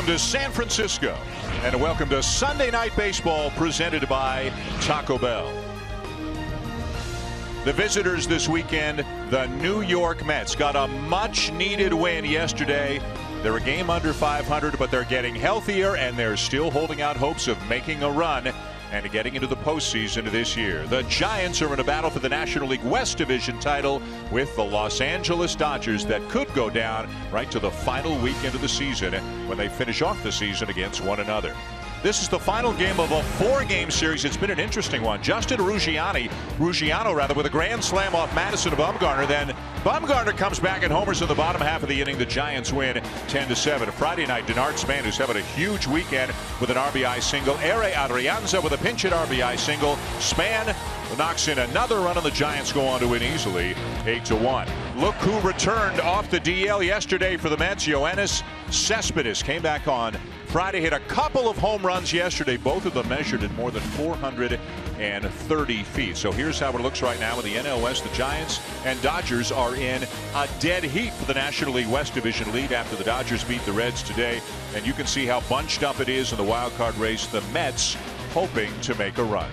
Welcome to San Francisco, and welcome to Sunday Night Baseball presented by Taco Bell. The visitors this weekend, the New York Mets, got a much-needed win yesterday. They're a game under 500, but they're getting healthier, and they're still holding out hopes of making a run and getting into the postseason this year. The Giants are in a battle for the National League West Division title with the Los Angeles Dodgers that could go down right to the final weekend of the season when they finish off the season against one another. This is the final game of a four-game series. It's been an interesting one. Justin Ruggiano with a grand slam off Madison to Bumgarner. Then Bumgarner comes back and homers in the bottom half of the inning. The Giants win 10-7. Friday night, Denard Span, who's having a huge weekend with an RBI single. Ere Adrianza with a pinch hit RBI single. Span knocks in another run, and the Giants go on to win easily 8-1. Look who returned off the DL yesterday for the Mets. Yoenis Cespedes came back on Friday, hit a couple of home runs yesterday, both of them measured at more than 430 feet. So here's how it looks right now in the NL West. The Giants and Dodgers are in a dead heat for the National League West Division lead after the Dodgers beat the Reds today. And you can see how bunched up it is in the wild card race. The Mets hoping to make a run.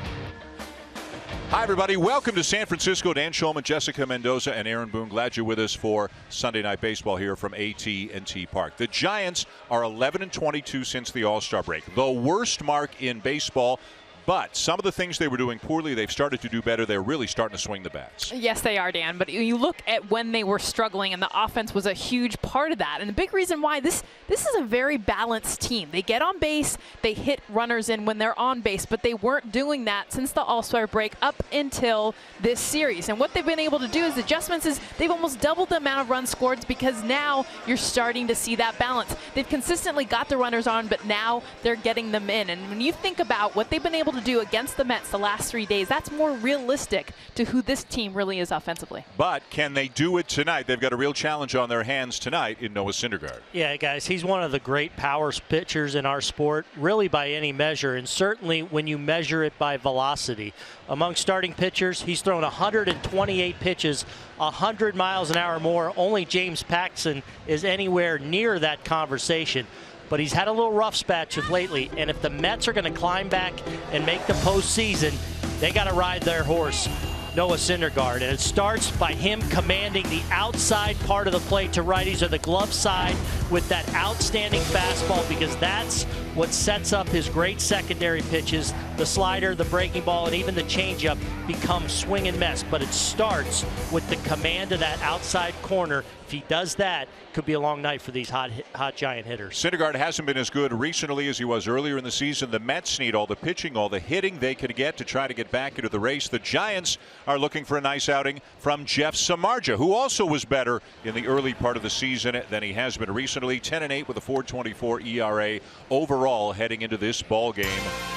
Hi, everybody. Welcome to San Francisco. Dan Shulman, Jessica Mendoza, and Aaron Boone. Glad you're with us for Sunday Night Baseball here from AT&T Park. The Giants are 11-22 since the All-Star break. The worst mark in baseball. But some of the things they were doing poorly, they've started to do better. They're really starting to swing the bats. Yes, they are, Dan. But you look at when they were struggling, and the offense was a huge part of that. And the big reason why this is a very balanced team. They get on base, they hit runners in when they're on base, but they weren't doing that since the All-Star break up until this series. And what they've been able to do is adjustments is they've almost doubled the amount of runs scored because now you're starting to see that balance. They've consistently got the runners on, but now they're getting them in. And when you think about what they've been able to do against the Mets the last 3 days, that's more realistic to who this team really is offensively. But can they do it tonight? They've got a real challenge on their hands tonight in Noah Syndergaard. Yeah, guys, he's one of the great power pitchers in our sport, really by any measure, and certainly when you measure it by velocity. Among starting pitchers, he's thrown 128 pitches, 100 miles an hour more. Only James Paxton is anywhere near that conversation. But he's had a little rough spatch of lately, and if the Mets are going to climb back and make the postseason, they got to ride their horse, Noah Syndergaard. And it starts by him commanding the outside part of the plate to righties or the glove side with that outstanding fastball, because that's what sets up his great secondary pitches. The slider, the breaking ball, and even the changeup become swing and miss. But it starts with the command of that outside corner. If he does that, it could be a long night for these hot Giant hitters. Syndergaard hasn't been as good recently as he was earlier in the season. The Mets need all the pitching, all the hitting they could get to try to get back into the race. The Giants are looking for a nice outing from Jeff Samardzija, who also was better in the early part of the season than he has been recently. 10-8 with a 4.24 ERA overall heading into this ball game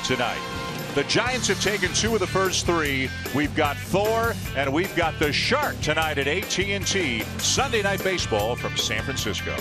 tonight. The Giants have taken 2 of the first 3. We've got Thor and we've got the Shark tonight at AT&T. Sunday Night Baseball from San Francisco.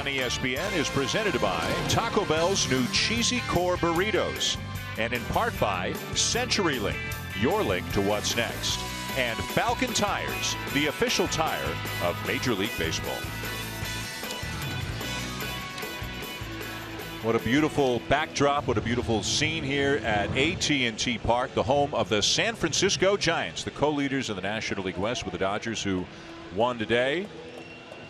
on ESPN is presented by Taco Bell's new Cheesy Core Burritos, and in part by CenturyLink, your link to what's next, and Falcon Tires, the official tire of Major League Baseball. What a beautiful backdrop, what a beautiful scene here at AT&T Park, the home of the San Francisco Giants, the co-leaders of the National League West with the Dodgers, who won today.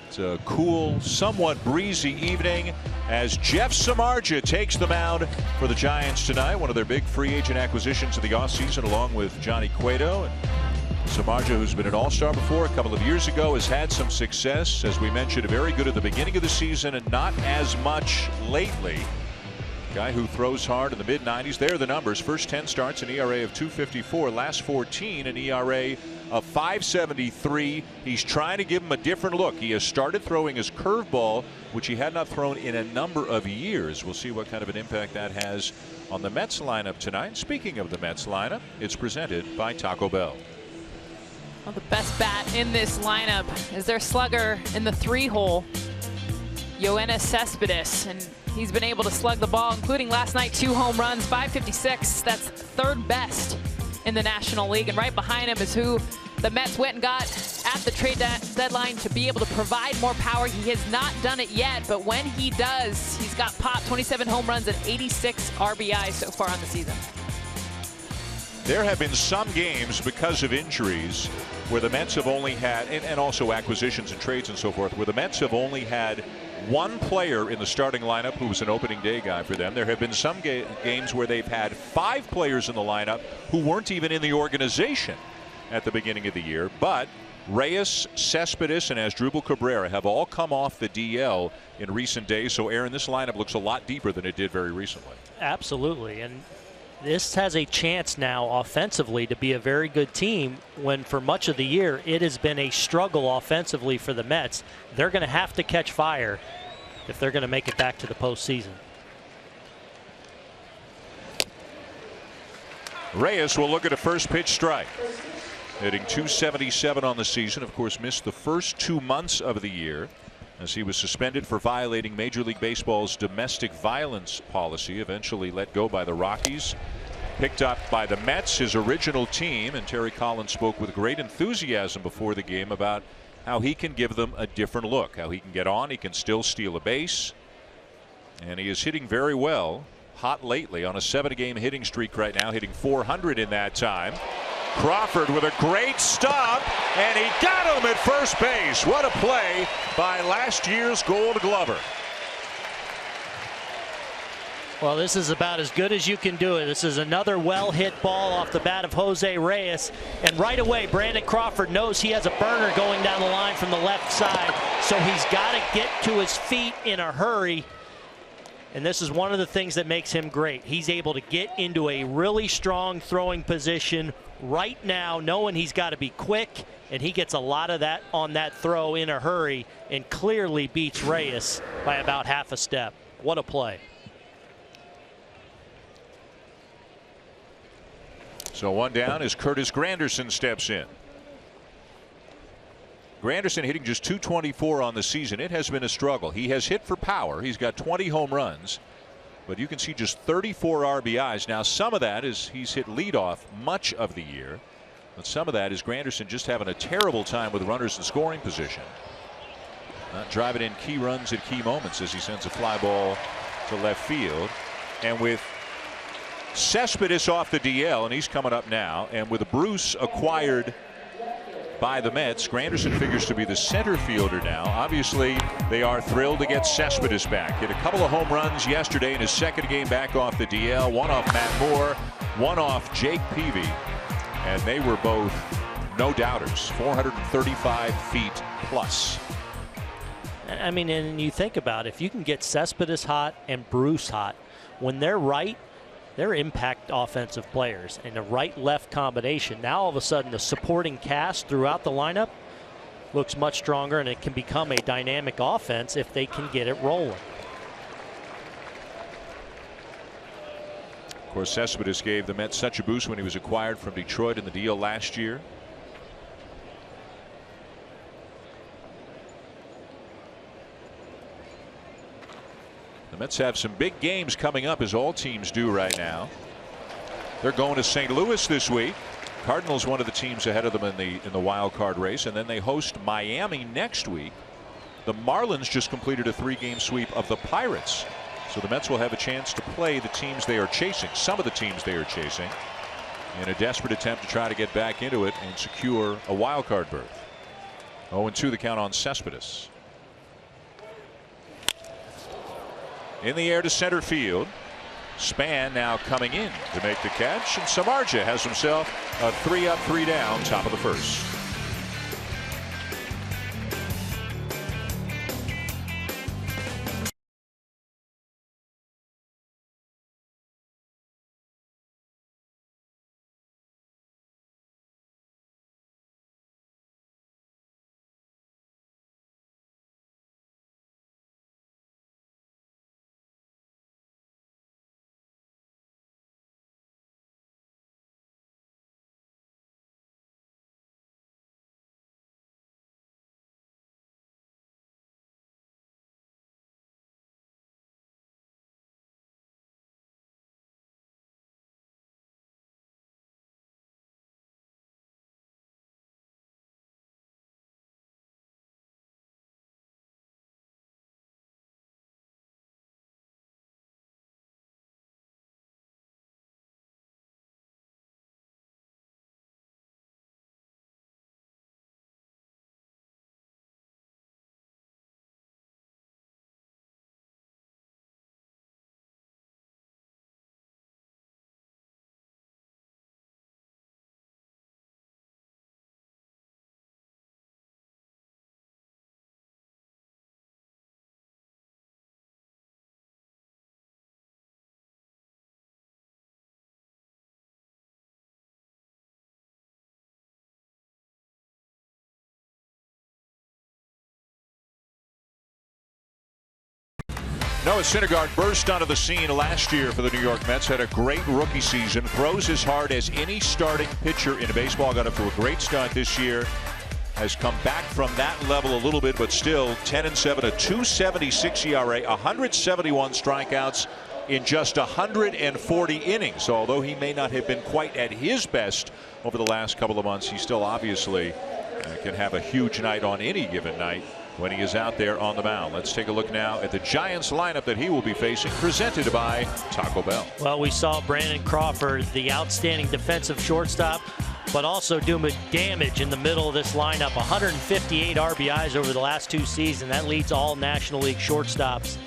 It's a cool, somewhat breezy evening as Jeff Samardzija takes the mound for the Giants tonight, one of their big free agent acquisitions of the offseason, along with Johnny Cueto. And Samardzija, who's been an all-star before a couple of years ago, has had some success. As we mentioned, very good at the beginning of the season and not as much lately. Guy who throws hard in the mid-90s. There are the numbers. First 10 starts, an ERA of 2.54. Last 14, an ERA of 5.73. He's trying to give him a different look. He has started throwing his curveball, which he had not thrown in a number of years. We'll see what kind of an impact that has on the Mets lineup tonight. Speaking of the Mets lineup, it's presented by Taco Bell. Well, the best bat in this lineup is their slugger in the 3-hole, Yoenis Cespedes, and he's been able to slug the ball, including last night 2 home runs, 556. That's third best in the National League, and right behind him is who the Mets went and got at the trade deadline to be able to provide more power. He has not done it yet, but when he does, he's got pop 27 home runs and 86 RBI so far on the season. There have been some games because of injuries where the Mets have only had, and also acquisitions and trades and so forth, where the Mets have only had one player in the starting lineup who was an opening day guy for them. There have been some games where they've had 5 players in the lineup who weren't even in the organization at the beginning of the year. But Reyes, Cespedes, and Asdrubal Cabrera have all come off the DL in recent days. So, Aaron, this lineup looks a lot deeper than it did very recently. Absolutely. And this has a chance now offensively to be a very good team when for much of the year it has been a struggle offensively for the Mets. They're going to have to catch fire if they're going to make it back to the postseason. Reyes will look at a first pitch strike. Hitting .277 on the season. Of course, missed the first 2 months of the year as he was suspended for violating Major League Baseball's domestic violence policy, eventually let go by the Rockies, picked up by the Mets, his original team, and Terry Collins spoke with great enthusiasm before the game about how he can give them a different look, how he can get on, he can still steal a base, and he is hitting very well. Hot lately on a 7-game hitting streak right now, hitting .400 in that time. Crawford with a great stop, and he got him at first base. What a play by last year's Gold Glover. Well, this is about as good as you can do it. This is another well-hit ball off the bat of Jose Reyes. And right away, Brandon Crawford knows he has a burner going down the line from the left side. So he's got to get to his feet in a hurry. And this is one of the things that makes him great. He's able to get into a really strong throwing position right now, knowing he's got to be quick, and he gets a lot of that on that throw in a hurry and clearly beats Reyes by about half a step. What a play. So one down as Curtis Granderson steps in. Granderson hitting just .224 on the season. It has been a struggle. He has hit for power. He's got 20 home runs, but you can see just 34 RBIs. Now, some of that is he's hit leadoff much of the year, but some of that is Granderson just having a terrible time with runners in scoring position. Not driving in key runs at key moments as he sends a fly ball to left field. And with Cespedes off the DL, and he's coming up now, and with Bruce acquired by the Mets, Granderson figures to be the center fielder now. Obviously, they are thrilled to get Cespedes back. Hit a couple of home runs yesterday in his second game back off the DL. One off Matt Moore, one off Jake Peavy. And they were both no doubters. 435 feet plus. I mean, and you think about it, if you can get Cespedes hot and Bruce hot, when they're right, they're impact offensive players, and a right-left combination. Now all of a sudden the supporting cast throughout the lineup looks much stronger, and it can become a dynamic offense if they can get it rolling. Of course, Cespedes gave the Mets such a boost when he was acquired from Detroit in the deal last year. The Mets have some big games coming up, as all teams do right now. They're going to St. Louis this week. Cardinals, one of the teams ahead of them in the wild card race, and then they host Miami next week. The Marlins just completed a 3-game sweep of the Pirates, so the Mets will have a chance to play the teams they are chasing, some of the teams they are chasing, in a desperate attempt to try to get back into it and secure a wild card berth. 0-2 the count on Cespedes. In the air to center field. Span now coming in to make the catch, and Samardzija has himself a 3-up, 3-down, top of the first. Noah Syndergaard burst onto the scene last year for the New York Mets. Had a great rookie season. Throws as hard as any starting pitcher in baseball. Got up to a great start this year. Has come back from that level a little bit, but still 10-7, a 2.76 ERA, 171 strikeouts in just 140 innings. So although he may not have been quite at his best over the last couple of months, he still obviously can have a huge night on any given night when he is out there on the mound. Let's take a look now at the Giants lineup that he will be facing, presented by Taco Bell. Well, we saw Brandon Crawford, the outstanding defensive shortstop, but also doing damage in the middle of this lineup. 158 RBIs over the last 2 seasons. That leads all National League shortstops.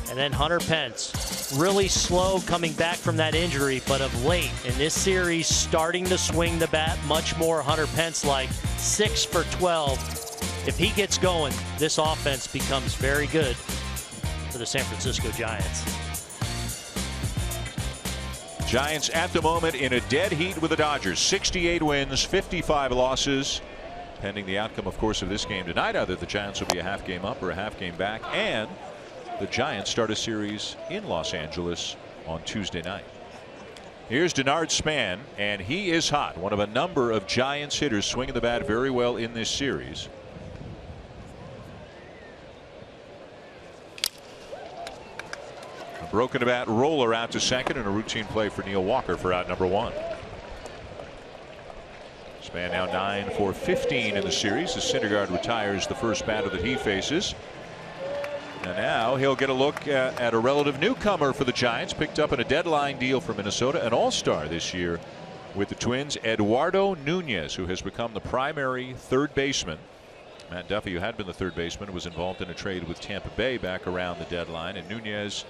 And then Hunter Pence, really slow coming back from that injury, but of late in this series starting to swing the bat much more Hunter Pence-like. 6 for 12. If he gets going, this offense becomes very good for the San Francisco Giants. Giants at the moment in a dead heat with the Dodgers. 68 wins, 55 losses. Pending the outcome, of course, of this game tonight, either the Giants will be a half game up or a half game back, and the Giants start a series in Los Angeles on Tuesday night. Here's Denard Span, and he is hot. One of a number of Giants hitters swinging the bat very well in this series. Broken bat roller out to second, and a routine play for Neil Walker for out number 1. Span now 9 for 15 in the series as Syndergaard retires the first batter that he faces. And now he'll get a look at a relative newcomer for the Giants, picked up in a deadline deal from Minnesota, an all-star this year with the Twins, Eduardo Nunez, who has become the primary third baseman. Matt Duffy, who had been the third baseman, was involved in a trade with Tampa Bay back around the deadline, and Nunez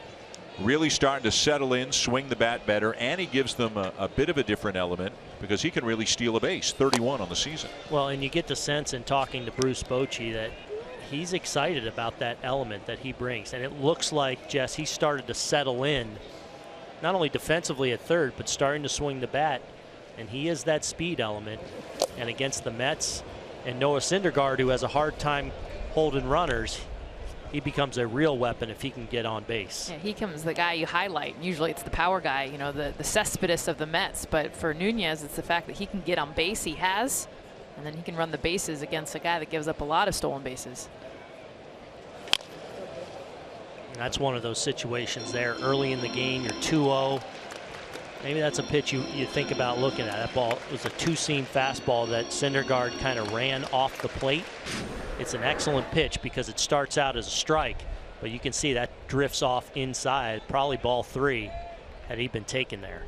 really starting to settle in, swing the bat better, and he gives them a bit of a different element because he can really steal a base. 31 on the season. Well, and you get the sense in talking to Bruce Bochy that he's excited about that element that he brings, and it looks like, Jess, he started to settle in not only defensively at third but starting to swing the bat, and he is that speed element. And against the Mets and Noah Syndergaard, who has a hard time holding runners, he becomes a real weapon if he can get on base. Yeah, he becomes the guy you highlight. Usually it's the power guy, you know, the Cespedes of the Mets. But for Nunez, it's the fact that he can get on base. He has, and then he can run the bases against a guy that gives up a lot of stolen bases. That's one of those situations there early in the game. You're 2-0. Maybe that's a pitch you think about looking at. That ball was a two-seam fastball that Syndergaard kind of ran off the plate. It's an excellent pitch because it starts out as a strike, but you can see that drifts off inside. Probably ball 3 had he been taken there.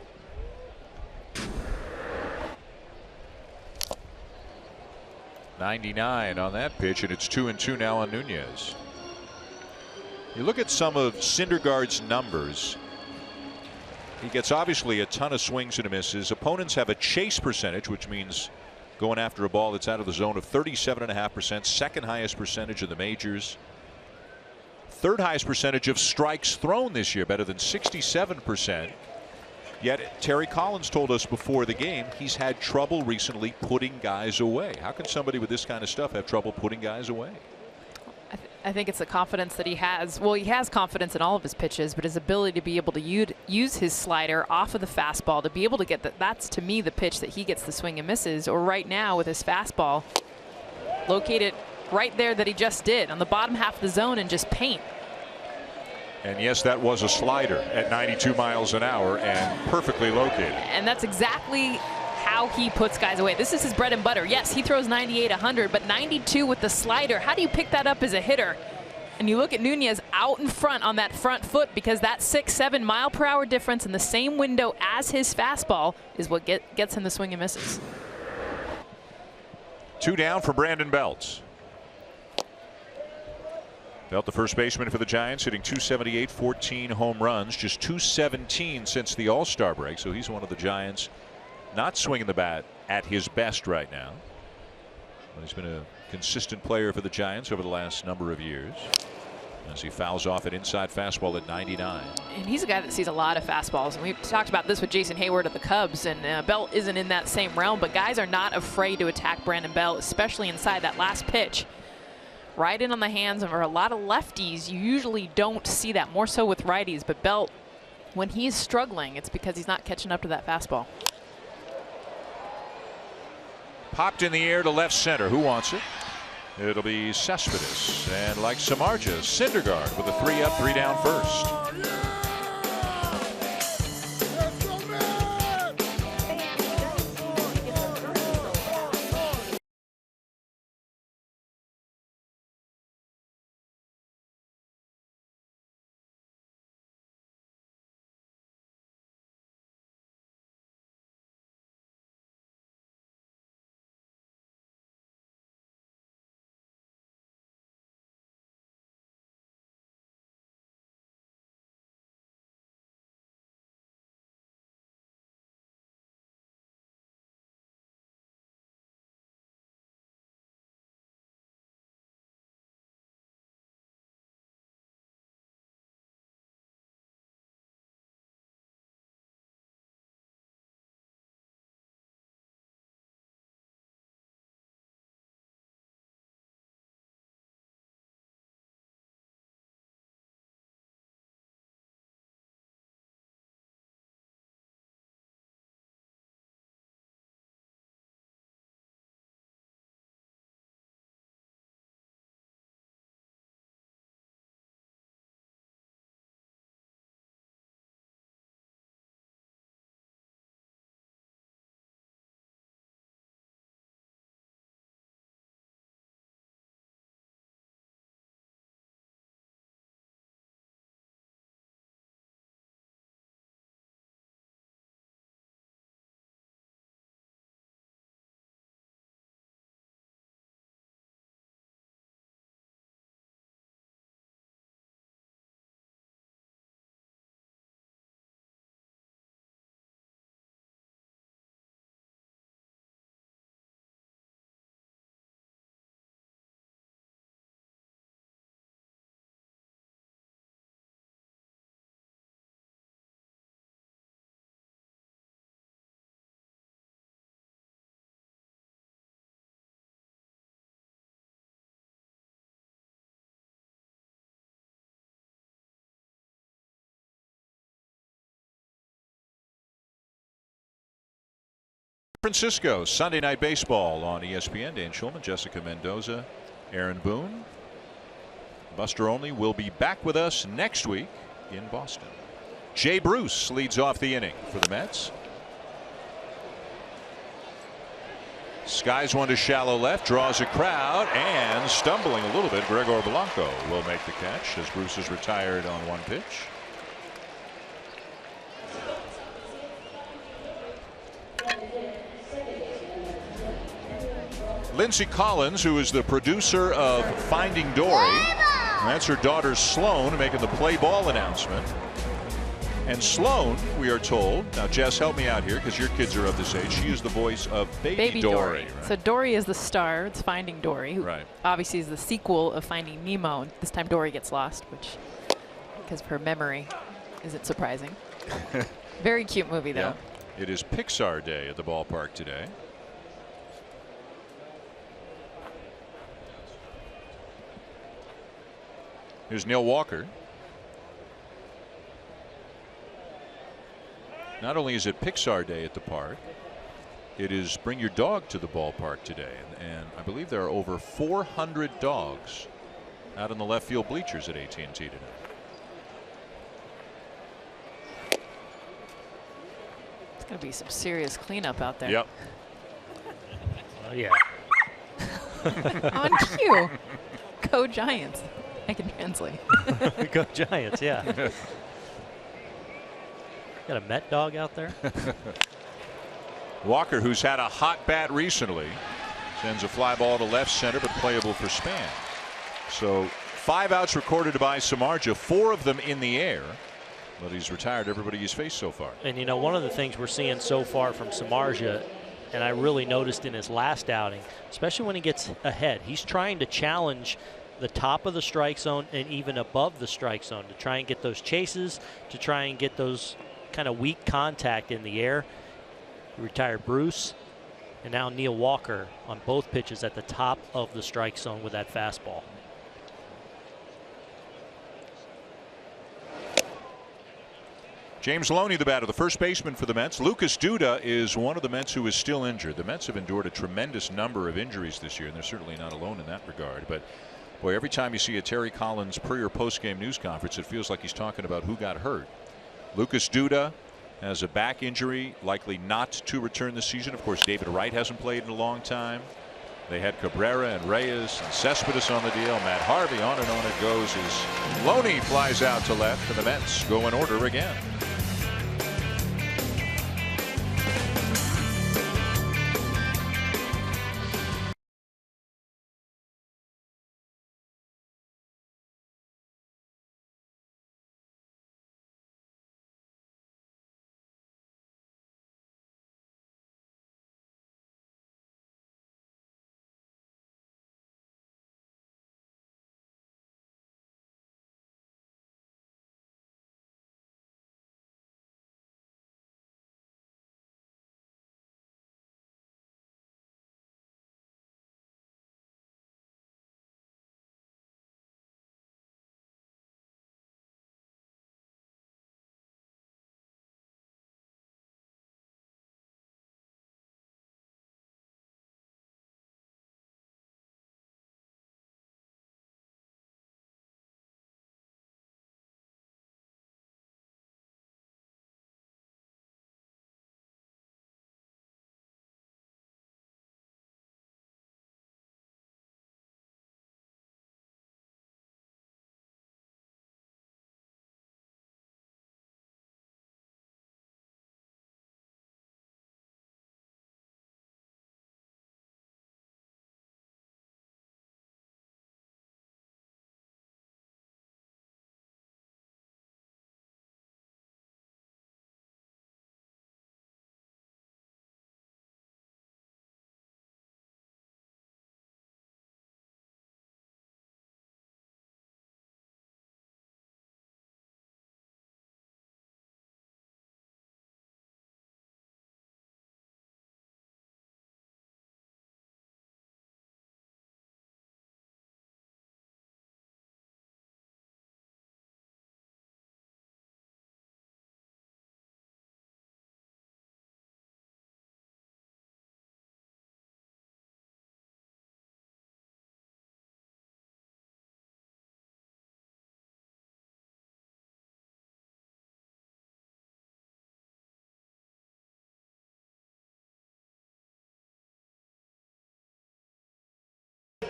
.99 on that pitch, and it's 2-2 now on Nunez. You look at some of Syndergaard's numbers. He gets obviously a ton of swings and misses. Opponents have a chase percentage, which means going after a ball that's out of the zone, of 37.5%, second highest percentage of the majors. Third highest percentage of strikes thrown this year, better than 67%. Yet Terry Collins told us before the game he's had trouble recently putting guys away. How can somebody with this kind of stuff have trouble putting guys away? I think it's the confidence that he has. Well, he has confidence in all of his pitches, but his ability to be able to use his slider off of the fastball to be able to get that. That's to me the pitch that he gets the swing and misses. Or right now with his fastball, located right there that he just did on the bottom half of the zone and just paint. And yes, that was a slider at 92 miles an hour and perfectly located. And that's exactly how he puts guys away. This is his bread and butter. Yes, he throws 98, 100, but 92 with the slider. How do you pick that up as a hitter? And you look at Nunez out in front on that front foot, because that 6-7 mile per hour difference in the same window as his fastball is what gets him the swing and misses. 2 down for Brandon Belt. Belt, the first baseman for the Giants, hitting .278, 14 home runs, just .217 since the All-Star break. So he's one of the Giants not swinging the bat at his best right now. But he's been a consistent player for the Giants over the last number of years, as he fouls off an inside fastball at 99. And he's a guy that sees a lot of fastballs, and we've talked about this with Jason Hayward of the Cubs, and Belt isn't in that same realm, but guys are not afraid to attack Brandon Belt, especially inside that last pitch. Right in on the hands of a lot of lefties. You usually don't see that, more so with righties, but Belt, when he's struggling, it's because he's not catching up to that fastball. Popped in the air to left center. Who wants it? It'll be Cespedes. And like Samardzija, Syndergaard with a 3-up, 3-down first. Francisco, Sunday Night Baseball on ESPN. Dan Schulman, Jessica Mendoza, Aaron Boone. Buster Olney will be back with us next week in Boston. Jay Bruce leads off the inning for the Mets. Skies one to shallow left, draws a crowd, and stumbling a little bit, Gregor Blanco will make the catch as Bruce is retired on one pitch. Lindsay Collins, who is the producer of Finding Dory, that's her daughter Sloan making the play ball announcement. And Sloan, we are told, now Jess, help me out here because your kids are of this age. She is the voice of Baby Dory. Right? So Dory is the star. It's Finding Dory, who obviously is the sequel of Finding Nemo. This time Dory gets lost, which, because of her memory, isn't surprising. Very cute movie, though. Yeah. It is Pixar Day at the ballpark today. Here's Neil Walker. Not only is it Pixar Day at the park, it is Bring Your Dog to the Ballpark today. And I believe there are over 400 dogs out in the left field bleachers at AT&T today. It's going to be some serious cleanup out there. Yep. Oh, yeah. On cue. Go Giants. I can translate. Go Giants, yeah. Got a Met dog out there. Walker, who's had a hot bat recently, sends a fly ball to left center, but playable for Span. So 5 outs recorded by Samardzija, 4 of them in the air, but he's retired everybody he's faced so far. And you know, one of the things we're seeing so far from Samardzija, and I really noticed in his last outing, especially when he gets ahead, he's trying to challenge the top of the strike zone and even above the strike zone to try and get those chases, to try and get those kind of weak contact in the air. He retired Bruce and now Neil Walker on both pitches at the top of the strike zone with that fastball. James Loney, the batter, the first baseman for the Mets. Lucas Duda is one of the Mets who is still injured. The Mets have endured a tremendous number of injuries this year, and they're certainly not alone in that regard. But boy, every time you see a Terry Collins pre or post game news conference, it feels like he's talking about who got hurt. Lucas Duda has a back injury, likely not to return this season. Of course, David Wright hasn't played in a long time. They had Cabrera and Reyes and Cespedes on the deal. Matt Harvey, on and on it goes as Loney flies out to left, and the Mets go in order again.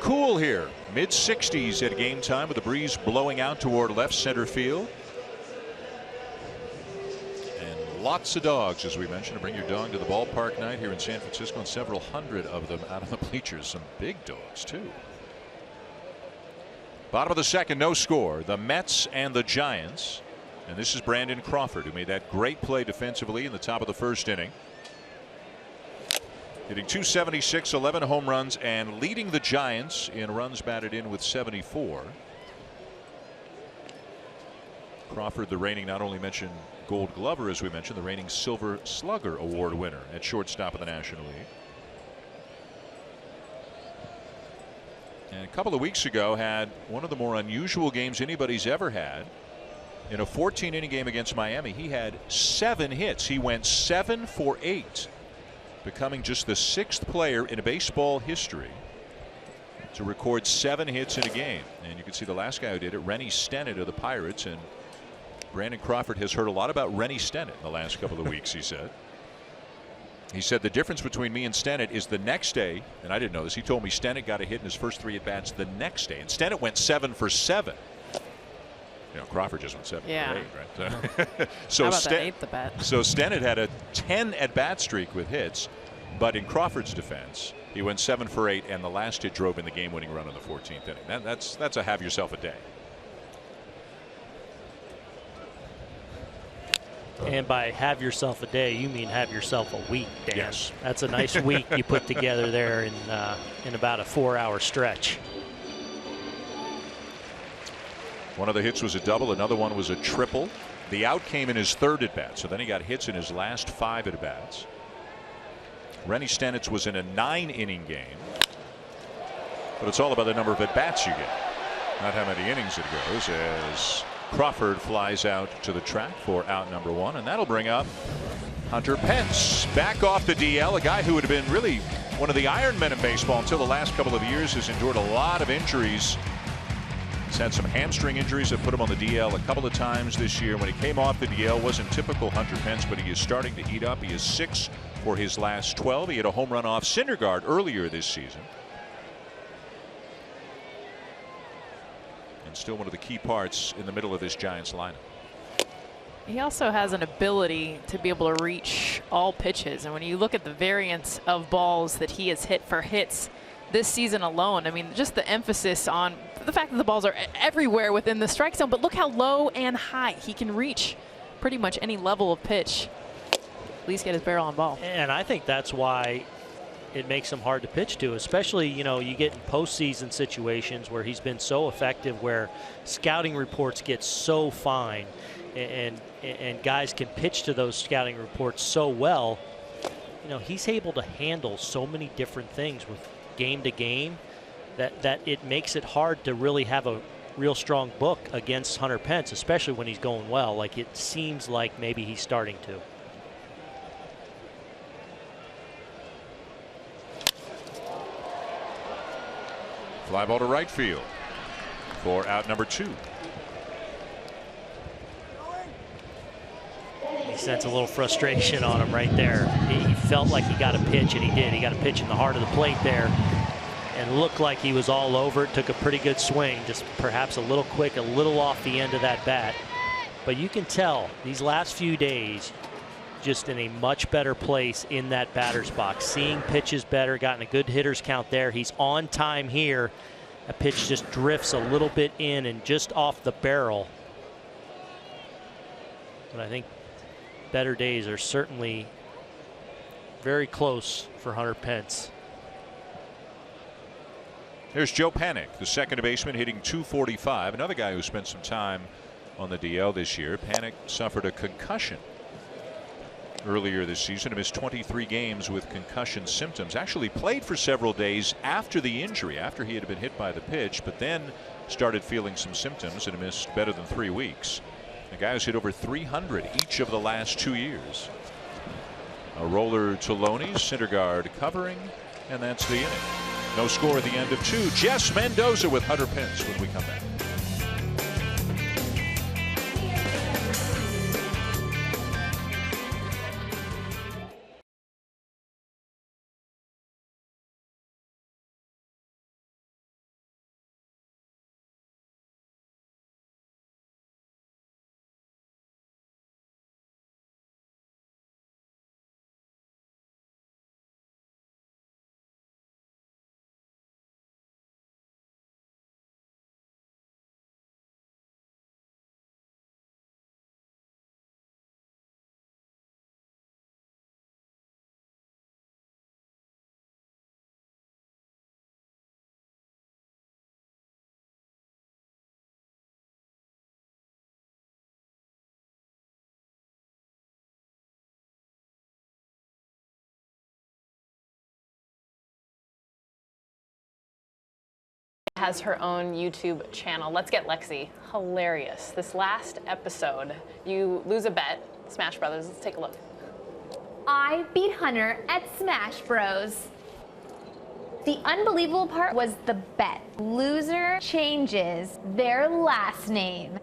cool here. Mid-60s at game time with the breeze blowing out toward left center field. And lots of dogs, as we mentioned, to bring your dog to the ballpark night here in San Francisco, and several hundred of them out on the bleachers. Some big dogs, too. Bottom of the second, no score. The Mets and the Giants. And this is Brandon Crawford, who made that great play defensively in the top of the first inning. Hitting .276, 11 home runs, and leading the Giants in runs batted in with 74. Crawford, the reigning, not only mentioned Gold Glover, as we mentioned, the reigning Silver Slugger Award winner at shortstop of the National League. And a couple of weeks ago had one of the more unusual games anybody's ever had. In a 14-inning game against Miami, he had 7 hits. He went 7 for 8, becoming just the 6th player in baseball history to record 7 hits in a game. And you can see the last guy who did it, Rennie Stennett of the Pirates. And Brandon Crawford has heard a lot about Rennie Stennett in the last couple of weeks, he said. He said the difference between me and Stennett is the next day, and I didn't know this, he told me Stennett got a hit in his first 3 at-bats the next day, and Stennett went 7 for 7. You know, Crawford just went 7 for 8, right? So, how about that 8th at-bat? So Stennett had a 10 at-bat streak with hits, but in Crawford's defense, he went 7 for 8, and the last hit drove in the game-winning run in the 14th inning. That's a have yourself a day. And by have yourself a day, you mean have yourself a week, Dan. Yes. That's a nice week you put together there in about a 4-hour stretch. One of the hits was a double. Another one was a triple. The out came in his 3rd at bat. So then he got hits in his last 5 at bats. Rennie Stennett's was in a 9-inning game. But it's all about the number of at bats you get, not how many innings it goes, as Crawford flies out to the track for out number 1. And that'll bring up Hunter Pence back off the DL. A guy who would have been really one of the Iron Men in baseball until the last couple of years, has endured a lot of injuries. He's had some hamstring injuries that put him on the DL a couple of times this year. When he came off the DL, wasn't typical Hunter Pence, but he is starting to heat up. He is 6 for his last 12. He had a home run off Syndergaard earlier this season. And still one of the key parts in the middle of this Giants lineup. He also has an ability to be able to reach all pitches. And when you look at the variance of balls that he has hit for hits this season alone, I mean, just the emphasis on the fact that the balls are everywhere within the strike zone, but look how low and high he can reach pretty much any level of pitch. At least get his barrel on ball. And I think that's why it makes him hard to pitch to, especially, you know, you get in postseason situations where he's been so effective, where scouting reports get so fine and guys can pitch to those scouting reports so well. You know, he's able to handle so many different things with game to game that it makes it hard to really have a real strong book against Hunter Pence, especially when he's going well. Like, it seems like maybe he's starting to. Fly ball to right field for out number 2. He sensed a little frustration on him right there. He felt like he got a pitch, and he did. He got a pitch in the heart of the plate there and looked like he was all over it. Took a pretty good swing, just perhaps a little quick, a little off the end of that bat. But you can tell these last few days, just in a much better place in that batter's box, seeing pitches better, gotten a good hitter's count there. He's on time here. A pitch just drifts a little bit in and just off the barrel. But I think better days are certainly very close for Hunter Pence. Here's Joe Panik, the second baseman, hitting .245. Another guy who spent some time on the DL this year. Panik suffered a concussion earlier this season and missed 23 games with concussion symptoms. Actually played for several days after the injury, after he had been hit by the pitch, but then started feeling some symptoms and missed better than 3 weeks. The guy who's hit over 300 each of the last 2 years. A roller to Loney, Syndergaard covering, and that's the inning. No score at the end of 2. Jess Mendoza with Hunter Pence when we come back. has her own YouTube channel. Let's get Lexi. Hilarious. This last episode, you lose a bet, Smash Brothers. Let's take a look. I beat Hunter at Smash Bros. The unbelievable part was the bet. Loser changes their last name.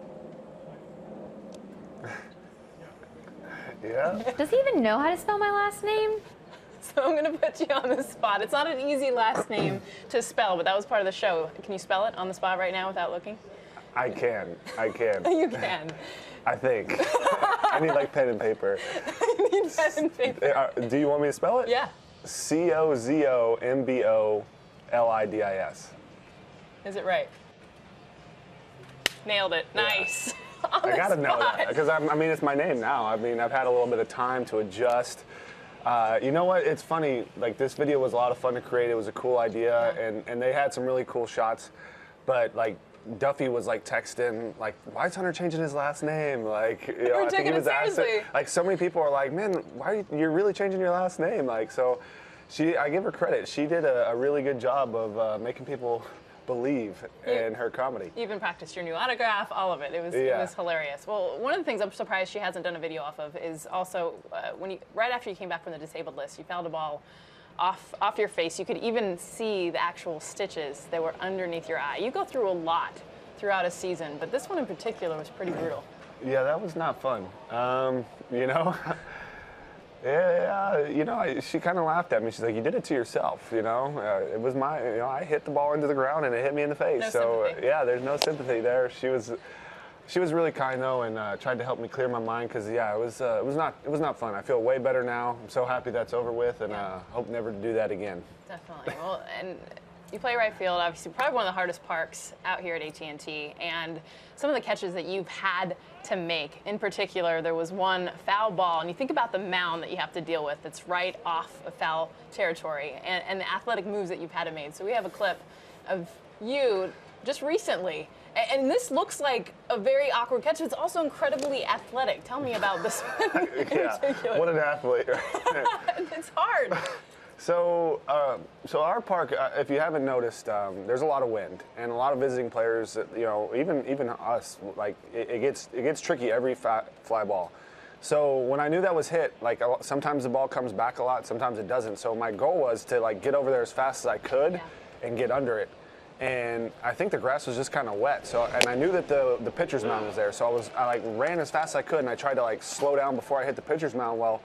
Yeah. Does he even know how to spell my last name? So I'm going to put you on the spot. It's not an easy last name to spell, but that was part of the show. Can you spell it on the spot right now without looking? I can. You can. I think. I need like pen and paper. You need pen and paper. Do you want me to spell it? Yeah. Cozombolidis. Is it right? Nailed it. Yeah. Nice. I gotta know that because I mean it's my name now. I mean I've had a little bit of time to adjust. You know what? It's funny. Like this video was a lot of fun to create. It was a cool idea, and they had some really cool shots. But like Duffy was like texting, like, why is Hunter changing his last name? Like, you know, We're I think he taking was it asking. seriously. Like so many people are like, man, why you're really changing your last name? Like so, I give her credit. She did a really good job of making people believe in her comedy. You even practiced your new autograph, all of it. It was hilarious. Well, one of the things I'm surprised she hasn't done a video off of is also right after you came back from the disabled list, you fouled a ball off your face. You could even see the actual stitches that were underneath your eye. You go through a lot throughout a season, but this one in particular was pretty brutal. Yeah, that was not fun. You know. Yeah, you know, she kind of laughed at me. She's like, "You did it to yourself." You know, it was I hit the ball into the ground and it hit me in the face. No so sympathy. yeah, there's no sympathy there. She was really kind though, and tried to help me clear my mind because yeah, it was not fun. I feel way better now. I'm so happy that's over with, and hope never to do that again. Definitely. Well, and you play right field, obviously, probably one of the hardest parks out here at AT&T, and some of the catches that you've had to make. In particular, there was one foul ball, and you think about the mound that you have to deal with that's right off of foul territory, and the athletic moves that you've had to make. So we have a clip of you just recently, and this looks like a very awkward catch. It's also incredibly athletic. Tell me about this one in particular. What an athlete. It's hard. So our park, if you haven't noticed, there's a lot of wind and a lot of visiting players. You know, even us, like it gets tricky every fly ball. So when I knew that was hit, like sometimes the ball comes back a lot, sometimes it doesn't. So my goal was to like get over there as fast as I could and get under it. And I think the grass was just kind of wet. So and I knew that the pitcher's mound was there. So I like ran as fast as I could, and I tried to like slow down before I hit the pitcher's mound. Well,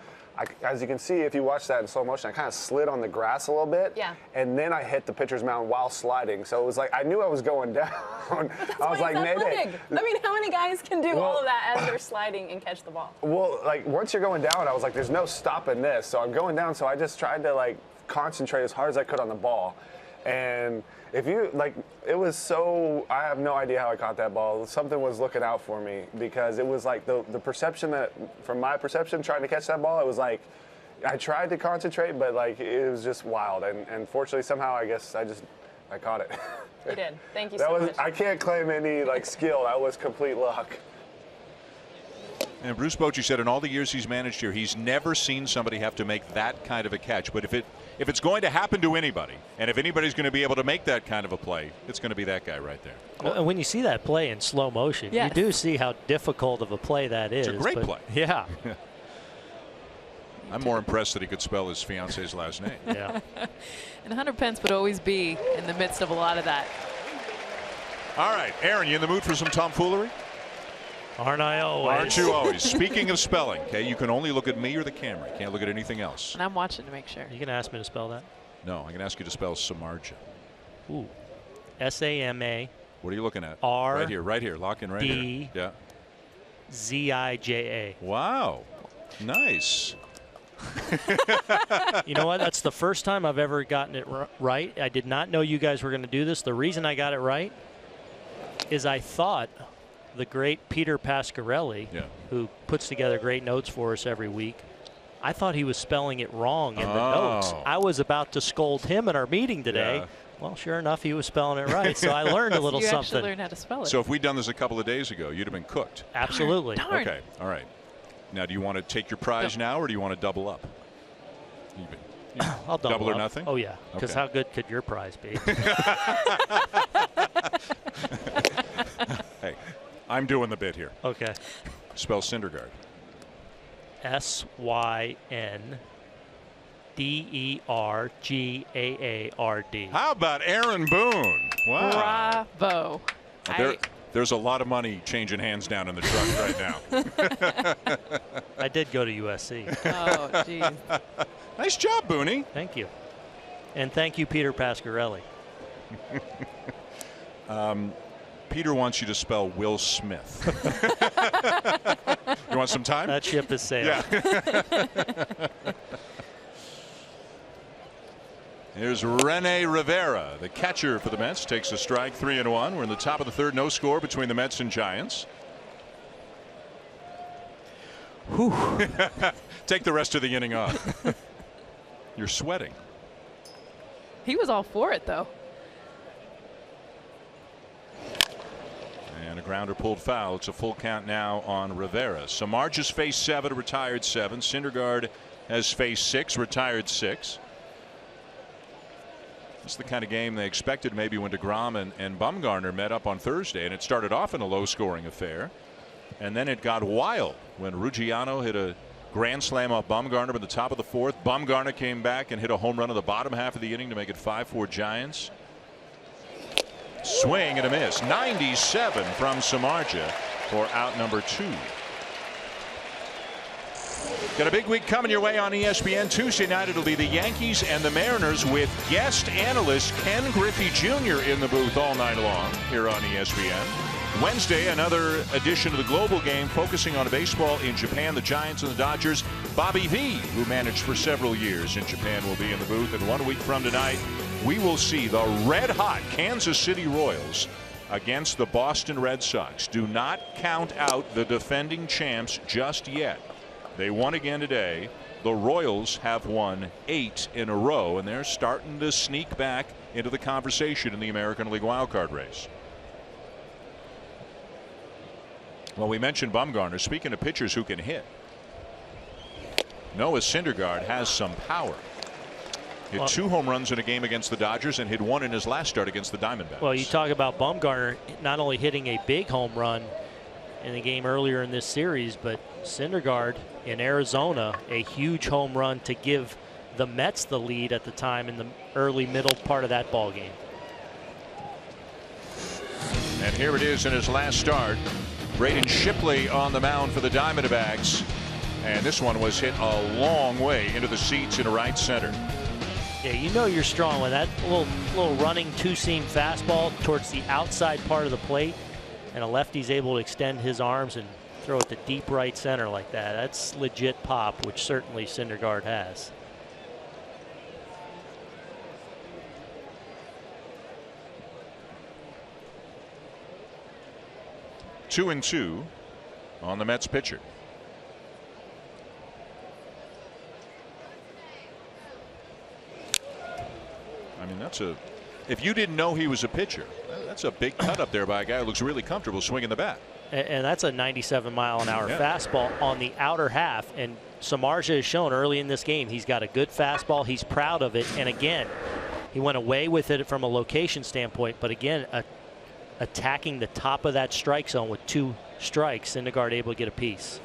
as you can see, if you watch that in slow motion, I kind of slid on the grass a little bit. Yeah. And then I hit the pitcher's mound while sliding. So it was like, I knew I was going down. I was like, mayday. I mean, how many guys can do all of that as they're sliding and catch the ball? Well, like once you're going down, I was like, there's no stopping this. So I'm going down. So I just tried to like concentrate as hard as I could on the ball. And if you like, it was so, I have no idea how I caught that ball. Something was looking out for me because it was like the perception that, from my perception, trying to catch that ball, it was like, I tried to concentrate, but like it was just wild. And fortunately, somehow, I guess I caught it. You did. Thank you so much. I can't claim any like skill. That was complete luck. And Bruce Bochy said in all the years he's managed here, he's never seen somebody have to make that kind of a catch. But if it's going to happen to anybody, and if anybody's going to be able to make that kind of a play, it's going to be that guy right there. Well, and when you see that play in slow motion, you do see how difficult of a play that is. It's a great play. Yeah. I'm more impressed that he could spell his fiance's last name. Yeah. And Hunter Pence would always be in the midst of a lot of that. All right, Aaron, you in the mood for some tomfoolery? Aren't I always? Aren't you always? Speaking of spelling, okay, you can only look at me or the camera. You can't look at anything else. And I'm watching to make sure. You can ask me to spell that? No, I can ask you to spell Samardzija. Ooh. S-A-M-A. What are you looking at? R. Right here. Lock in right here. Yeah. Z-I-J-A. Wow. Nice. You know what? That's the first time I've ever gotten it right. I did not know you guys were going to do this. The reason I got it right is I thought the great Peter Pasquarelli, who puts together great notes for us every week, I thought he was spelling it wrong in the notes. I was about to scold him in our meeting today. Yeah. Well, sure enough, he was spelling it right. So I learned a little something. You actually learned how to spell it. So if we'd done this a couple of days ago, you'd have been cooked. Absolutely. Darn. Okay. All right. Now, do you want to take your prize now, or do you want to double up? I'll double or up. nothing? Oh, yeah. Because how good could your prize be? I'm doing the bit here. Okay. Spell Syndergaard. Syndergaard. How about Aaron Boone? Wow. Bravo. There's a lot of money changing hands down in the truck right now. I did go to USC. Oh, geez. Nice job, Booney. Thank you. And thank you, Peter Pasquarelli. Peter wants you to spell Will Smith. You want some time? That ship is sailing. Yeah. Here's Rene Rivera, the catcher for the Mets, takes a strike, 3-1. We're in the top of the third, no score between the Mets and Giants. Whew. Take the rest of the inning off. You're sweating. He was all for it, though. And a grounder pulled foul. It's a full count now on Rivera. Samardzija faced 7, retired 7. Syndergaard has faced 6, retired 6. It's the kind of game they expected maybe when DeGrom and Bumgarner met up on Thursday, and it started off in a low-scoring affair. And then it got wild when Ruggiano hit a grand slam off Bumgarner in the top of the 4th. Bumgarner came back and hit a home run in the bottom half of the inning to make it 5-4 Giants. Swing and a miss. 97 from Samardzija for out number 2. Got a big week coming your way on ESPN. Tuesday night it'll be the Yankees and the Mariners with guest analyst Ken Griffey Jr. in the booth all night long here on ESPN. Wednesday, another edition of the Global Game focusing on baseball in Japan, the Giants and the Dodgers. Bobby V, who managed for several years in Japan, will be in the booth. And 1 week from tonight, we will see the red-hot Kansas City Royals against the Boston Red Sox. Do not count out the defending champs just yet. They won again today. The Royals have won 8 in a row, and they're starting to sneak back into the conversation in the American League wildcard race. Well, we mentioned Bumgarner. Speaking of pitchers who can hit, Noah Syndergaard has some power. Hit 2 home runs in a game against the Dodgers and hit 1 in his last start against the Diamondbacks. Well, you talk about Bumgarner not only hitting a big home run in the game earlier in this series, but Syndergaard in Arizona, a huge home run to give the Mets the lead at the time in the early middle part of that ball game. And here it is in his last start. Braden Shipley on the mound for the Diamondbacks, and this one was hit a long way into the seats in right center. Yeah, you know you're strong when that little running 2-seam fastball towards the outside part of the plate, and a lefty's able to extend his arms and throw it to deep right center like that. That's legit pop, which certainly Syndergaard has. Two and 2 on the Mets pitcher. I mean, if you didn't know he was a pitcher, that's a big cut up there by a guy who looks really comfortable swinging the bat. And that's a 97-mile-an-hour fastball on the outer half. And Samardzija has shown early in this game he's got a good fastball. He's proud of it. And again, he went away with it from a location standpoint. But again, attacking the top of that strike zone with 2 strikes, Syndergaard able to get a piece.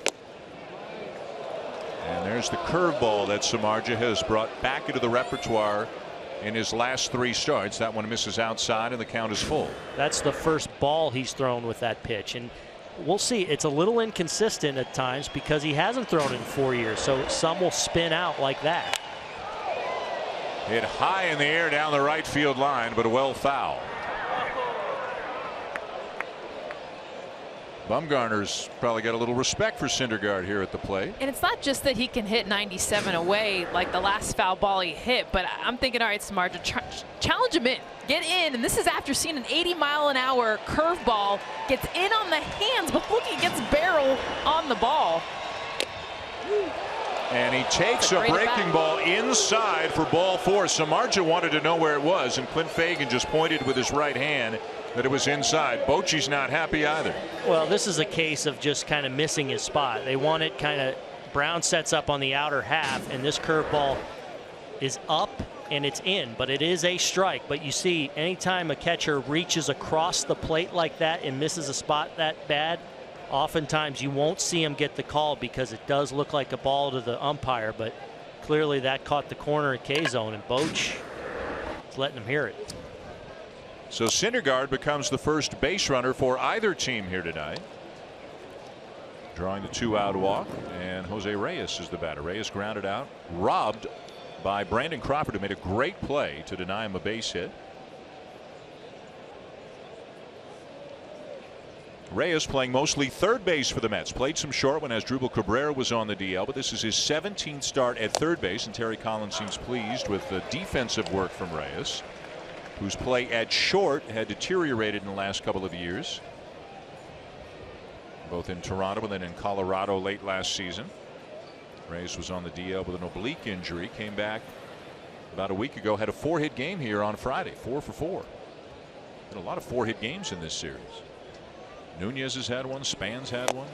And there's the curveball that Samardzija has brought back into the repertoire in his last 3 starts. That one misses outside, and the count is full. That's the first ball he's thrown with that pitch. And we'll see. It's a little inconsistent at times because he hasn't thrown in 4 years. So some will spin out like that. Hit high in the air down the right field line, but well foul. Bumgarner's probably got a little respect for Syndergaard here at the plate. And it's not just that he can hit 97 away like the last foul ball he hit, but I'm thinking, all right, Samardzija, challenge him in. Get in. And this is after seeing an 80-mile-an-hour curveball. Gets in on the hands, but look, he gets barrel on the ball. And he takes a breaking ball inside for ball 4. Samardzija wanted to know where it was, and Clint Fagan just pointed with his right hand that it was inside. Bochy's not happy either. Well, this is a case of just kind of missing his spot. They want it kind of, Brown sets up on the outer half, and this curveball is up and it's in, but it is a strike. But you see, anytime a catcher reaches across the plate like that and misses a spot that bad, oftentimes you won't see him get the call because it does look like a ball to the umpire, but clearly that caught the corner at K-zone, and Boch is letting him hear it. So Syndergaard becomes the first base runner for either team here tonight. Drawing the 2-out walk, and Jose Reyes is the batter. Reyes grounded out, robbed by Brandon Crawford, who made a great play to deny him a base hit. Reyes playing mostly third base for the Mets. Played some short when Asdrubal Cabrera was on the DL, but this is his 17th start at third base, and Terry Collins seems pleased with the defensive work from Reyes, whose play at short had deteriorated in the last couple of years, both in Toronto and then in Colorado late last season. Reyes was on the DL with an oblique injury, came back about a week ago, had a 4-hit game here on Friday, 4 for 4. Been a lot of 4-hit games in this series. Nunez has had one, Span's had one.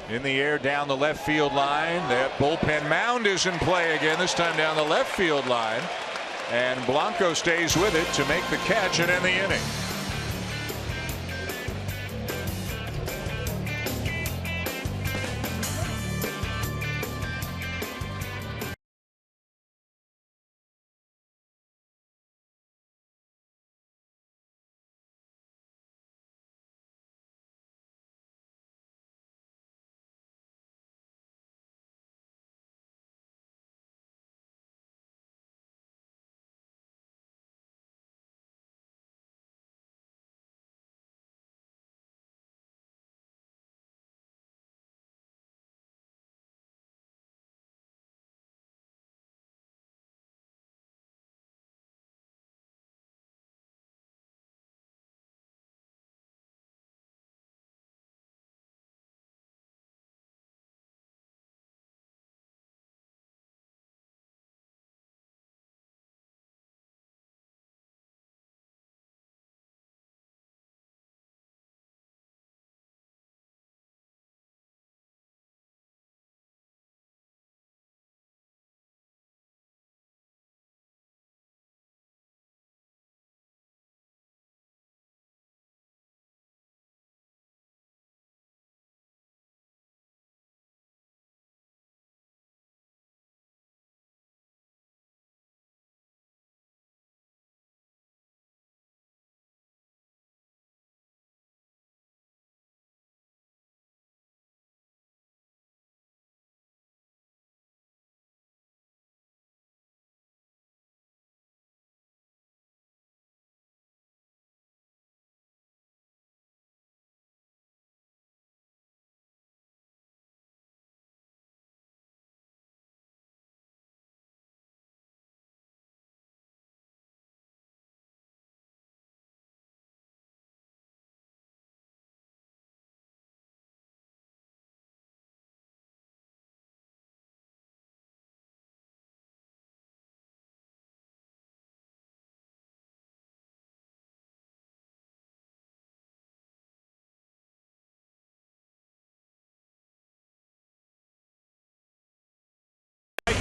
In the air down the left field line. That bullpen mound is in play again, this time down the left field line. And Blanco stays with it to make the catch and end the inning.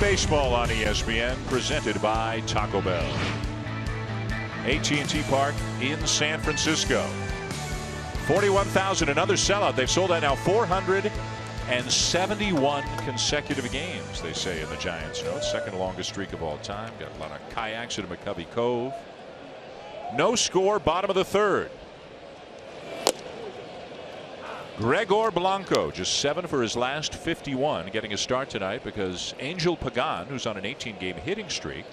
Baseball on ESPN, presented by Taco Bell. AT&T Park in San Francisco. 41,000, another sellout. They've sold out now 471 consecutive games, they say in the Giants notes. Second longest streak of all time. Got a lot of kayaks at McCovey Cove. No score, bottom of the third. Gregor Blanco just 7 for his last 51, getting a start tonight because Angel Pagan, who's on an 18-game hitting streak,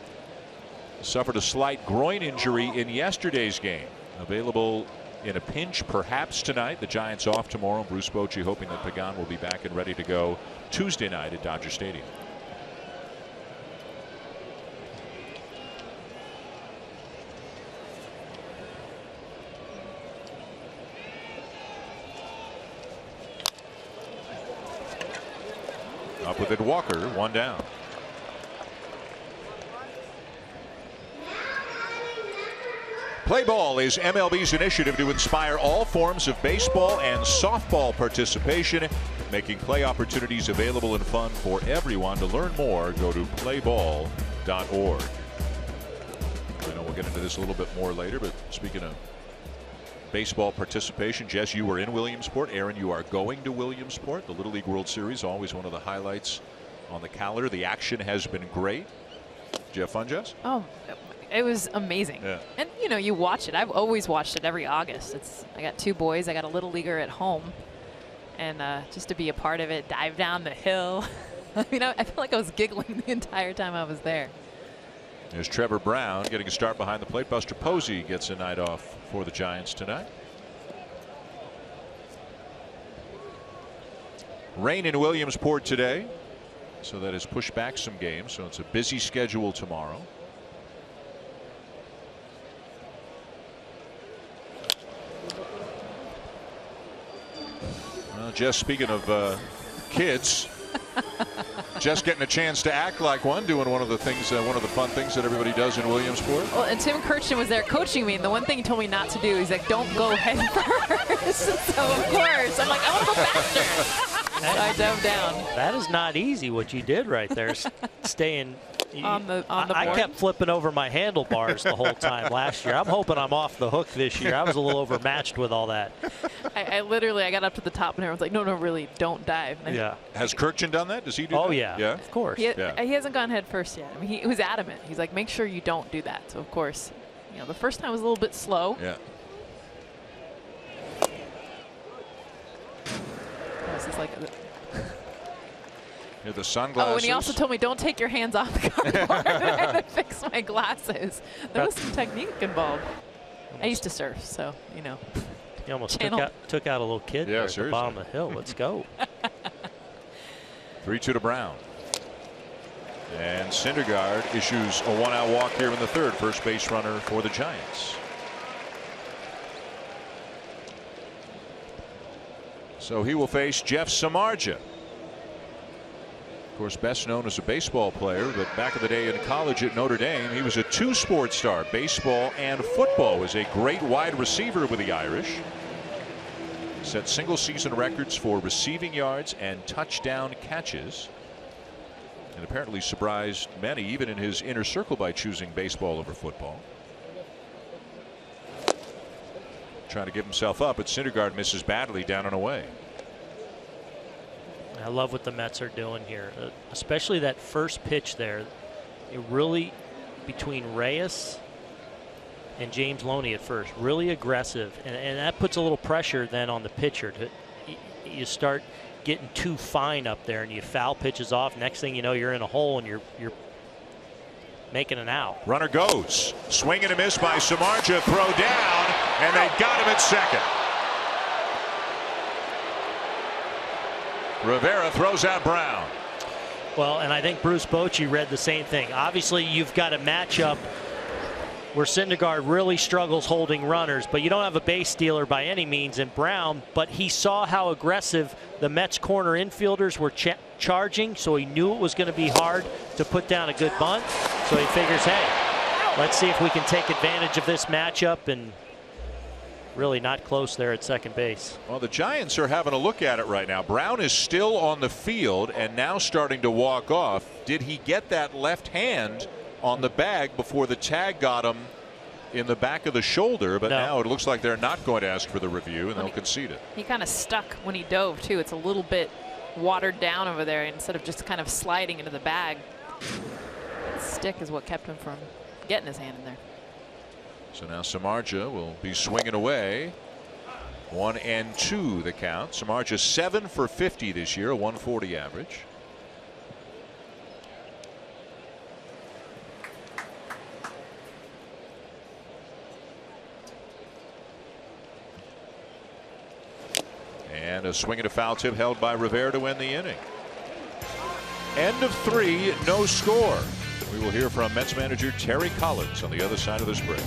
suffered a slight groin injury in yesterday's game. Available in a pinch perhaps tonight. The Giants off tomorrow. Bruce Bochy hoping that Pagan will be back and ready to go Tuesday night at Dodger Stadium. Up with it, Walker, 1 down. Play Ball is MLB's initiative to inspire all forms of baseball and softball participation, making play opportunities available and fun for everyone. To learn more, go to playball.org. I know we'll get into this a little bit more later, but speaking of baseball participation, Jess, you were in Williamsport. Aaron, you are going to Williamsport. The Little League World Series, always one of the highlights on the calendar. The action has been great. Did you have fun, Jess? Oh, it was amazing. Yeah. And you know, you watch it. I've always watched it every August. I got 2 boys. I got a little leaguer at home, and just to be a part of it, dive down the hill. I mean, I feel like I was giggling the entire time I was there. There's Trevor Brown getting a start behind the plate. Buster Posey gets a night off for the Giants tonight. Rain in Williamsport today, so that has pushed back some games. So it's a busy schedule tomorrow. Well, just speaking of kids. Just getting a chance to act like one, doing one of the things, one of the fun things that everybody does in Williamsport. Well, and Tim Kirchner was there coaching me, and the one thing he told me not to do, he's like, don't go head first. So of course, I'm like, I want to go faster. So I dove down. That is not easy what you did right there, staying on the I board. kept flipping over my handlebars the whole time last year. I'm hoping I'm off the hook this year. I was a little overmatched with all that. I literally got up to the top and everyone's like, no, really, don't dive. And Yeah. Has Kirchen done that? Does he do that? Oh, yeah. Yeah. Of course. He hasn't gone head first yet. I mean, he was adamant. He's like, make sure you don't do that. So, of course, you know, the first time was a little bit slow. Yeah. This is like The sunglasses. Oh, and he also told me, don't take your hands off the cardboard. I had to fix my glasses. There was some technique involved. I used to surf, so, you know. You almost took out a little kid there at the bottom of the hill. Let's go. 3-2 to Brown. And Syndergaard issues a 1-out walk here in the third. First base runner for the Giants. So he will face Jeff Samardzija. Of course, best known as a baseball player, but back in the day in college at Notre Dame, he was a 2-sport star, baseball and football. Was a great wide receiver with the Irish. Set single-season records for receiving yards and touchdown catches. And apparently surprised many, even in his inner circle, by choosing baseball over football. Trying to give himself up, but Syndergaard misses badly down and away. I love what the Mets are doing here, especially that first pitch there. It really, between Reyes and James Loney at first, really aggressive, and that puts a little pressure then on the pitcher. You start getting too fine up there, and you foul pitches off. Next thing you know, you're in a hole, and you're making an out. Runner goes, swing and a miss by Samardzija, throw down, and they got him at second. Rivera throws out Brown. Well, and I think Bruce Bochy read the same thing. Obviously, you've got a matchup where Syndergaard really struggles holding runners, but you don't have a base stealer by any means in Brown, but he saw how aggressive the Mets corner infielders were charging, so he knew it was going to be hard to put down a good bunt. So he figures, hey, let's see if we can take advantage of this matchup, and really not close there at second base. Well, the Giants are having a look at it right now. Brown is still on the field and now starting to walk off. Did he get that left hand on the bag before the tag got him in the back of the shoulder? But now it looks like they're not going to ask for the review, and they'll concede it. He kind of stuck when he dove, too. It's a little bit watered down over there instead of just kind of sliding into the bag. The stick is what kept him from getting his hand in there. So now Samardzija will be swinging away. 1-2 the count. Samardzija 7 for 50 this year, a 140 average. And a swing and a foul tip held by Rivera to end the inning. End of 3, no score. We will hear from Mets manager Terry Collins on the other side of this break.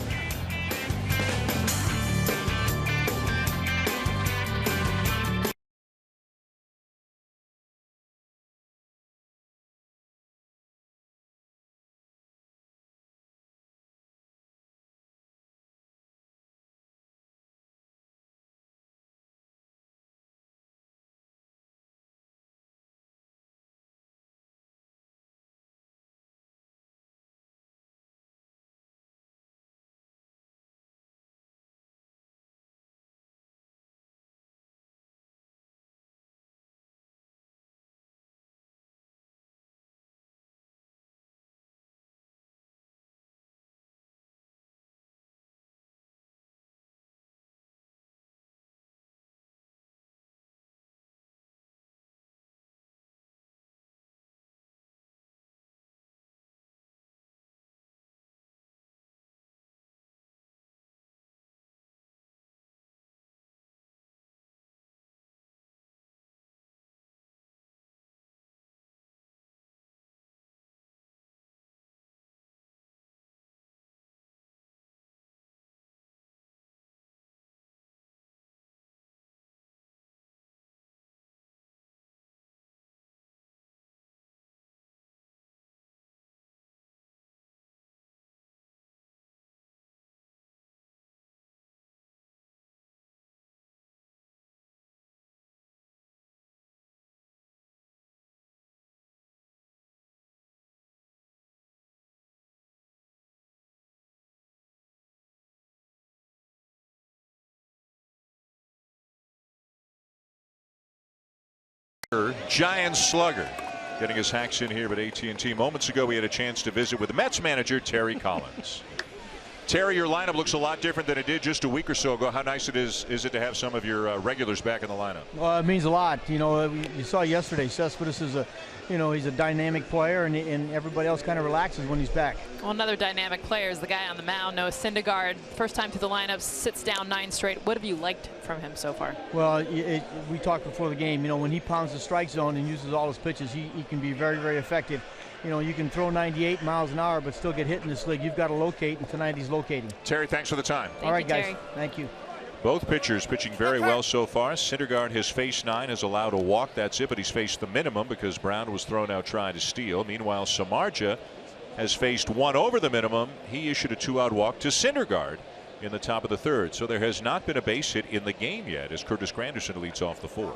Giant slugger. Getting his hacks in here at AT&T. Moments ago, we had a chance to visit with the Mets manager, Terry Collins. Terry, your lineup looks a lot different than it did just a week or so ago. How nice is it to have some of your regulars back in the lineup? Well, it means a lot. You know, you saw yesterday, Cespedes is he's a dynamic player, and everybody else kind of relaxes when he's back. Well, another dynamic player is the guy on the mound, Noah Syndergaard. First time through the lineup, sits down 9 straight. What have you liked from him so far? Well, we talked before the game. You know, when he pounds the strike zone and uses all his pitches, he can be very, very effective. You know, you can throw 98 miles an hour but still get hit in this league. You've got to locate, and tonight he's locating. Terry, thanks for the time. All right, guys. Terry. Thank you. Both pitchers pitching very well so far. Syndergaard has faced 9, has allowed a walk. That's it, but he's faced the minimum because Brown was thrown out trying to steal. Meanwhile, Samardzija has faced 1 over the minimum. He issued a 2-out walk to Syndergaard in the top of the 3rd. So there has not been a base hit in the game yet as Curtis Granderson leads off the 4th.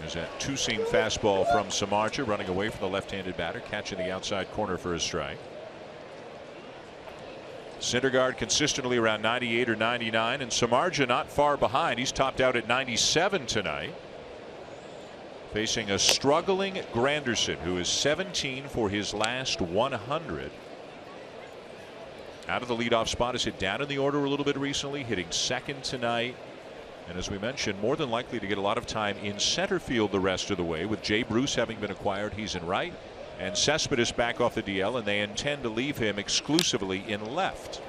There's that 2-seam fastball from Samardzija running away from the left-handed batter, catching the outside corner for a strike. Syndergaard consistently around 98 or 99, and Samardzija not far behind. He's topped out at 97 tonight. Facing a struggling Granderson, who is 17 for his last 100. Out of the leadoff spot, has hit down in the order a little bit recently, hitting 2nd tonight. And as we mentioned, more than likely to get a lot of time in center field the rest of the way. With Jay Bruce having been acquired, he's in right. And Cespedes back off the DL, and they intend to leave him exclusively in left.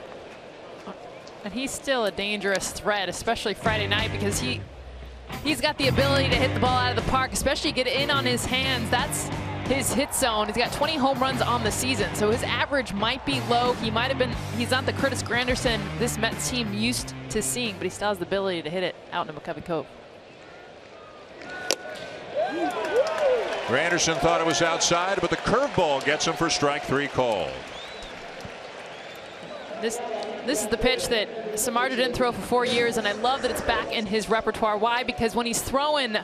And he's still a dangerous threat, especially Friday night, because he's got the ability to hit the ball out of the park, especially get in on his hands. That's his hit zone. He's got 20 home runs on the season, so his average might be low. He's not the Curtis Granderson this Mets team used to seeing, but he still has the ability to hit it out in McCovey Cove. Granderson thought it was outside, but the curveball gets him for strike 3 called. This is the pitch that Samardzija didn't throw for 4 years, and I love that it's back in his repertoire. Why? Because when he's throwing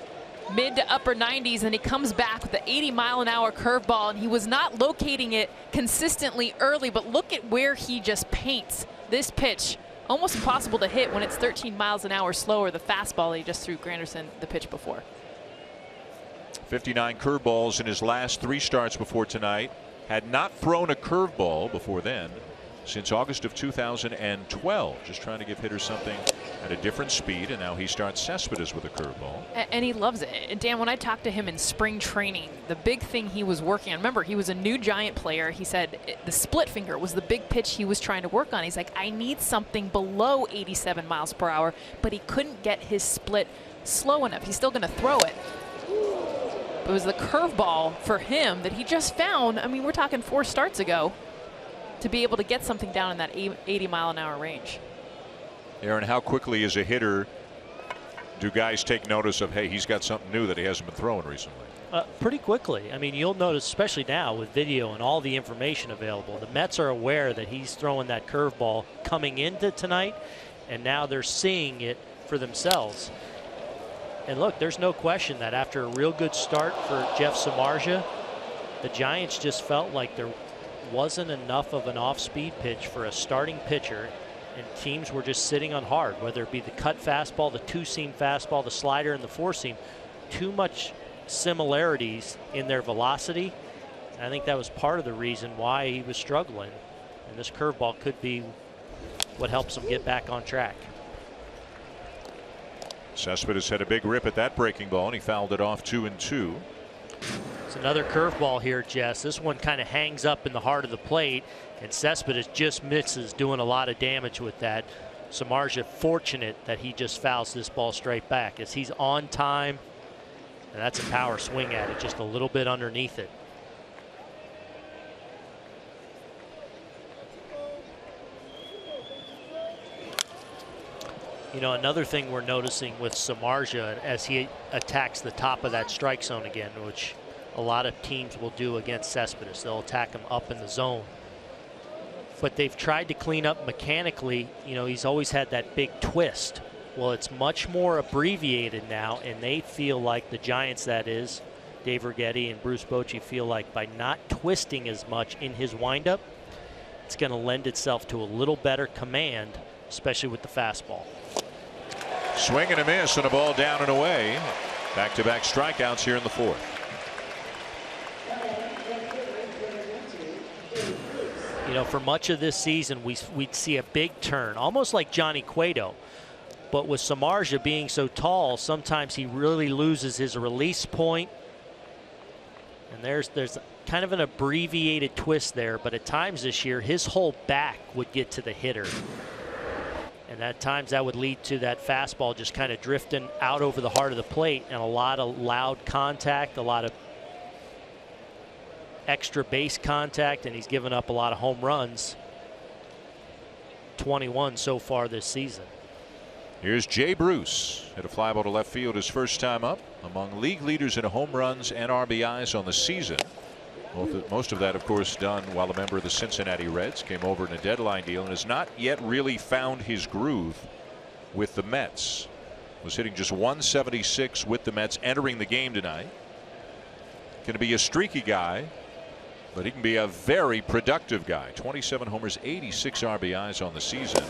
mid to upper 90s and he comes back with the 80-mile-an-hour curveball, and he was not locating it consistently early, but look at where he just paints this pitch. Almost impossible to hit when it's 13 miles an hour slower, the fastball he just threw Granderson the pitch before. 59 curveballs in his last 3 starts before tonight. Had not thrown a curveball before then since August of 2012. Just trying to give hitters something at a different speed, and now he starts Cespedes with a curveball. And he loves it. And Dan, when I talked to him in spring training, the big thing he was working on, remember, he was a new Giant player. He said the split finger was the big pitch he was trying to work on. He's like, I need something below 87 miles per hour, but he couldn't get his split slow enough. He's still going to throw it. It was the curveball for him that he just found. I mean, we're talking 4 starts ago, to be able to get something down in that 80-mile-an-hour range. Aaron, how quickly as a hitter do guys take notice of, hey, he's got something new that he hasn't been throwing recently? Pretty quickly. I mean, you'll notice, especially now with video and all the information available, the Mets are aware that he's throwing that curveball coming into tonight, and now they're seeing it for themselves. And look, there's no question that after a real good start for Jeff Samardzija, the Giants just felt like there wasn't enough of an off-speed pitch for a starting pitcher, and teams were just sitting on hard, whether it be the cut fastball, the 2-seam fastball, the slider, and the 4-seam. Too much similarities in their velocity. And I think that was part of the reason why he was struggling, and this curveball could be what helps him get back on track. Cespedes had a big rip at that breaking ball, and he fouled it off 2-2. It's another curveball here, Jess. This one kind of hangs up in the heart of the plate, and Cespedes just misses, doing a lot of damage with that. Samardzija fortunate that he just fouls this ball straight back as he's on time, and that's a power swing at it, just a little bit underneath it. You know, another thing we're noticing with Samardzija as he attacks the top of that strike zone again, which a lot of teams will do against Cespedes. They'll attack him up in the zone. But they've tried to clean up mechanically. You know, he's always had that big twist. Well, it's much more abbreviated now, and they feel like, the Giants that is, Dave Righetti and Bruce Bochy, feel like by not twisting as much in his windup, it's going to lend itself to a little better command, especially with the fastball. Swing and a miss and a ball down and away. Back-to-back strikeouts here in the fourth. You know, for much of this season, we'd see a big turn, almost like Johnny Cueto. But with Samardzija being so tall, sometimes he really loses his release point. And there's kind of an abbreviated twist there, but at times this year, his whole back would get to the hitter. And at times that would lead to that fastball just kind of drifting out over the heart of the plate, and a lot of loud contact, a lot of extra base contact, and he's given up a lot of home runs. 21 so far this season. Here's Jay Bruce. Hit a fly ball to left field his first time up. Among league leaders in home runs and RBIs on the season. Most of that, of course, done while a member of the Cincinnati Reds. Came over in a deadline deal and has not yet really found his groove with the Mets. Was hitting just 176 with the Mets entering the game tonight. Going to be a streaky guy, but he can be a very productive guy. 27 homers, 86 RBIs on the season.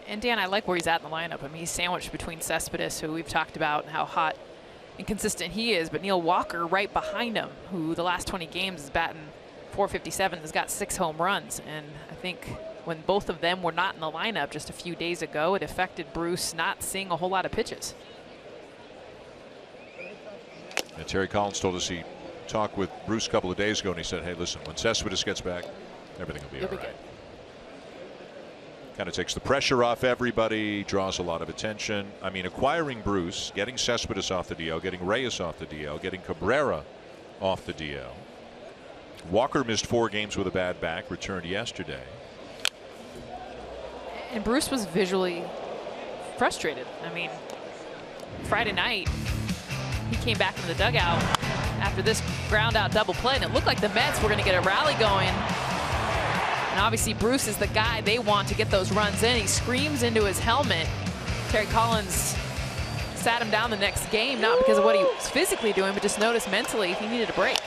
And Dan, I like where he's at in the lineup. I mean, he's sandwiched between Cespedes, who we've talked about how hot and consistent he is, but Neil Walker right behind him, who the last 20 games is batting .457, has got 6 home runs. And I think when both of them were not in the lineup just a few days ago, it affected Bruce not seeing a whole lot of pitches. And Terry Collins told us he talked with Bruce a couple of days ago, and he said, hey, listen, when Cespedes gets back, everything will be all right. Kind of takes the pressure off everybody, draws a lot of attention. I mean, acquiring Bruce, getting Cespedes off the DL, getting Reyes off the DL, getting Cabrera off the DL. Walker missed 4 games with a bad back, returned yesterday. And Bruce was visually frustrated. I mean, Friday night, he came back into the dugout after this ground out double play, and it looked like the Mets were going to get a rally going. And obviously Bruce is the guy they want to get those runs in. He screams into his helmet. Terry Collins sat him down the next game, not because of what he was physically doing, but just noticed mentally he needed a break.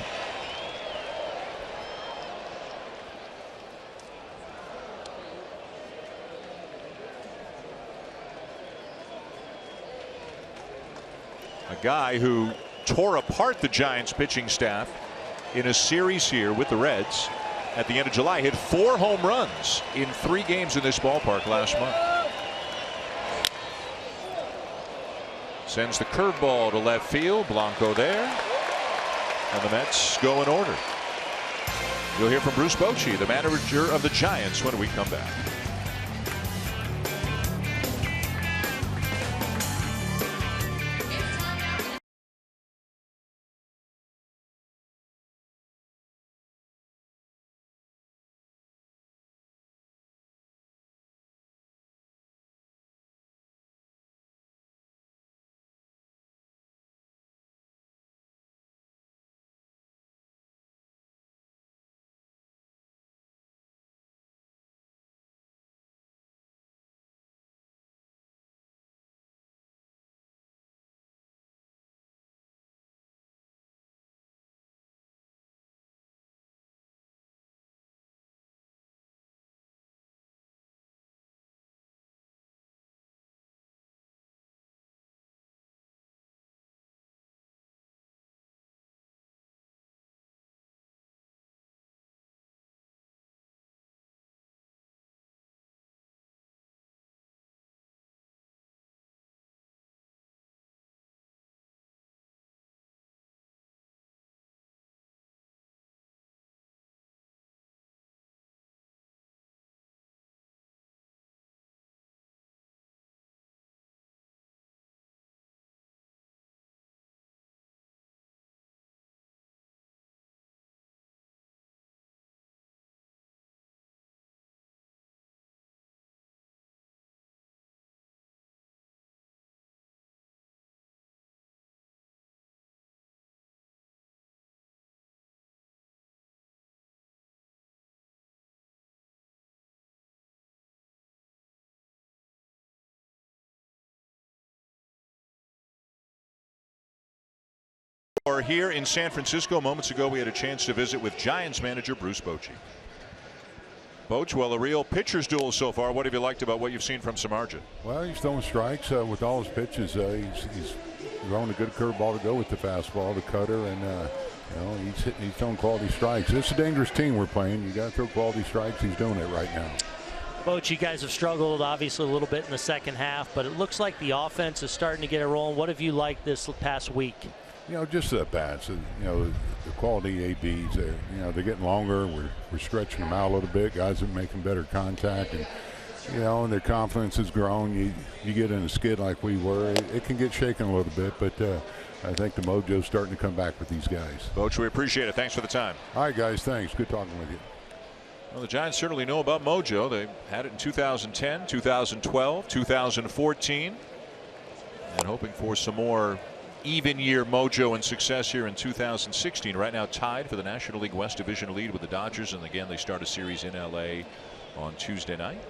A guy who tore apart the Giants pitching staff in a series here with the Reds at the end of July. Hit 4 home runs in 3 games in this ballpark last month. Sends the curveball to left field. Blanco there. And the Mets go in order. You'll hear from Bruce Bochy, the manager of the Giants, when we come back. Here in San Francisco. Moments ago we had a chance to visit with Giants manager Bruce Bochy. Boach, well, a real pitcher's duel so far. What have you liked about what you've seen from Samardzija? Well, he's throwing strikes with all his pitches. He's throwing a good curveball to go with the fastball, the cutter, and he's throwing quality strikes. It's a dangerous team we're playing. You got to throw quality strikes. He's doing it right now. Boach, you guys have struggled obviously a little bit in the second half, but it looks like the offense is starting to get a roll. What have you liked this past week? Just the bats. The quality ABs. They're getting longer. We're stretching them out a little bit. Guys are making better contact, and and their confidence has grown. You get in a skid like we were, it can get shaken a little bit, but I think the mojo's starting to come back with these guys. Boach, we appreciate it. Thanks for the time. All right, guys. Thanks. Good talking with you. Well, the Giants certainly know about mojo. They had it in 2010, 2012, 2014, and hoping for some more even year mojo and success here in 2016. Right now tied for the National League West Division lead with the Dodgers, and again they start a series in LA on Tuesday night.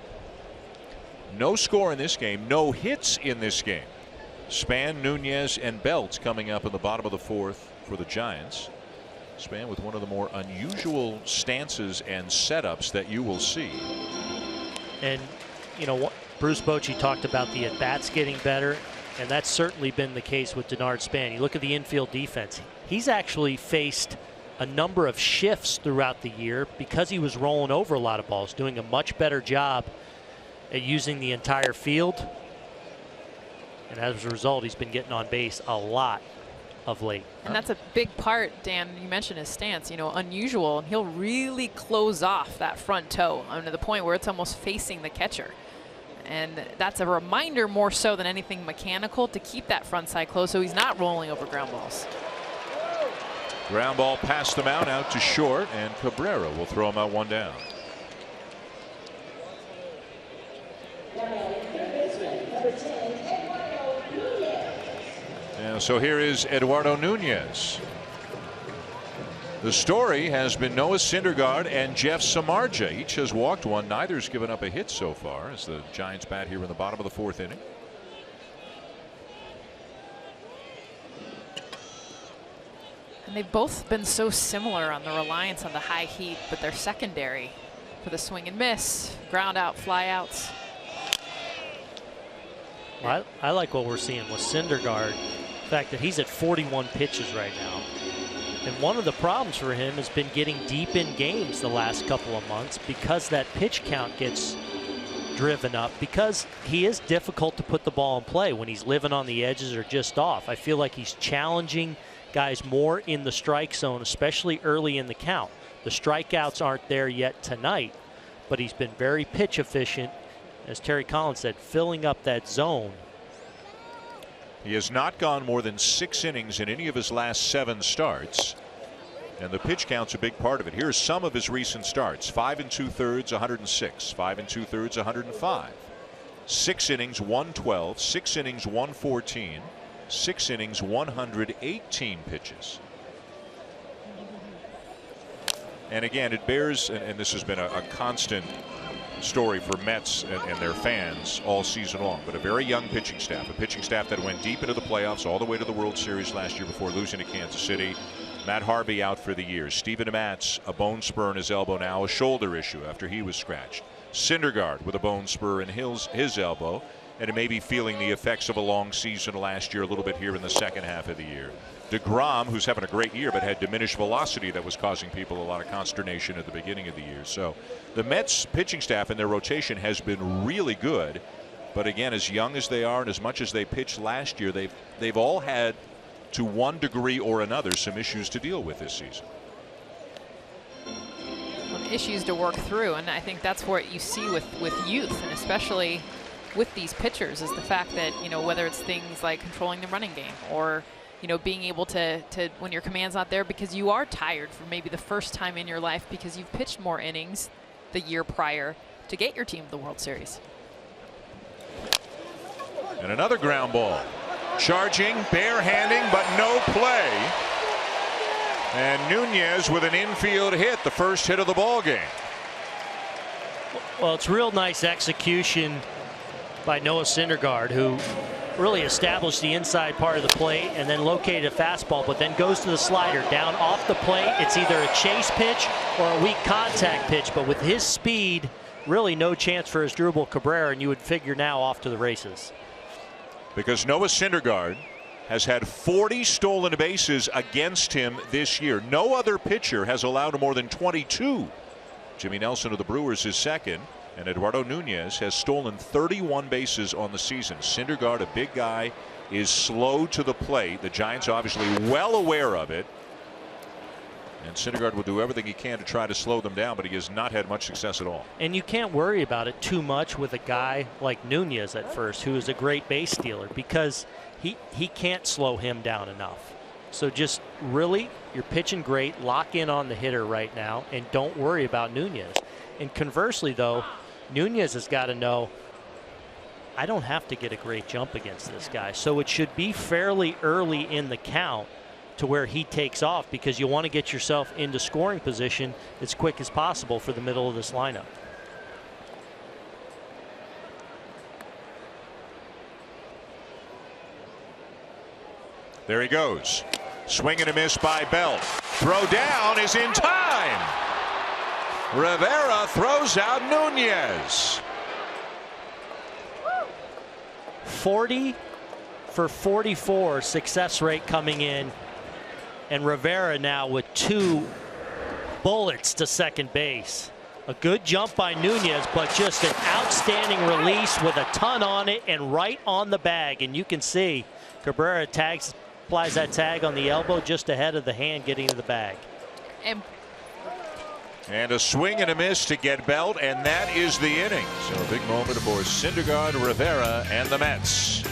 No score in this game, no hits in this game. Span, Nunez, and Belt coming up in the bottom of the fourth for the Giants. Span with one of the more unusual stances and setups that you will see. And Bruce Bochy talked about the at-bats getting better, and that's certainly been the case with Denard Span. You look at the infield defense. He's actually faced a number of shifts throughout the year because he was rolling over a lot of balls, doing a much better job at using the entire field. And as a result, he's been getting on base a lot of late. And that's a big part, Dan. You mentioned his stance, unusual, and he'll really close off that front toe to the point where it's almost facing the catcher. And that's a reminder more so than anything mechanical to keep that front side closed so he's not rolling over ground balls. Ground ball past the mound out to short, and Cabrera will throw him out one down. And so here is Eduardo Nunez. The story has been Noah Syndergaard and Jeff Samardzija. Each has walked one. Neither's given up a hit so far as the Giants bat here in the bottom of the fourth inning. And they've both been so similar on the reliance on the high heat, but they're secondary for the swing and miss, ground out, fly outs. Well, I like what we're seeing with Syndergaard. The fact that he's at 41 pitches right now. And one of the problems for him has been getting deep in games the last couple of months because that pitch count gets driven up, because he is difficult to put the ball in play when he's living on the edges or just off. I feel like he's challenging guys more in the strike zone, especially early in the count. The strikeouts aren't there yet tonight, but he's been very pitch efficient, as Terry Collins said, filling up that zone. He has not gone more than 6 innings in any of his last 7 starts, and the pitch count's a big part of it. Here's some of his recent starts: 5 2/3, 106, 5 2/3, 105, 6 innings, 112, 6 innings, 114, 6 innings, 118 pitches. And again, it bears, and this has been a constant story for Mets and their fans all season long, but a very young pitching staff, a pitching staff that went deep into the playoffs all the way to the World Series last year before losing to Kansas City. Matt Harvey out for the year. Steven Matz, a bone spur in his elbow now, a shoulder issue after he was scratched. Syndergaard with a bone spur in his elbow, and may be feeling the effects of a long season last year a little bit here in the second half of the year. DeGrom, who's having a great year but had diminished velocity that was causing people a lot of consternation at the beginning of the year. So the Mets pitching staff and their rotation has been really good, but again, as young as they are and as much as they pitched last year, they've all had, to one degree or another, some issues to deal with this season. Issues to work through, and I think that's what you see with youth, and especially with these pitchers, is the fact that, whether it's things like controlling the running game or being able to when your command's not there because you are tired for maybe the first time in your life because you've pitched more innings the year prior to get your team to the World Series. And another ground ball. Charging, barehanding, but no play. And Nunez with an infield hit, the first hit of the ball game. Well, it's real nice execution by Noah Syndergaard, who really establish the inside part of the plate and then locate a fastball, but then goes to the slider down off the plate. It's either a chase pitch or a weak contact pitch, but with his speed, really no chance for Asdrubal Cabrera, and you would figure now off to the races. Because Noah Syndergaard has had 40 stolen bases against him this year. No other pitcher has allowed more than 22. Jimmy Nelson of the Brewers is second, and Eduardo Nunez has stolen 31 bases on the season. Syndergaard, a big guy, is slow to the plate. The Giants obviously well aware of it. And Syndergaard will do everything he can to try to slow them down, but he has not had much success at all. And you can't worry about it too much with a guy like Nunez at first, who is a great base stealer, because he can't slow him down enough. So just really, you're pitching great, lock in on the hitter right now, and don't worry about Nunez. And conversely, though, Nunez has got to know, I don't have to get a great jump against this guy. So it should be fairly early in the count to where he takes off, because you want to get yourself into scoring position as quick as possible for the middle of this lineup. There he goes. Swing and a miss by Belt. Throw down is in time. Rivera throws out Nunez. 40 for 44 success rate coming in, and Rivera now with 2 bullets to second base. A good jump by Nunez, but just an outstanding release with a ton on it and right on the bag. And you can see Cabrera applies that tag on the elbow just ahead of the hand getting to the bag. And a swing and a miss to get Belt, and that is the inning. So a big moment for Syndergaard, Rivera, and the Mets.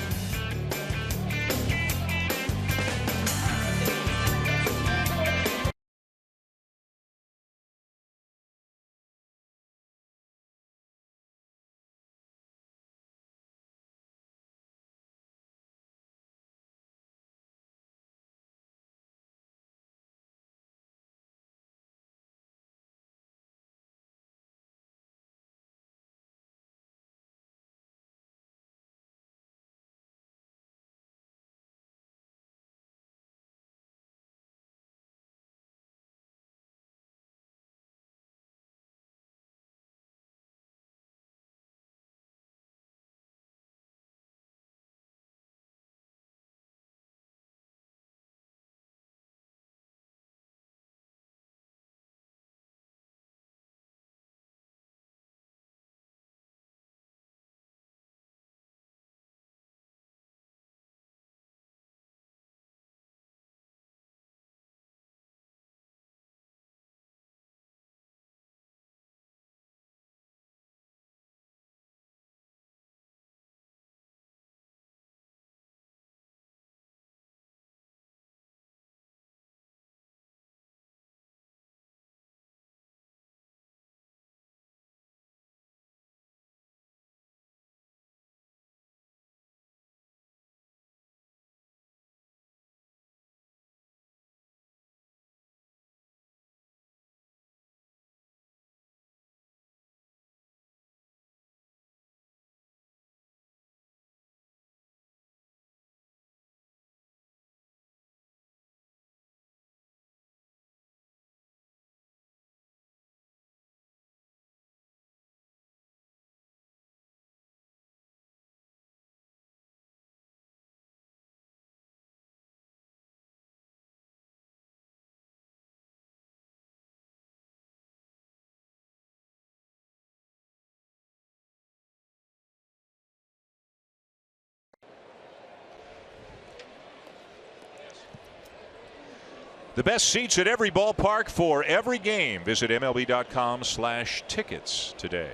The best seats at every ballpark for every game. Visit MLB.com/tickets today.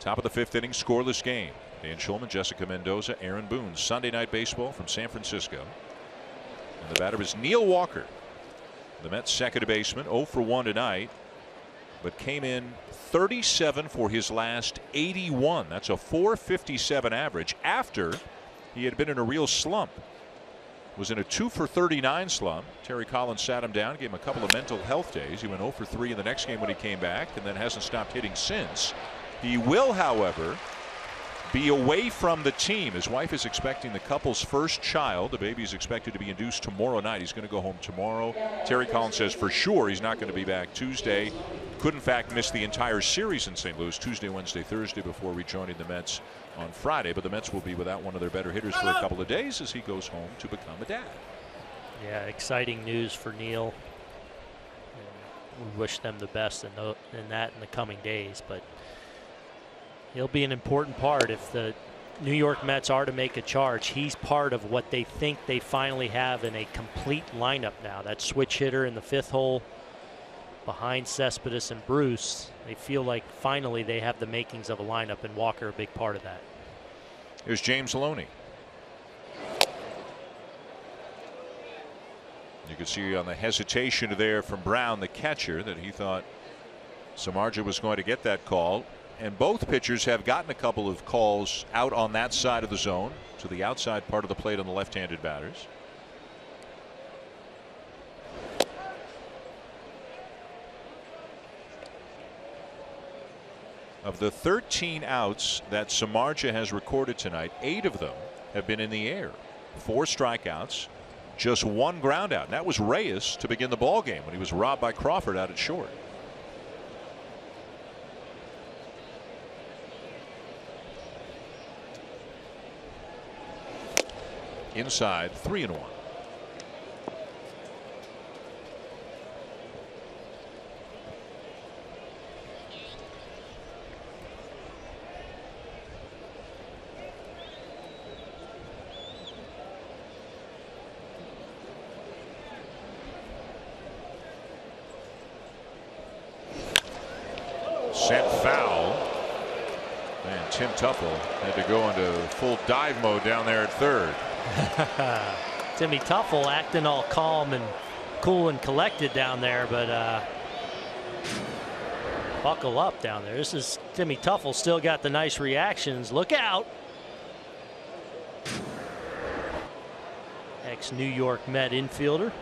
Top of the 5th inning, scoreless game. Dan Schulman, Jessica Mendoza, Aaron Boone. Sunday Night Baseball from San Francisco. And the batter is Neil Walker. The Mets second baseman, 0 for 1 tonight, but came in 37 for his last 81. That's a .457 average after he had been in a real slump. Was in a 2 for 39 slump. Terry Collins sat him down, gave him a couple of mental health days. He went 0 for 3 in the next game when he came back, and then hasn't stopped hitting since. He will, however, be away from the team. His wife is expecting the couple's first child. The baby is expected to be induced tomorrow night. He's going to go home tomorrow. Terry Collins says for sure he's not going to be back Tuesday. Could in fact miss the entire series in St. Louis Tuesday, Wednesday, Thursday before rejoining the Mets on Friday. But the Mets will be without one of their better hitters for a couple of days as he goes home to become a dad. Yeah, exciting news for Neil. We wish them the best in that in the coming days, but he'll be an important part if the New York Mets are to make a charge. He's part of what they think they finally have in a complete lineup now. That switch hitter in the fifth hole behind Cespedes and Bruce. They feel like finally they have the makings of a lineup, and Walker a big part of that. Here's James Loney. You can see on the hesitation there from Brown, the catcher, that he thought Samardzija was going to get that call. And both pitchers have gotten a couple of calls out on that side of the zone to the outside part of the plate on the left-handed batters. Of the 13 outs that Samardzija has recorded tonight, 8 of them have been in the air. 4 strikeouts, just 1 ground out. And that was Reyes to begin the ball game when he was robbed by Crawford out at short. Inside, 3-1. Sent foul. And Tim Tuffle had to go into full dive mode down there at third. Timmy Tuffle acting all calm and cool and collected down there, but buckle up down there. This is Timmy Tuffle, still got the nice reactions. Look out. Ex-New York Met infielder.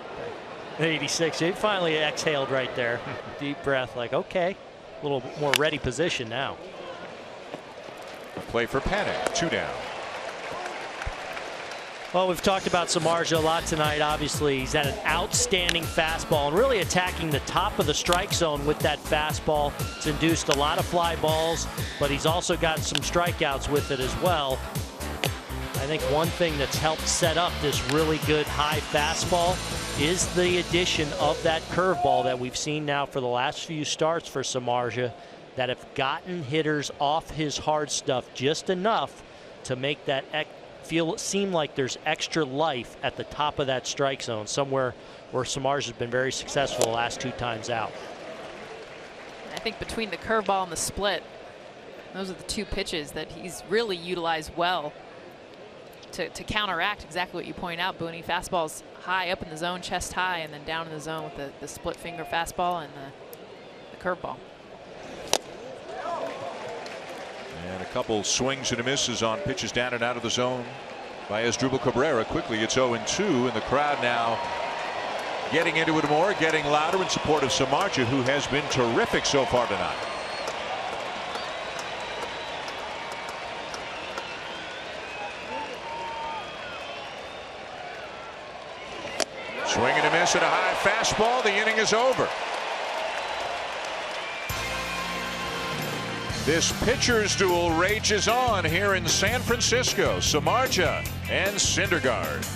86. He finally exhaled right there. Deep breath, like, okay. A little more ready position now. Play for Panic, 2 down. Well, we've talked about Samardzija a lot tonight. Obviously, he's had an outstanding fastball and really attacking the top of the strike zone with that fastball. It's induced a lot of fly balls, but he's also got some strikeouts with it as well. I think one thing that's helped set up this really good high fastball is the addition of that curveball that we've seen now for the last few starts for Samardzija that have gotten hitters off his hard stuff just enough to make that seem like there's extra life at the top of that strike zone, somewhere where Samardzija has been very successful the last 2 times out. I think between the curveball and the split, those are the 2 pitches that he's really utilized well to counteract exactly what you point out, Booney. Fastballs high up in the zone, chest high, and then down in the zone with the split finger fastball and the curveball. And a couple swings and misses on pitches down and out of the zone by Asdrubal Cabrera. Quickly, it's 0-2, and the crowd now getting into it more, getting louder in support of Samardzija, who has been terrific so far tonight. Swing and a miss at a high fastball. The inning is over. This pitcher's duel rages on here in San Francisco. Samardzija and Syndergaard.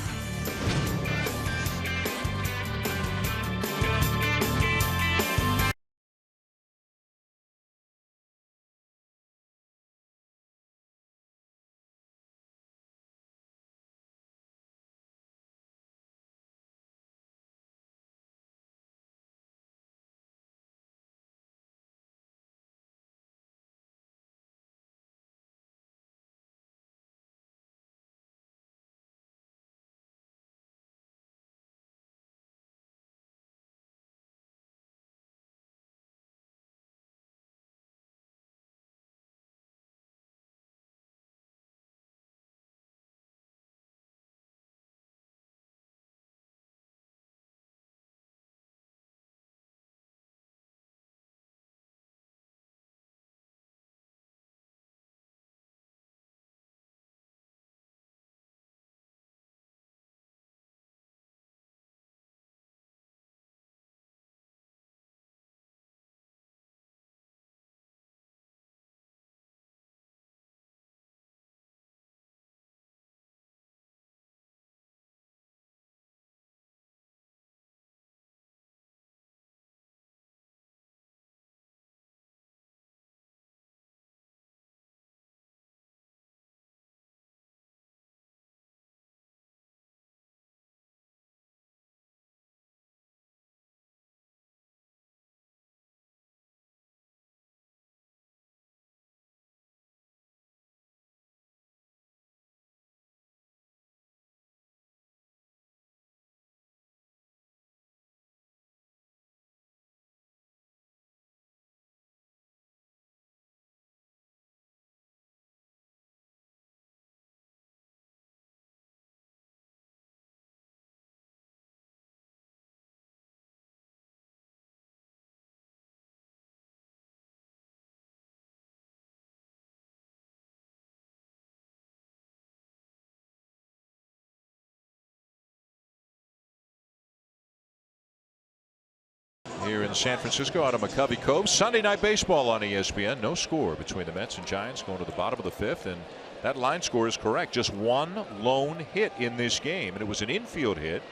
here in San Francisco out of McCovey Cove. Sunday Night Baseball on ESPN. No score between the Mets and Giants going to the bottom of the 5th, and that line score is correct. Just one lone hit in this game, and it was an infield hit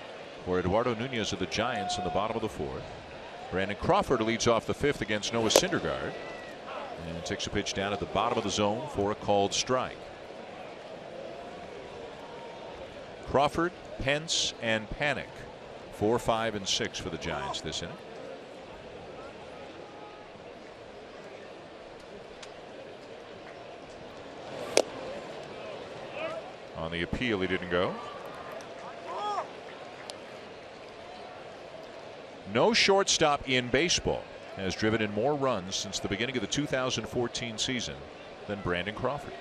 for Eduardo Nunez of the Giants in the bottom of the 4th. Brandon Crawford leads off the 5th against Noah Syndergaard and takes a pitch down at the bottom of the zone for a called strike. Crawford, Pence, and Panic. 4, 5, and 6 for the Giants this inning. On the appeal, he didn't go. No shortstop in baseball has driven in more runs since the beginning of the 2014 season than Brandon Crawford.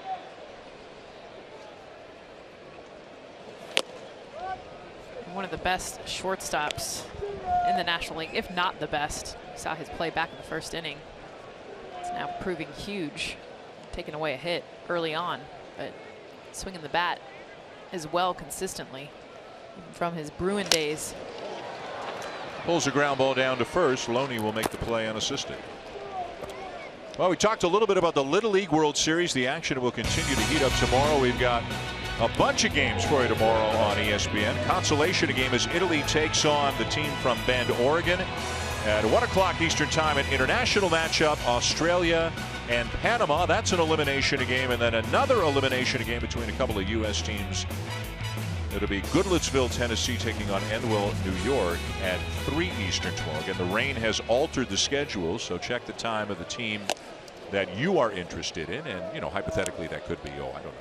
One of the best shortstops in the National League, if not the best. Saw his play back in the first inning. It's now proving huge, taking away a hit early on, but swinging the bat as well consistently, even from his Bruin days. Pulls a ground ball down to first. Loney will make the play unassisted. Well, we talked a little bit about the Little League World Series. The action will continue to heat up tomorrow. We've got a bunch of games for you tomorrow on ESPN. Consolation game as Italy takes on the team from Bend, Oregon. At 1 o'clock Eastern Time, an international matchup, Australia and Panama. That's an elimination game, and then another elimination game between a couple of U.S. teams. It'll be Goodlettsville, Tennessee taking on Enwell, New York at 3 Eastern tomorrow. Again, the rain has altered the schedule, so check the time of the team that you are interested in, and you know, hypothetically that could be, I don't know.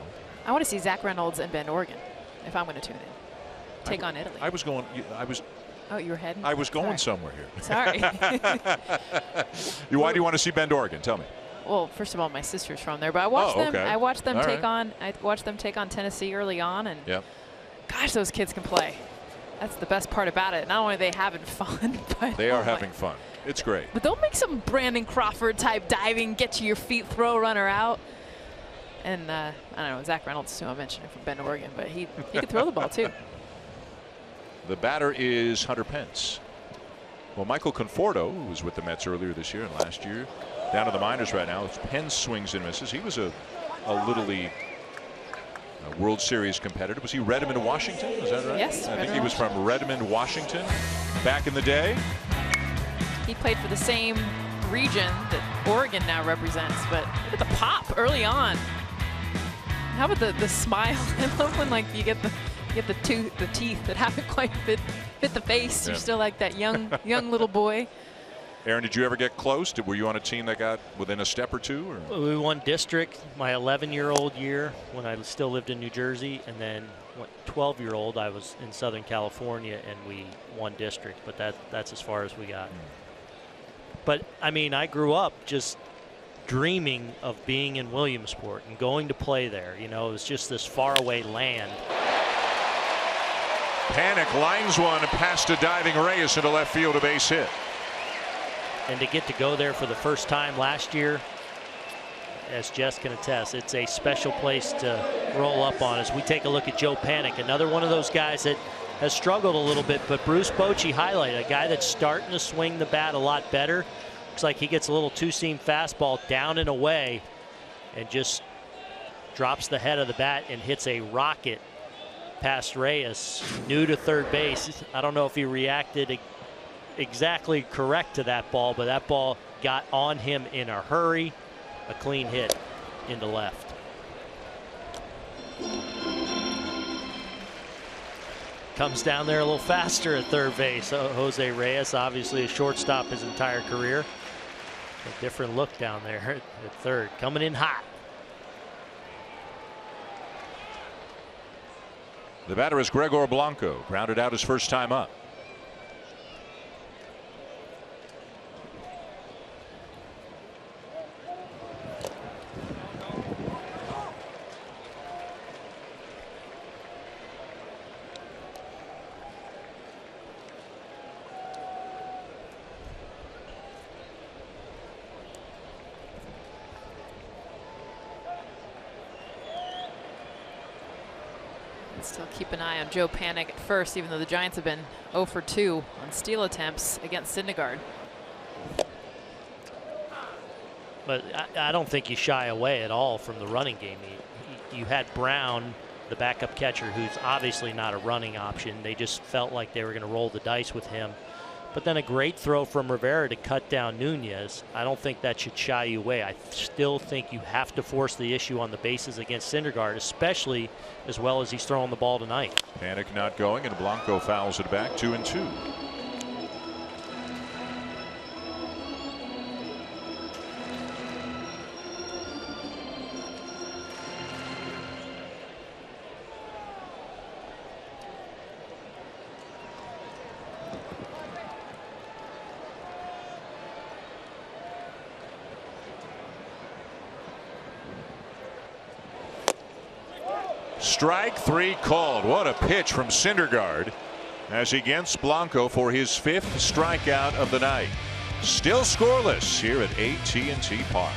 I want to see Zach Reynolds and Bend, Oregon, if I'm going to tune in. Take on Italy. Oh, you were heading? I was going somewhere here. Sorry. Why do you want to see Bend, Oregon? Tell me. Well, first of all, my sister's from there, but I watched them. Okay. I watched them all take right. on. I watched them take on Tennessee early on, and yep. Gosh, those kids can play. That's the best part about it. Not only are they having fun, but they are having fun. It's great. But they'll make some Brandon Crawford type diving, get to your feet, throw a runner out. And I don't know, Zach Reynolds, who I mentioned from Bend, Oregon, but he could throw the ball too. The batter is Hunter Pence. Well, Michael Conforto, who was with the Mets earlier this year and last year, down to the minors right now. Pence swings and misses. He was a Little League World Series competitor. Was he Redmond, Washington? Is that right? Yes. I think he was from Redmond, Washington back in the day. He played for the same region that Oregon now represents, but look at the pop early on. How about the smile? I love when you get the teeth that haven't quite fit the face. Yeah. You're still like that young little boy. Aaron, did you ever get close? Were you on a team that got within a step or two? Or? We won district my 11-year-old year when I still lived in New Jersey, and then 12-year-old I was in Southern California and we won district, but that's as far as we got. But I mean, I grew up just dreaming of being in Williamsport and going to play there. You know, it was just this faraway land. Panic lines one past a diving Reyes into left field, a base hit. And to get to go there for the first time last year, as Jess can attest, it's a special place to roll up on. As we take a look at Joe Panic, another one of those guys that has struggled a little bit, but Bruce Bochy highlighted a guy that's starting to swing the bat a lot better. Looks like he gets a little two-seam fastball down and away and just drops the head of the bat and hits a rocket past Reyes, new to third base. I don't know if he reacted exactly correct to that ball, but that ball got on him in a hurry. A clean hit into left. Comes down there a little faster at third base. Jose Reyes, obviously a shortstop his entire career. A different look down there at third. Coming in hot. The batter is Gregor Blanco, grounded out his first time up. Still keep an eye on Joe Panic at first, even though the Giants have been 0 for 2 on steal attempts against Syndergaard. But I don't think you shy away at all from the running game. You had Brown, the backup catcher, who's obviously not a running option. They just felt like they were going to roll the dice with him. But then a great throw from Rivera to cut down Nunez. I don't think that should shy you away. I still think you have to force the issue on the bases against Syndergaard, especially as well as he's throwing the ball tonight. Panic not going, and Blanco fouls it back 2-2. Strike 3 called. What a pitch from Syndergaard as he gets Blanco for his 5th strikeout of the night. Still scoreless here at AT&T Park.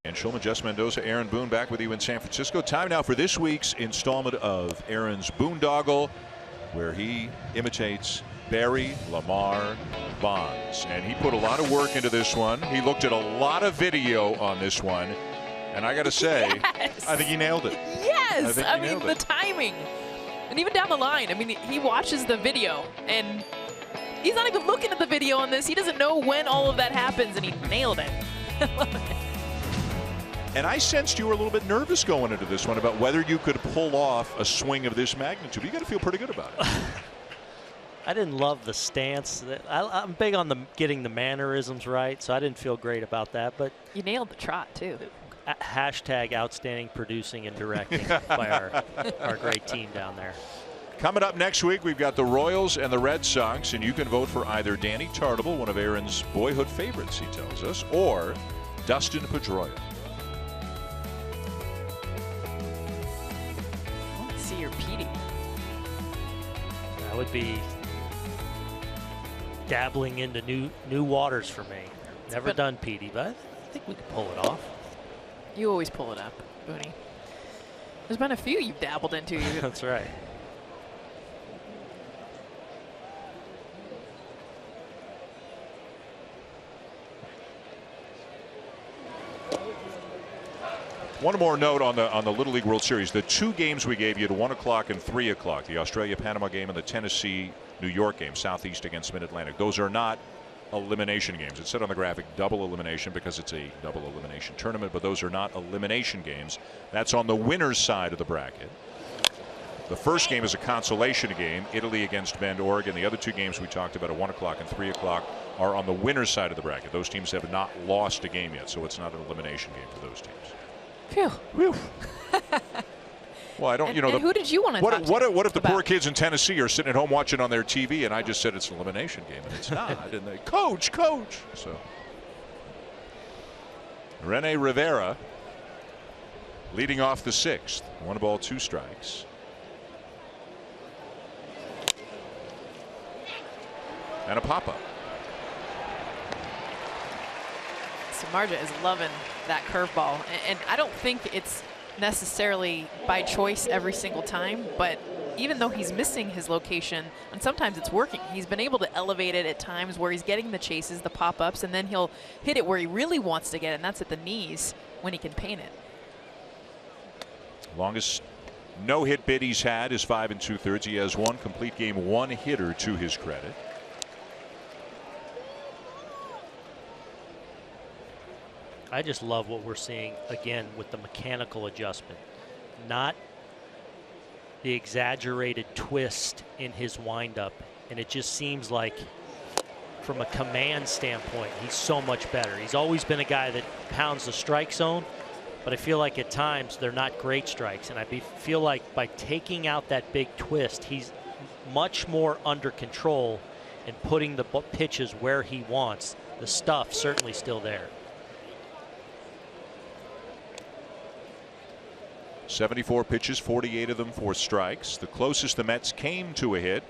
And Shulman, Jess Mendoza, Aaron Boone back with you in San Francisco. Time now for this week's installment of Aaron's Boondoggle, where he imitates Barry Lamar Bonds. And he put a lot of work into this one. He looked at a lot of video on this one. And I got to say, yes. I think he nailed it. Yes. I mean, the timing. And even down the line, I mean, he watches the video. And he's not even looking at the video on this. He doesn't know when all of that happens. And he nailed it. I love it. And I sensed you were a little bit nervous going into this one about whether you could pull off a swing of this magnitude. You got to feel pretty good about it. I didn't love the stance. I'm big on getting the mannerisms right, so I didn't feel great about that. But you nailed the trot too. Hashtag outstanding producing and directing by our great team down there. Coming up next week, we've got the Royals and the Red Sox, and you can vote for either Danny Tartable, one of Aaron's boyhood favorites, he tells us, or Dustin Pedroia. See your Petey. That would be dabbling into new waters for me. Never done Petey, but I think we could pull it off. You always pull it up, Booney. There's been a few you've dabbled into. That's right. One more note on the Little League World Series. The 2 games we gave you at 1 o'clock and 3 o'clock, the Australia-Panama game and the Tennessee-New York game, Southeast against Mid-Atlantic. Those are not elimination games. It said on the graphic double elimination because it's a double elimination tournament, but those are not elimination games. That's on the winner's side of the bracket. The first game is a consolation game, Italy against Bend, Oregon. The other 2 games we talked about at 1 o'clock and 3 o'clock are on the winner's side of the bracket. Those teams have not lost a game yet, so it's not an elimination game for those teams. Phew. Whew. Well, I don't, and who did you want to talk to what if the about? poor kids in Tennessee are sitting at home watching on their TV and I just said it's an elimination game and it's not, and they, coach. So Rene Rivera leading off the 6th. 1 ball, 2 strikes. And a pop-up. Samardzija is loving that curveball, and I don't think it's necessarily by choice every single time, but even though he's missing his location, and sometimes it's working, he's been able to elevate it at times where he's getting the chases, the pop-ups, and then he'll hit it where he really wants to get it, and that's at the knees when he can paint it. Longest no-hit bid he's had is 5 2/3. He has one complete game, one hitter to his credit. I just love what we're seeing again with the mechanical adjustment, not the exaggerated twist in his windup, and it just seems like from a command standpoint he's so much better. He's always been a guy that pounds the strike zone, but I feel like at times they're not great strikes, and I feel like by taking out that big twist he's much more under control and putting the pitches where he wants. The stuff certainly still there. 74 pitches, 48 of them for strikes. The closest the Mets came to a hit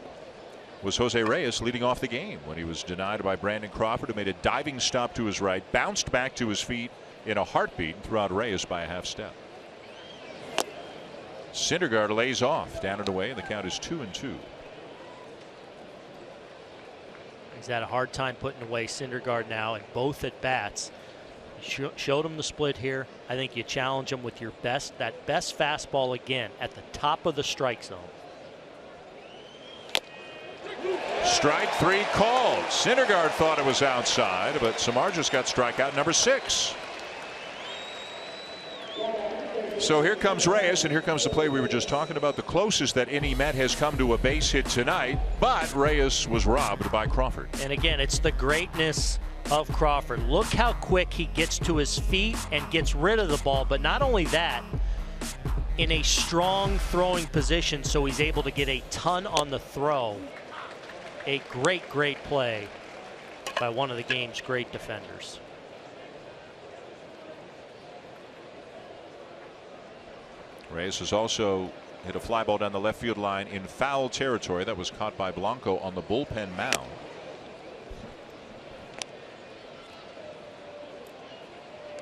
was Jose Reyes leading off the game when he was denied by Brandon Crawford, who made a diving stop to his right, bounced back to his feet in a heartbeat, and threw out Reyes by a half step. Syndergaard lays off, down and away, and the count is 2-2. He's had a hard time putting away Syndergaard now, and both at bats. Showed him the split here. I think you challenge him with your best fastball again at the top of the strike zone. Strike 3 called. Syndergaard thought it was outside, but Samardzija's got strikeout number 6. So here comes Reyes, and here comes the play we were just talking about, the closest that any Met has come to a base hit tonight, but Reyes was robbed by Crawford. And again, it's the greatness of Crawford. Look how quick he gets to his feet and gets rid of the ball, but not only that, in a strong throwing position, so he's able to get a ton on the throw. A great play by one of the game's great defenders. Reyes has also hit a fly ball down the left field line in foul territory. That was caught by Blanco on the bullpen mound.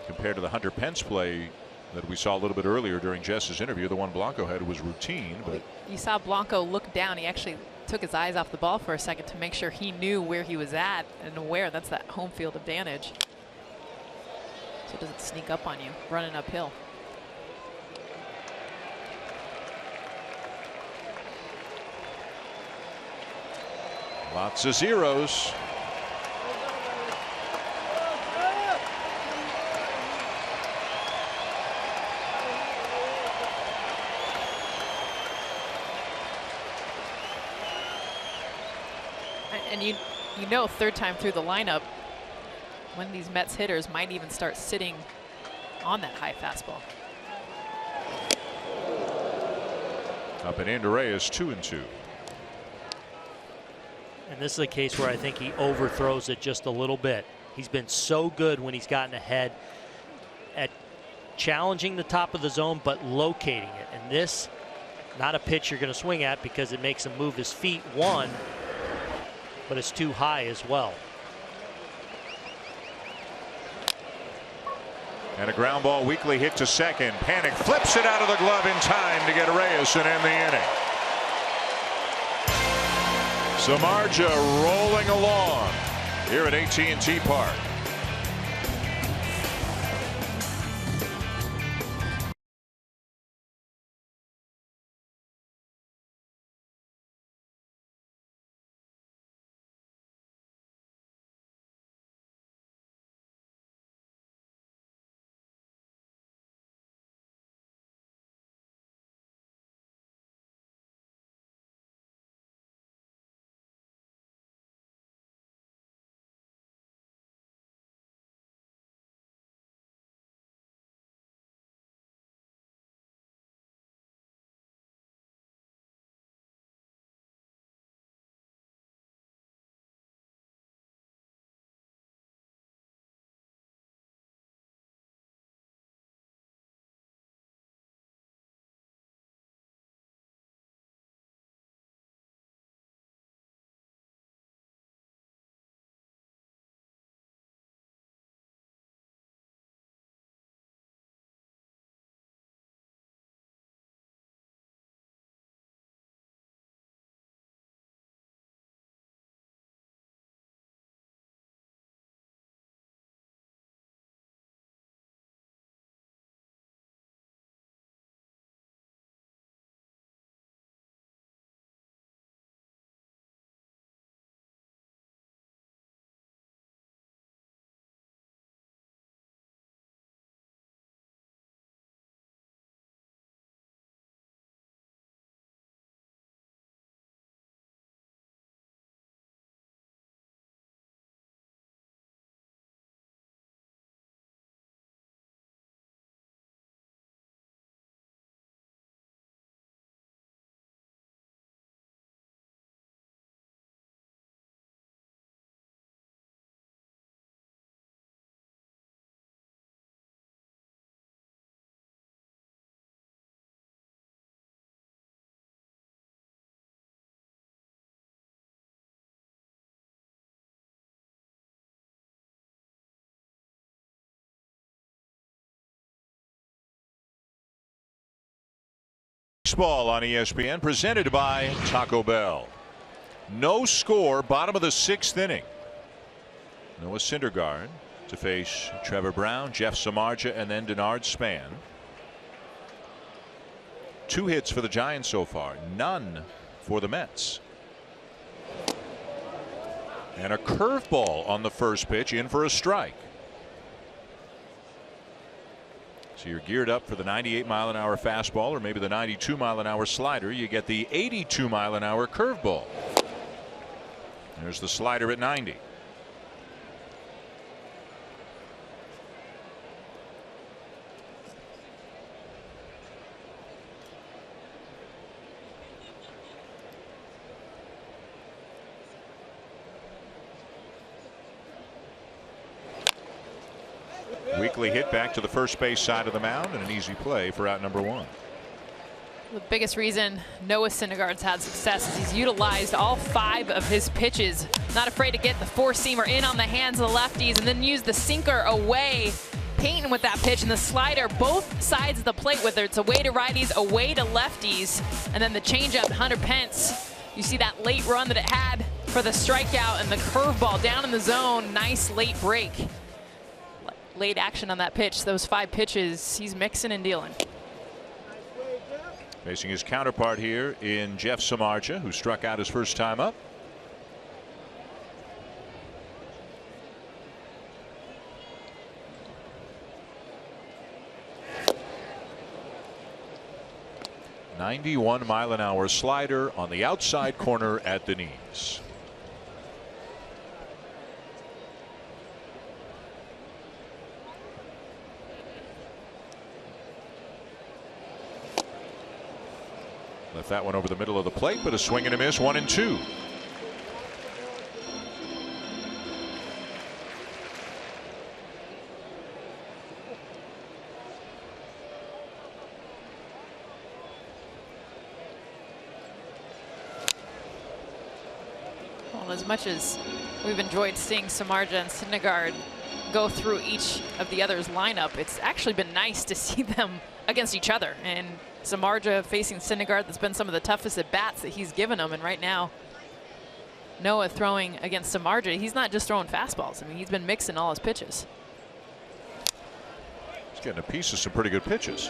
Compared to the Hunter Pence play that we saw a little bit earlier during Jess's interview, the one Blanco had was routine. But you saw Blanco look down. He actually took his eyes off the ball for a second to make sure he knew where he was at and aware. That's that home field advantage. So it doesn't sneak up on you running uphill. Lots of zeros. And you know, third time through the lineup, when these Mets hitters might even start sitting on that high fastball. Up and into Reyes, 2-2. And this is a case where I think he overthrows it just a little bit. He's been so good when he's gotten ahead at challenging the top of the zone, but locating it. And this, not a pitch you're going to swing at because it makes him move his feet, one, but it's too high as well. And a ground ball weakly hit to second. Panic flips it out of the glove in time to get Reyes and end the inning. Samardzija rolling along here at AT&T Park. Baseball on ESPN, presented by Taco Bell. No score, bottom of the 6th inning. Noah Syndergaard to face Trevor Brown, Jeff Samardzija, and then Denard Span. 2 hits for the Giants so far, none for the Mets. And a curveball on the first pitch, in for a strike. So you're geared up for the 98-mile-an-hour fastball or maybe the 92-mile-an-hour slider. You get the 82-mile-an-hour curveball. There's the slider at 90. Weekly hit back to the first base side of the mound, and an easy play for out number 1. The biggest reason Noah Syndergaard's had success is he's utilized all 5 of his pitches. Not afraid to get the 4-seamer in on the hands of the lefties and then use the sinker away. Payton with that pitch and the slider both sides of the plate, whether it's away to righties, away to lefties, and then the changeup, Hunter Pence. You see that late run that it had for the strikeout and the curveball down in the zone. Nice late break. Late action on that pitch. Those 5 pitches, he's mixing and dealing. Facing his counterpart here in Jeff Samardzija, who struck out his first time up. "91-mile-an-hour slider on the outside corner at the knees." Left that one over the middle of the plate, but a swing and a miss, 1-2. Well, as much as we've enjoyed seeing Samardzija and Syndergaard go through each of the other's lineup, it's actually been nice to see them against each other. And Samardzija facing Syndergaard, that's been some of the toughest at bats that he's given him. And right now, Noah throwing against Samardzija, he's not just throwing fastballs. I mean, he's been mixing all his pitches. He's getting a piece of some pretty good pitches.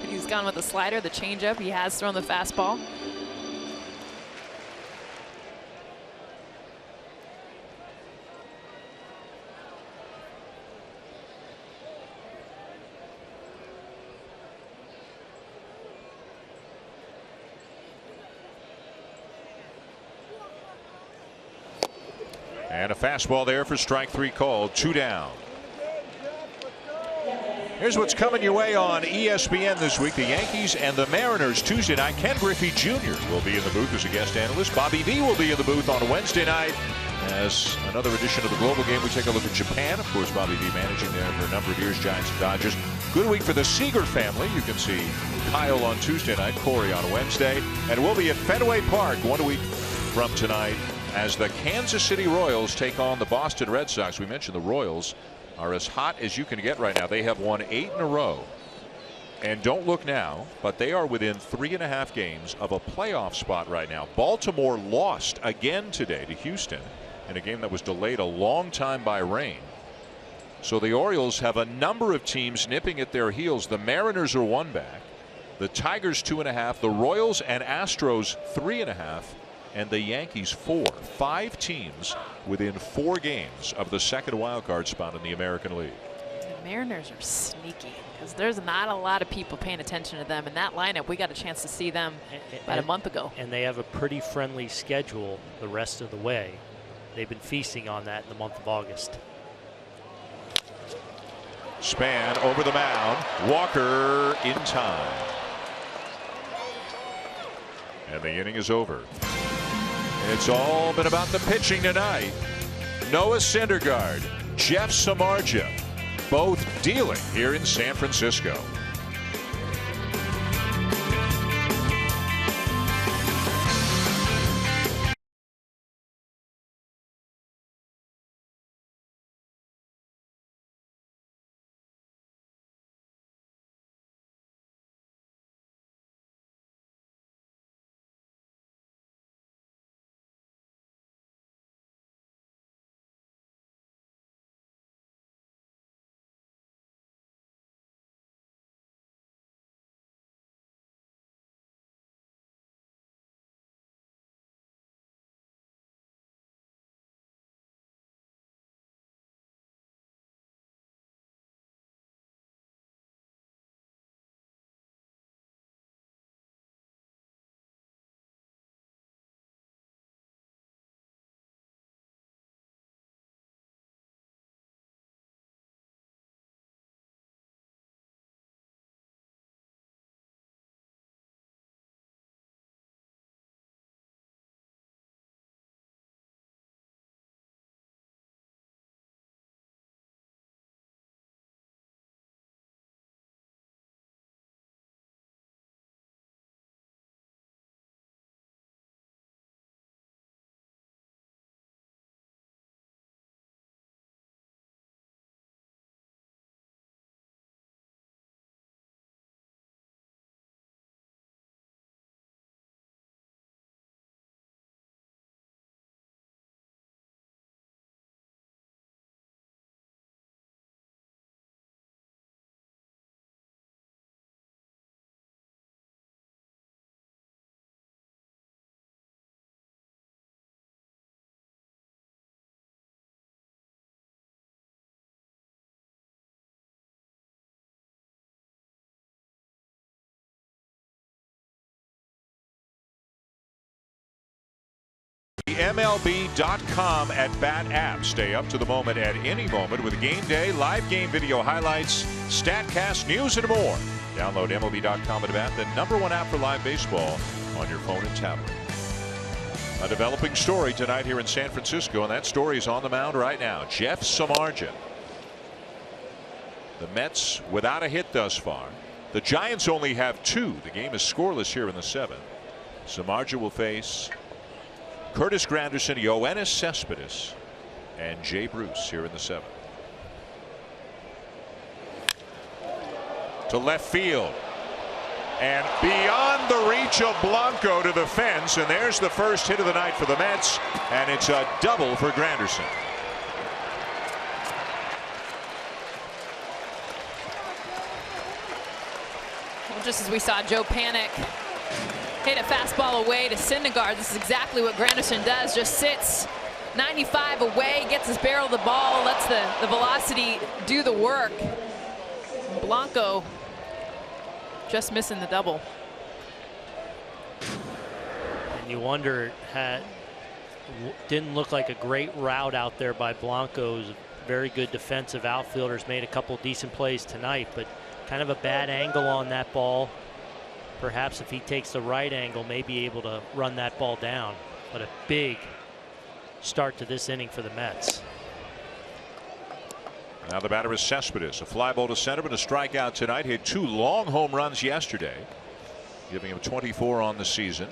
He's gone with the slider, the changeup. He has thrown the fastball. And a fastball there for strike 3 called, 2 down. Here's what's coming your way on ESPN this week. The Yankees and the Mariners Tuesday night. Ken Griffey Jr. will be in the booth as a guest analyst. Bobby V will be in the booth on Wednesday night as another edition of the Global Game. We take a look at Japan. Of course, Bobby V managing there for a number of years, Giants and Dodgers. Good week for the Seager family. You can see Kyle on Tuesday night, Corey on Wednesday. And we'll be at Fenway Park 1 week from tonight as the Kansas City Royals take on the Boston Red Sox. We mentioned the Royals are as hot as you can get right now. They have won 8 in a row. And don't look now, but they are within 3.5 games of a playoff spot right now. Baltimore lost again today to Houston in a game that was delayed a long time by rain. So the Orioles have a number of teams nipping at their heels. The Mariners are 1 back. The Tigers 2.5. The Royals and Astros 3.5. And the Yankees 4. 5 teams within 4 games of the second wild card spot in the American League. The Mariners are sneaky because there's not a lot of people paying attention to them in that lineup. We got a chance to see them about a month ago. And they have a pretty friendly schedule the rest of the way. They've been feasting on that in the month of August. Span over the mound. Walker in time. And the inning is over. It's all been about the pitching tonight. Noah Syndergaard, Jeff Samardzija, both dealing here in San Francisco. The MLB.com at-bat app. Stay up to the moment at any moment with game day, live game video highlights, StatCast, news, and more. Download MLB.com at-bat, the #1 app for live baseball on your phone and tablet. A developing story tonight here in San Francisco, and that story is on the mound right now. Jeff Samardzija. The Mets without a hit thus far. The Giants only have 2. The game is scoreless here in the 7th. Samardzija will face Curtis Granderson, Yoenis Cespedes, and Jay Bruce here in the 7th. To left field. And beyond the reach of Blanco to the fence, and there's the first hit of the night for the Mets, and it's a double for Granderson. Well, just as we saw Joe Panic hit a fastball away to Syndergaard, this is exactly what Granderson does. Just sits 95 away, gets his barrel of the ball, lets the velocity do the work. Blanco just missing the double. And you wonder, didn't look like a great route out there by Blanco's. Very good defensive outfielders, made a couple decent plays tonight, but kind of a bad angle on that ball. Perhaps if he takes the right angle, may be able to run that ball down. But a big start to this inning for the Mets. Now the batter is Cespedes. A fly ball to center, but a strikeout tonight. Hit 2 long home runs yesterday, giving him 24 on the season.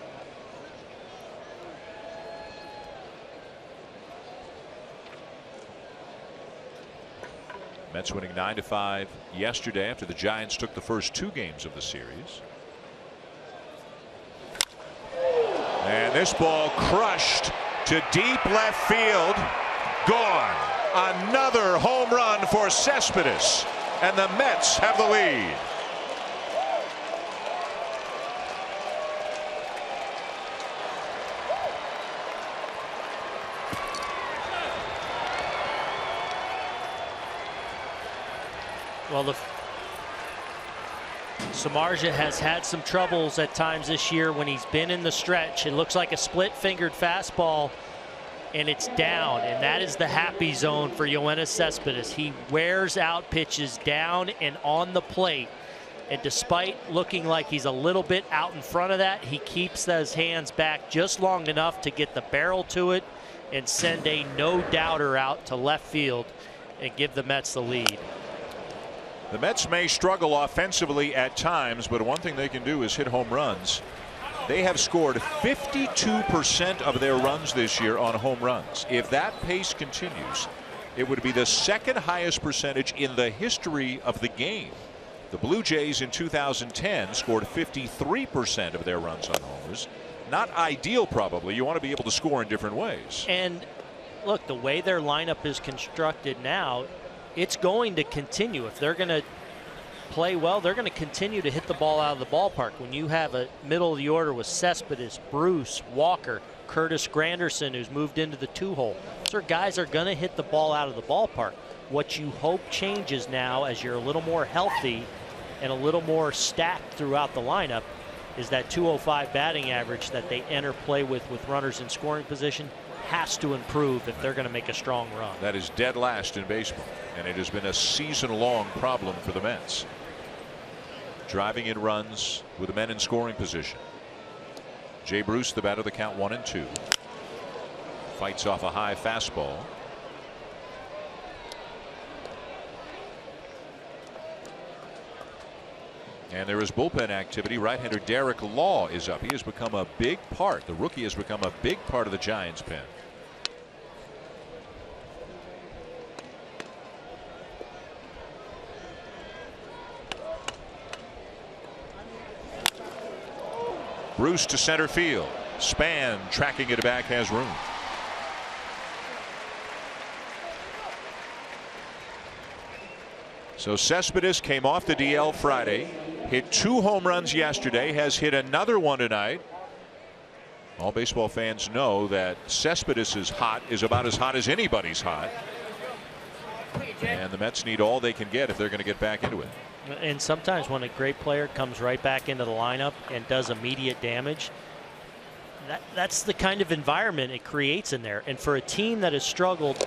Mets winning 9-5 yesterday after the Giants took the first 2 games of the series. And this ball crushed to deep left field. Gone. Another home run for Cespedes, and the Mets have the lead. Well, Samardzija has had some troubles at times this year when he's been in the stretch. It looks like a split-fingered fastball, and it's down, and that is the happy zone for Yoenis Cespedes. He wears out pitches down and on the plate, and despite looking like he's a little bit out in front of that, he keeps those hands back just long enough to get the barrel to it and send a no-doubter out to left field and give the Mets the lead. The Mets may struggle offensively at times, but one thing they can do is hit home runs. They have scored 52% of their runs this year on home runs. If that pace continues, it would be the 2nd highest percentage in the history of the game. The Blue Jays in 2010 scored 53% of their runs on homers. Not ideal, probably. You want to be able to score in different ways. And look, the way their lineup is constructed now, it's going to continue. If they're going to play well, they're going to continue to hit the ball out of the ballpark. When you have a middle of the order with Cespedes, Bruce, Walker, Curtis Granderson, who's moved into the 2-hole, those are guys that are going to hit the ball out of the ballpark. What you hope changes now, as you're a little more healthy and a little more stacked throughout the lineup, is that 205 batting average that they enter play with runners in scoring position has to improve if they're going to make a strong run. That is dead last in baseball, and it has been a season-long problem for the Mets. Driving in runs with the men in scoring position. Jay Bruce, the batter, the count 1-2. Fights off a high fastball. And there is bullpen activity. Right-hander Derek Law is up. He has become a big part. The rookie has become a big part of the Giants' pen. Bruce to center field. Span tracking it back, has room. So Cespedes came off the DL Friday, hit 2 home runs yesterday, has hit another one tonight. All baseball fans know that Cespedes is hot, is about as hot as anybody's hot. And the Mets need all they can get if they're going to get back into it. And sometimes when a great player comes right back into the lineup and does immediate damage, that's the kind of environment it creates in there. And for a team that has struggled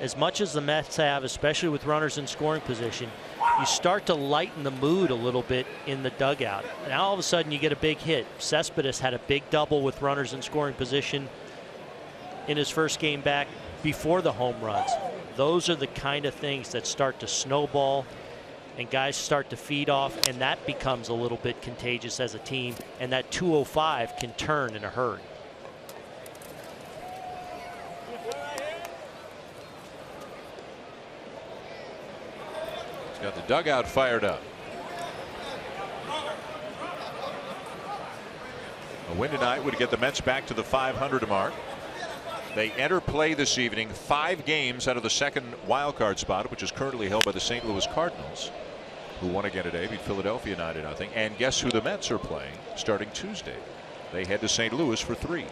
as much as the Mets have, especially with runners in scoring position, you start to lighten the mood a little bit in the dugout. Now all of a sudden you get a big hit. Cespedes had a big double with runners in scoring position in his first game back before the home runs. Those are the kind of things that start to snowball and guys start to feed off, and that becomes a little bit contagious as a team, and that 205 can turn in a hurry. He's got the dugout fired up. A win tonight would get the Mets back to the 500 mark. They enter play this evening 5 games out of the second wild card spot, which is currently held by the St. Louis Cardinals, who won again today, beat Philadelphia 9-0. And guess who the Mets are playing starting Tuesday? They head to St. Louis for 3.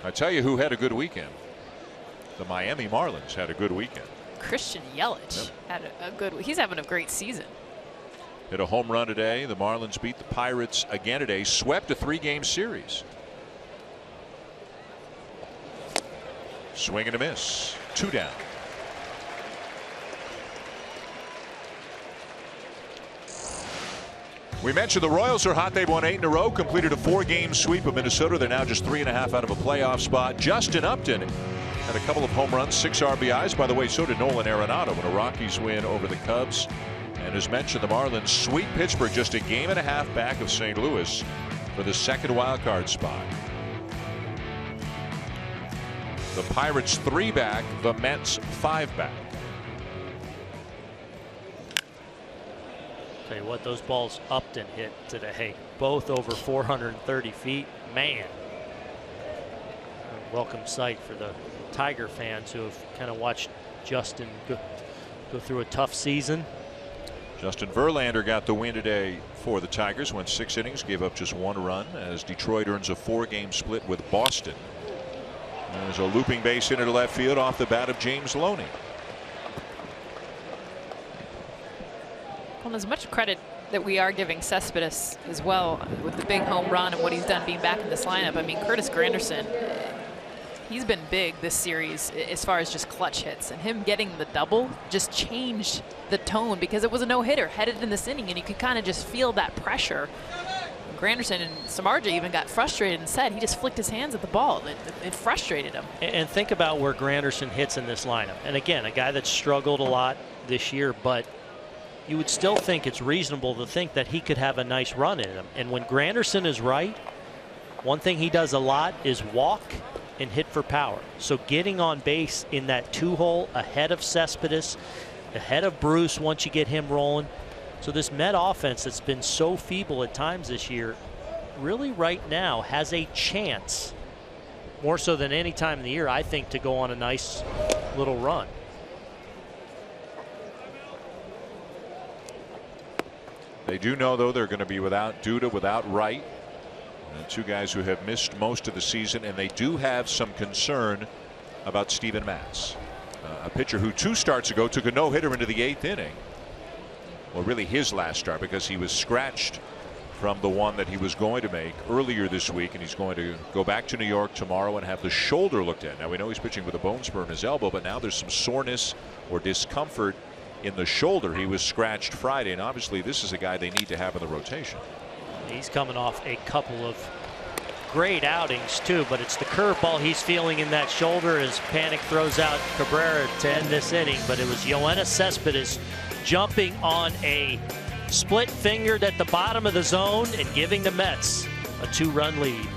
I tell you who had a good weekend. The Miami Marlins had a good weekend. Christian Yelich had a good. He's having a great season. Hit a home run today. The Marlins beat the Pirates again today. Swept a 3-game series. Swing and a miss. 2 down. We mentioned the Royals are hot. They've won 8 in a row, completed a 4-game sweep of Minnesota. They're now just 3.5 out of a playoff spot. Justin Upton had a couple of home runs, 6 RBIs. By the way, so did Nolan Arenado in a Rockies win over the Cubs. And as mentioned, the Marlins sweep Pittsburgh just a game and a half back of St. Louis for the second wild card spot. The Pirates 3 back, the Mets 5 back. Tell you what, those balls Upton hit today, both over 430 feet. Man, a welcome sight for the Tiger fans who have kind of watched Justin go through a tough season. Justin Verlander got the win today for the Tigers. Went 6 innings, gave up just 1 run as Detroit earns a 4-game split with Boston. There's a looping base into left field off the bat of James Loney. Well, as much credit that we are giving Cespedes as well with the big home run and what he's done being back in this lineup. I mean, Curtis Granderson, he's been big this series as far as just clutch hits, and him getting the double just changed the tone because it was a no-hitter headed in this inning, and you could kind of just feel that pressure. Granderson and Samardzija even got frustrated and said he just flicked his hands at the ball. It frustrated him. And think about where Granderson hits in this lineup. And again, a guy that's struggled a lot this year, but you would still think it's reasonable to think that he could have a nice run in him. And when Granderson is right, one thing he does a lot is walk and hit for power. So getting on base in that 2-hole ahead of Cespedes, ahead of Bruce once you get him rolling. So this Met offense that's been so feeble at times this year really right now has a chance, more so than any time in the year, I think, to go on a nice little run. They do know, though, they're going to be without Duda, without Wright, 2 guys who have missed most of the season, and they do have some concern about Steven Matz, a pitcher who 2 starts ago took a no-hitter into the 8th inning. Well, really his last start, because he was scratched from the one that he was going to make earlier this week, and he's going to go back to New York tomorrow and have the shoulder looked at. Now we know he's pitching with a bone spur in his elbow, but now there's some soreness or discomfort in the shoulder. He was scratched Friday, and obviously this is a guy they need to have in the rotation. He's coming off a couple of great outings too, but it's the curveball he's feeling in that shoulder as Panic throws out Cabrera to end this inning. But it was Yoenis Cespedes jumping on a split fingered at the bottom of the zone and giving the Mets a 2-run lead.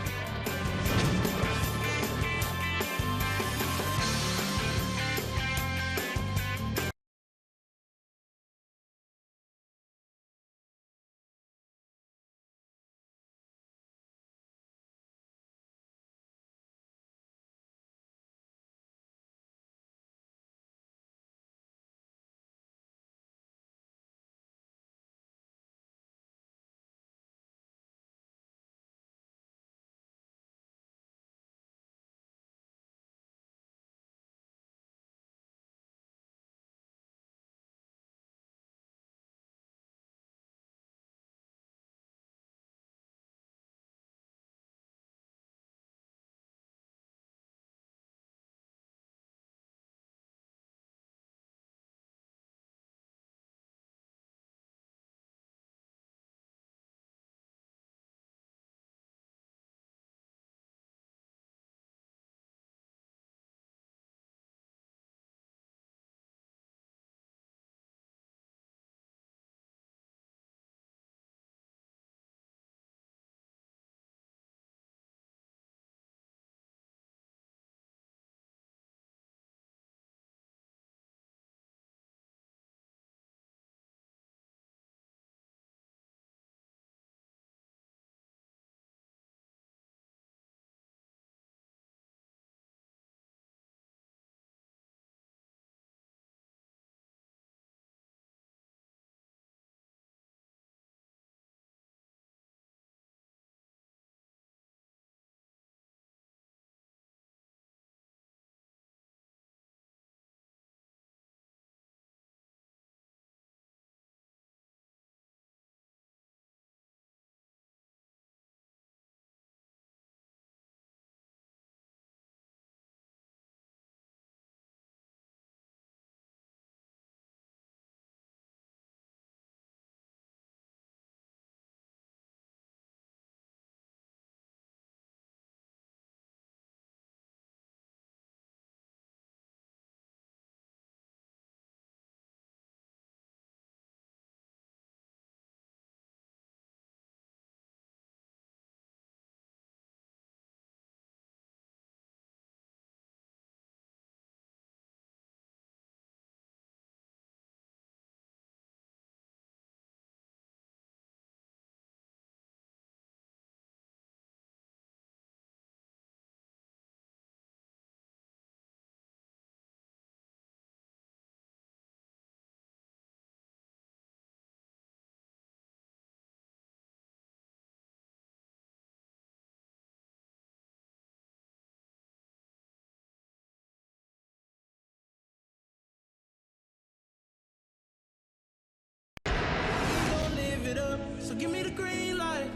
give me the green light,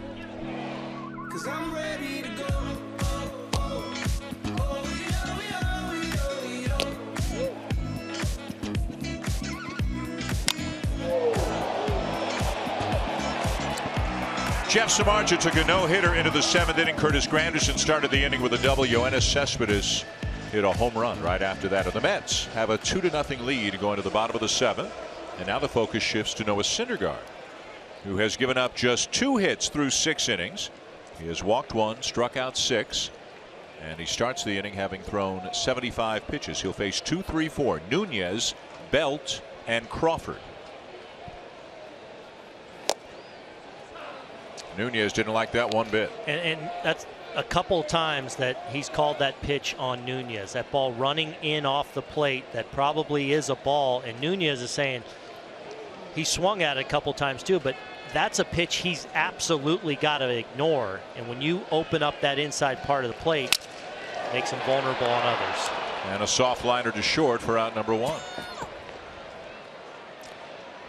'cause I'm ready to go. Jeff Samardzija took a no-hitter into the 7th inning. Curtis Granderson started the inning with a double. Yoenis Cespedes hit a home run right after that. And the Mets have a 2-0 lead going to the bottom of the 7th. And now the focus shifts to Noah Syndergaard, who has given up just 2 hits through 6 innings. He has walked 1, struck out 6, and he starts the inning having thrown 75 pitches. He'll face 2, 3, 4. Nunez, Belt, and Crawford. Nunez didn't like that one bit. And that's a couple times that he's called that pitch on Nunez. That ball running in off the plate, that probably is a ball. And Nunez is saying he swung at it a couple times too, but that's a pitch he's absolutely got to ignore. And when you open up that inside part of the plate, it makes him vulnerable on others. And a soft liner to short for out number 1.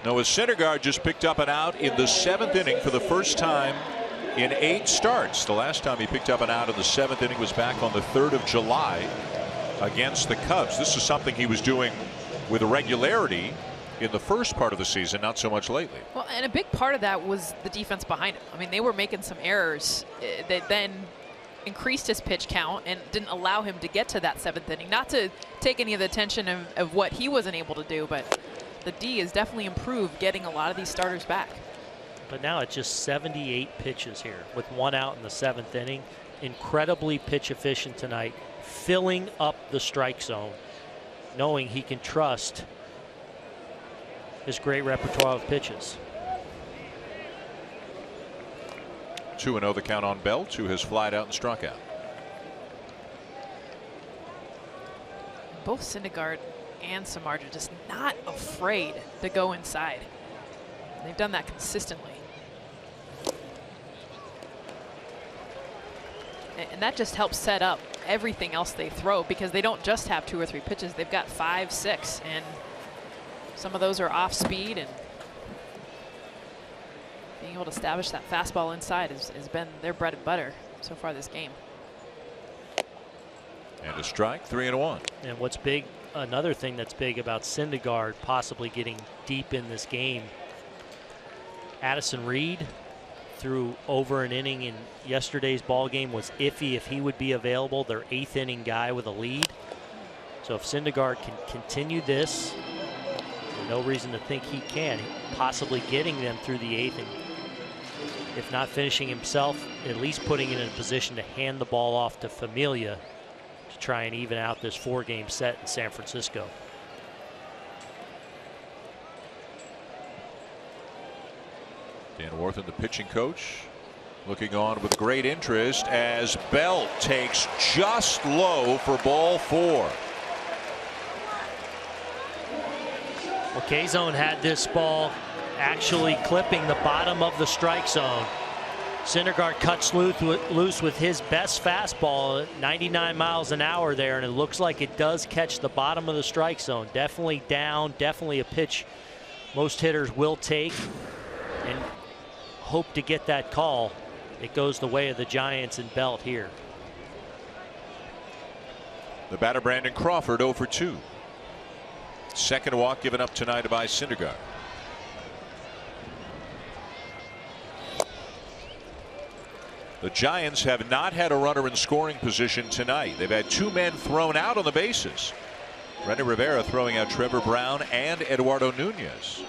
Noah Syndergaard just picked up an out in the 7th inning for the first time in 8 starts. The last time he picked up an out in the 7th inning was back on the 3rd of July against the Cubs. This is something he was doing with regularity in the first part of the season, not so much lately. Well, and a big part of that was the defense behind him. I mean, they were making some errors that then increased his pitch count and didn't allow him to get to that 7th inning. Not to take any of the attention of what he wasn't able to do, but the D has definitely improved getting a lot of these starters back. But now it's just 78 pitches here with 1 out in the 7th inning. Incredibly pitch efficient tonight, filling up the strike zone, knowing he can trust his great repertoire of pitches. 2-0 the count on Belt, who has flied out and struck out. Both Syndergaard and Samardzija just not afraid to go inside. They've done that consistently. And that just helps set up everything else they throw, because they don't just have 2 or 3 pitches. They've got 5, 6, and some of those are off speed, and being able to establish that fastball inside has been their bread and butter so far this game. And a strike, 3-1. And what's big, another thing that's big about Syndergaard possibly getting deep in this game, Addison Reed threw over an inning in yesterday's ball game, was iffy if he would be available, their 8th inning guy with a lead. So if Syndergaard can continue this, no reason to think he can, possibly getting them through the 8th, and if not finishing himself, at least putting it in a position to hand the ball off to Familia to try and even out this 4-game set in San Francisco. Dan Warthen, the pitching coach, looking on with great interest as Belt takes just low for ball 4. Well, K-Zone had this ball actually clipping the bottom of the strike zone. Syndergaard cuts loose with his best fastball at 99 miles an hour there, and it looks like it does catch the bottom of the strike zone. Definitely down, definitely a pitch most hitters will take and hope to get that call. It goes the way of the Giants and Belt here. The batter Brandon Crawford 0 for 2. Second walk given up tonight by Syndergaard. The Giants have not had a runner in scoring position tonight. They've had 2 men thrown out on the bases. Renny Rivera throwing out Trevor Brown and Eduardo Nunez.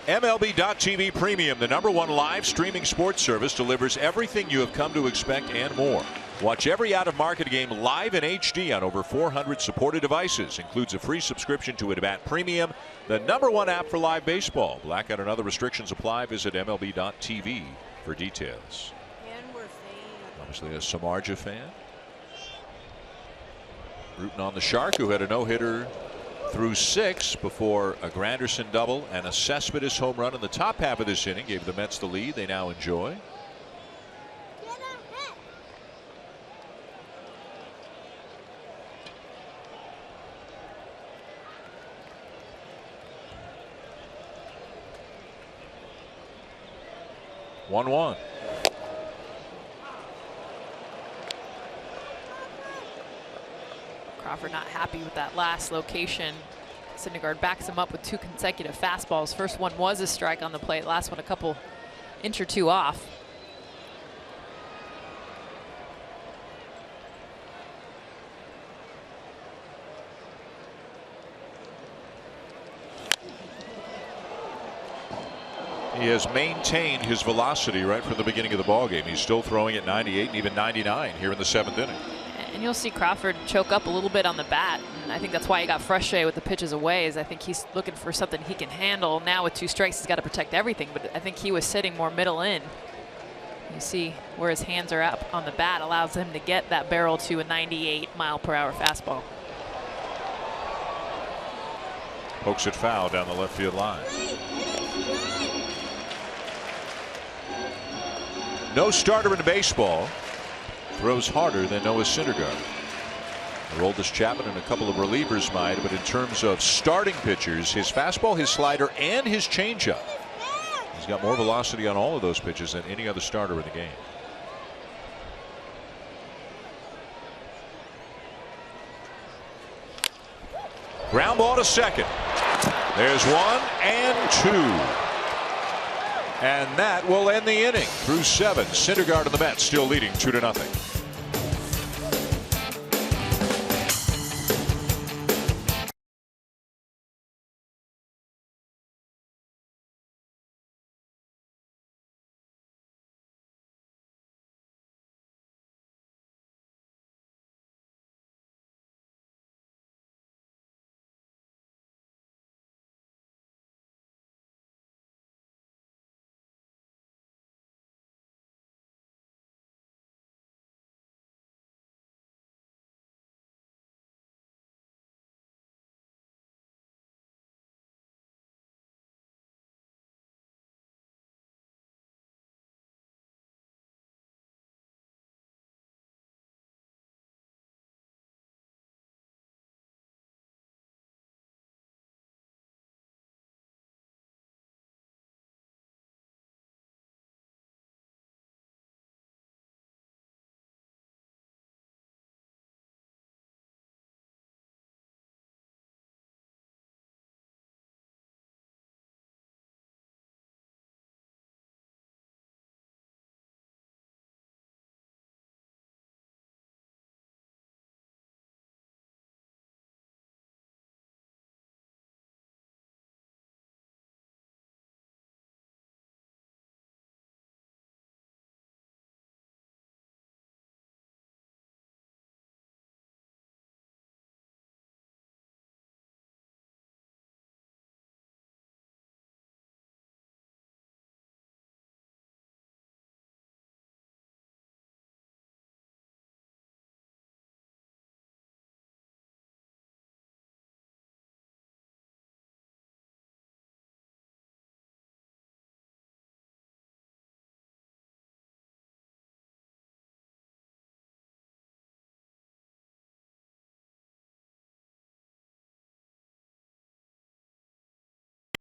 MLB.TV Premium, the #1 live streaming sports service, delivers everything you have come to expect and more. Watch every out-of-market game live in HD on over 400 supported devices. Includes a free subscription to At-Bat Premium, the #1 app for live baseball. Blackout and other restrictions apply. Visit MLB.TV for details. Obviously a Samardzija fan. Rooting on the Shark, who had a no-hitter through 6 before a Granderson double and a Cespedes home run in the top half of this inning. Gave the Mets the lead they now enjoy. 1-1. Crawford not happy with that last location. Syndergaard backs him up with 2 consecutive fastballs. First one was a strike on the plate. Last one a couple inch or 2 off. He has maintained his velocity right from the beginning of the ballgame. He's still throwing at 98 and even 99 here in the 7th inning. And you'll see Crawford choke up a little bit on the bat. And I think that's why he got frustrated with the pitches away, is I think he's looking for something he can handle. Now with 2 strikes, he's got to protect everything. But I think he was sitting more middle in. You see where his hands are up on the bat allows him to get that barrel to a 98-mile-per-hour fastball. Pokes it foul down the left field line. No starter in baseball throws harder than Noah Syndergaard. Aroldis Chapman and a couple of relievers might, but in terms of starting pitchers, his fastball, his slider, and his changeup, he's got more velocity on all of those pitches than any other starter in the game. Ground ball to second. There's 1 and 2. And that will end the inning. Through 7, Syndergaard and the Mets still leading 2-0.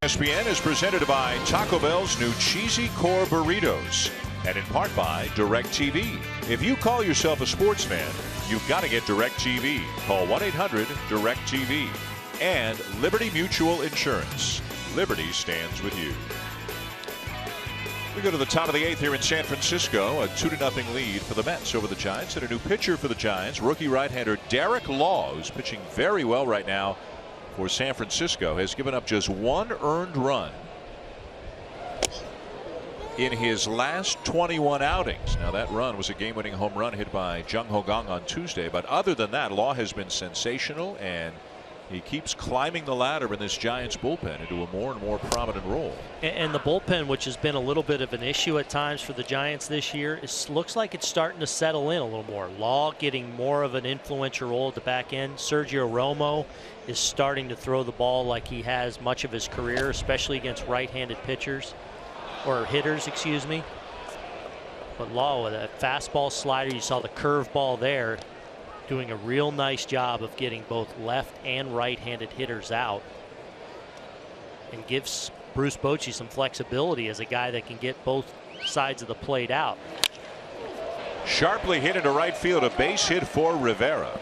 ESPN is presented by Taco Bell's new Cheesy Core Burritos and in part by DirecTV. If you call yourself a sports fan, you've got to get DirecTV. Call 1-800-DirecTV. And Liberty Mutual Insurance. Liberty stands with you. We go to the top of the 8th here in San Francisco. A 2-0 lead for the Mets over the Giants. And a new pitcher for the Giants, rookie right-hander Derek Law, who's pitching very well right now for San Francisco, has given up just 1 earned run in his last 21 outings. Now that run was a game-winning home run hit by Jung Ho Kang on Tuesday, but other than that, Law has been sensational, and he keeps climbing the ladder in this Giants bullpen into a more and more prominent role. And the bullpen, which has been a little bit of an issue at times for the Giants this year, looks like it's starting to settle in a little more. Law getting more of an influential role at the back end. Sergio Romo is starting to throw the ball like he has much of his career, especially against right-handed pitchers, or hitters, excuse me. But Law with a fastball slider, you saw the curveball there, doing a real nice job of getting both left and right-handed hitters out, and gives Bruce Bochy some flexibility as a guy that can get both sides of the plate out. Sharply hit into right field, a base hit for Rivera.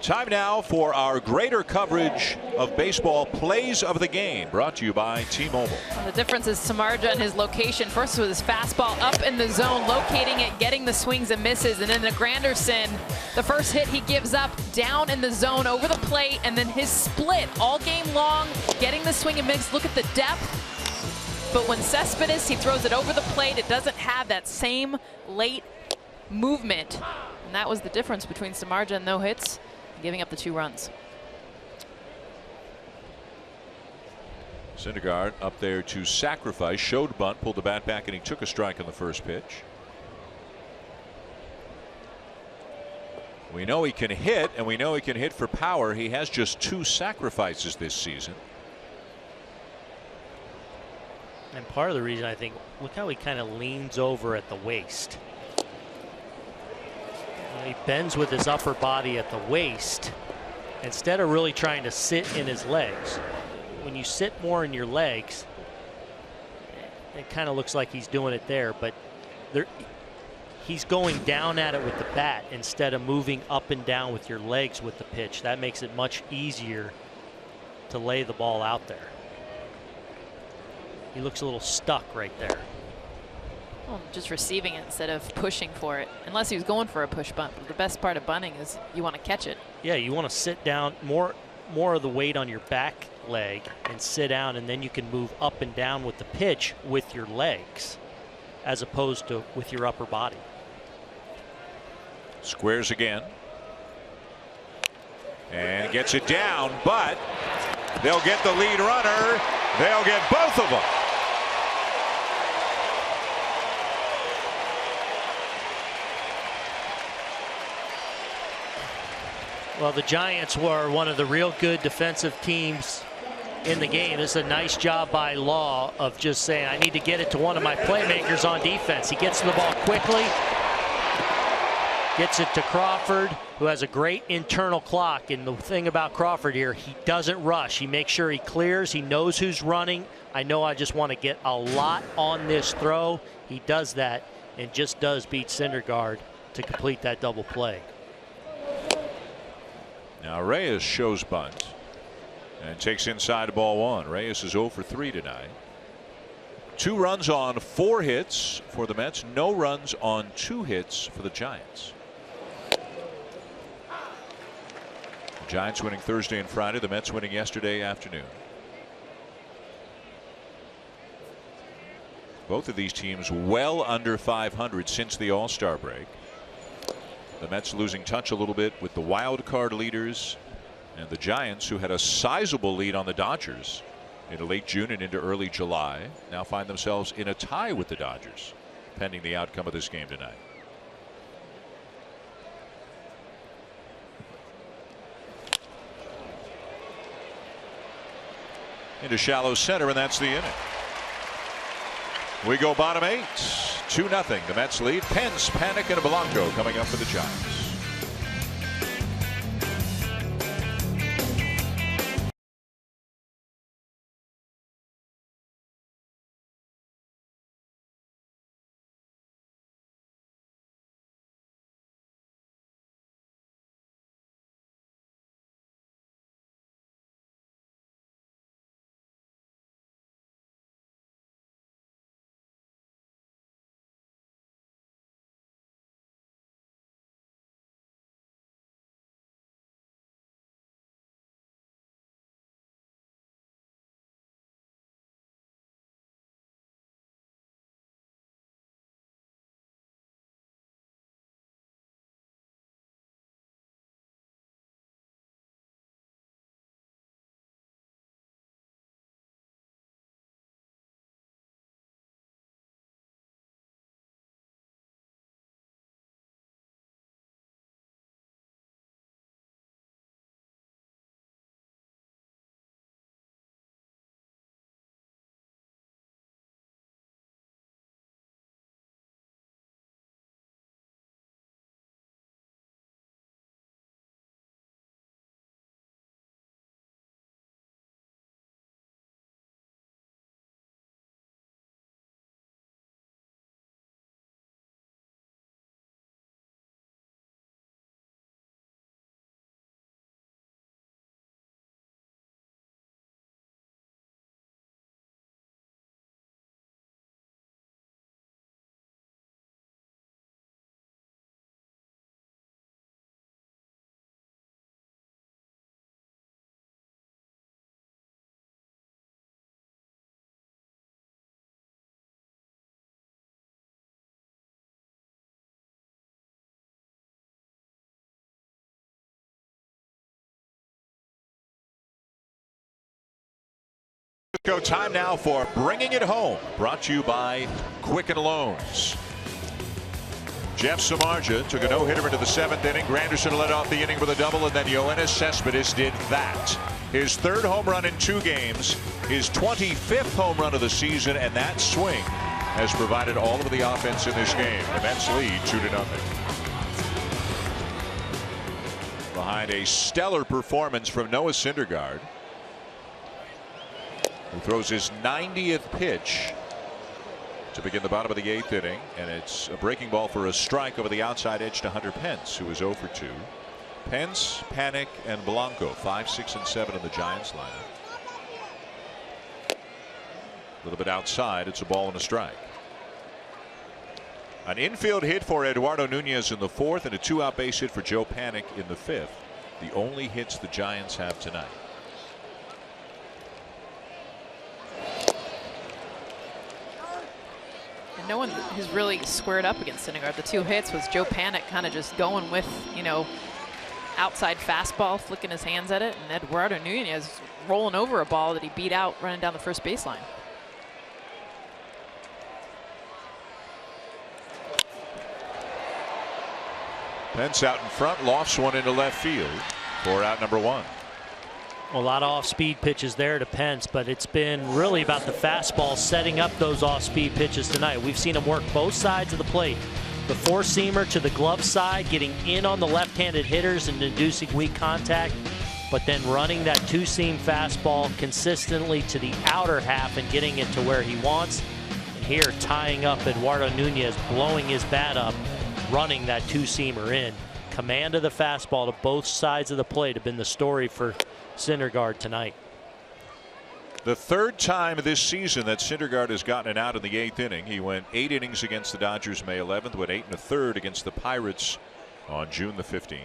Time now for our greater coverage of baseball plays of the game, brought to you by T-Mobile. Well, the difference is Samardzija and his location. First with his fastball up in the zone, locating it, getting the swings and misses, and then the Granderson, the first hit he gives up down in the zone over the plate, and then his split all game long, getting the swing and miss. Look at the depth. But when Cespedes, he throws it over the plate, it doesn't have that same late movement. And that was the difference between Samardzija and no hits, giving up the 2 runs. Syndergaard up there to sacrifice, showed bunt, pulled the bat back, and he took a strike on the first pitch. We know he can hit, and we know he can hit for power. He has just 2 sacrifices this season. And part of the reason, I think, look how he kind of leans over at the waist. He bends with his upper body at the waist instead of really trying to sit in his legs. When you sit more in your legs, it kind of looks like he's doing it there, but he's going down at it with the bat instead of moving up and down with your legs with the pitch. That makes it much easier to lay the ball out there. He looks a little stuck right there. Well, just receiving it instead of pushing for it, unless he was going for a push bunt. But the best part of bunting is you want to catch it. Yeah, you want to sit down, more of the weight on your back leg, and sit down, and then you can move up and down with the pitch with your legs as opposed to with your upper body. Squares again and gets it down, but they'll get the lead runner. They'll get both of them. Well, the Giants were one of the real good defensive teams in the game. It's a nice job by Law of just saying, I need to get it to one of my playmakers on defense. He gets the ball quickly, gets it to Crawford, who has a great internal clock. And the thing about Crawford here, he doesn't rush. He makes sure he clears. He knows who's running. I know I just want to get a lot on this throw. He does that and just does beat Syndergaard to complete that double play. Now Reyes shows bunt and takes inside ball 1. Reyes is 0 for 3 tonight. 2 runs on 4 hits for the Mets. No runs on 2 hits for the Giants. The Giants winning Thursday and Friday. The Mets winning yesterday afternoon. Both of these teams well under 500 since the All-Star break. The Mets losing touch a little bit with the wild card leaders, and the Giants, who had a sizable lead on the Dodgers in late June and into early July, now find themselves in a tie with the Dodgers pending the outcome of this game tonight. Into shallow center, and that's the inning. We go bottom 8, 2-0. The Mets lead. Pence, Panic, and Blanco coming up for the Giants. Go time now for Bringing It Home, brought to you by Quicken Loans. Jeff Samardzija took a no-hitter into the 7th inning. Granderson led off the inning with a double, and then Yoenis Cespedes did that. His 3rd home run in 2 games, his 25th home run of the season, and that swing has provided all of the offense in this game. The Mets lead 2-0. Behind a stellar performance from Noah Syndergaard, who throws his 90th pitch to begin the bottom of the 8th inning, and it's a breaking ball for a strike over the outside edge to Hunter Pence, who is 0 for 2. Pence, Panic, and Blanco 5, 6, and 7 in the Giants lineup. A little bit outside, it's a ball and a strike. An infield hit for Eduardo Nunez in the 4th, and a 2-out base hit for Joe Panic in the 5th. The only hits the Giants have tonight. No one has really squared up against Syndergaard. The 2 hits was Joe Panic kind of just going with, outside fastball, flicking his hands at it, and Eduardo Nunez rolling over a ball that he beat out running down the first baseline. Pence out in front, lofts one into left field for out number 1. A lot of off-speed pitches there to Pence, but it's been really about the fastball setting up those off-speed pitches tonight. We've seen him work both sides of the plate. The 4-seamer to the glove side, getting in on the left-handed hitters and inducing weak contact, but then running that 2-seam fastball consistently to the outer half and getting it to where he wants. And here, tying up Eduardo Nunez, blowing his bat up, running that 2-seamer in. Command of the fastball to both sides of the plate have been the story for Syndergaard tonight. The 3rd time this season that Syndergaard has gotten an out in the 8th inning. He went 8 innings against the Dodgers May 11th, went 8 1/3 against the Pirates on June the 15th.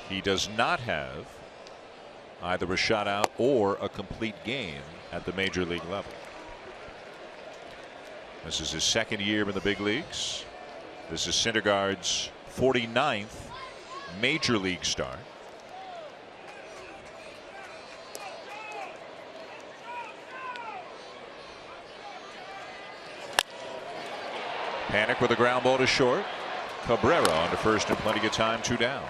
He does not have either a shutout or a complete game at the major league level. This is his 2nd year in the big leagues. This is Syndergaard's 49th major league start. Panic with a ground ball to short. Cabrera on to first and plenty of time, 2 down.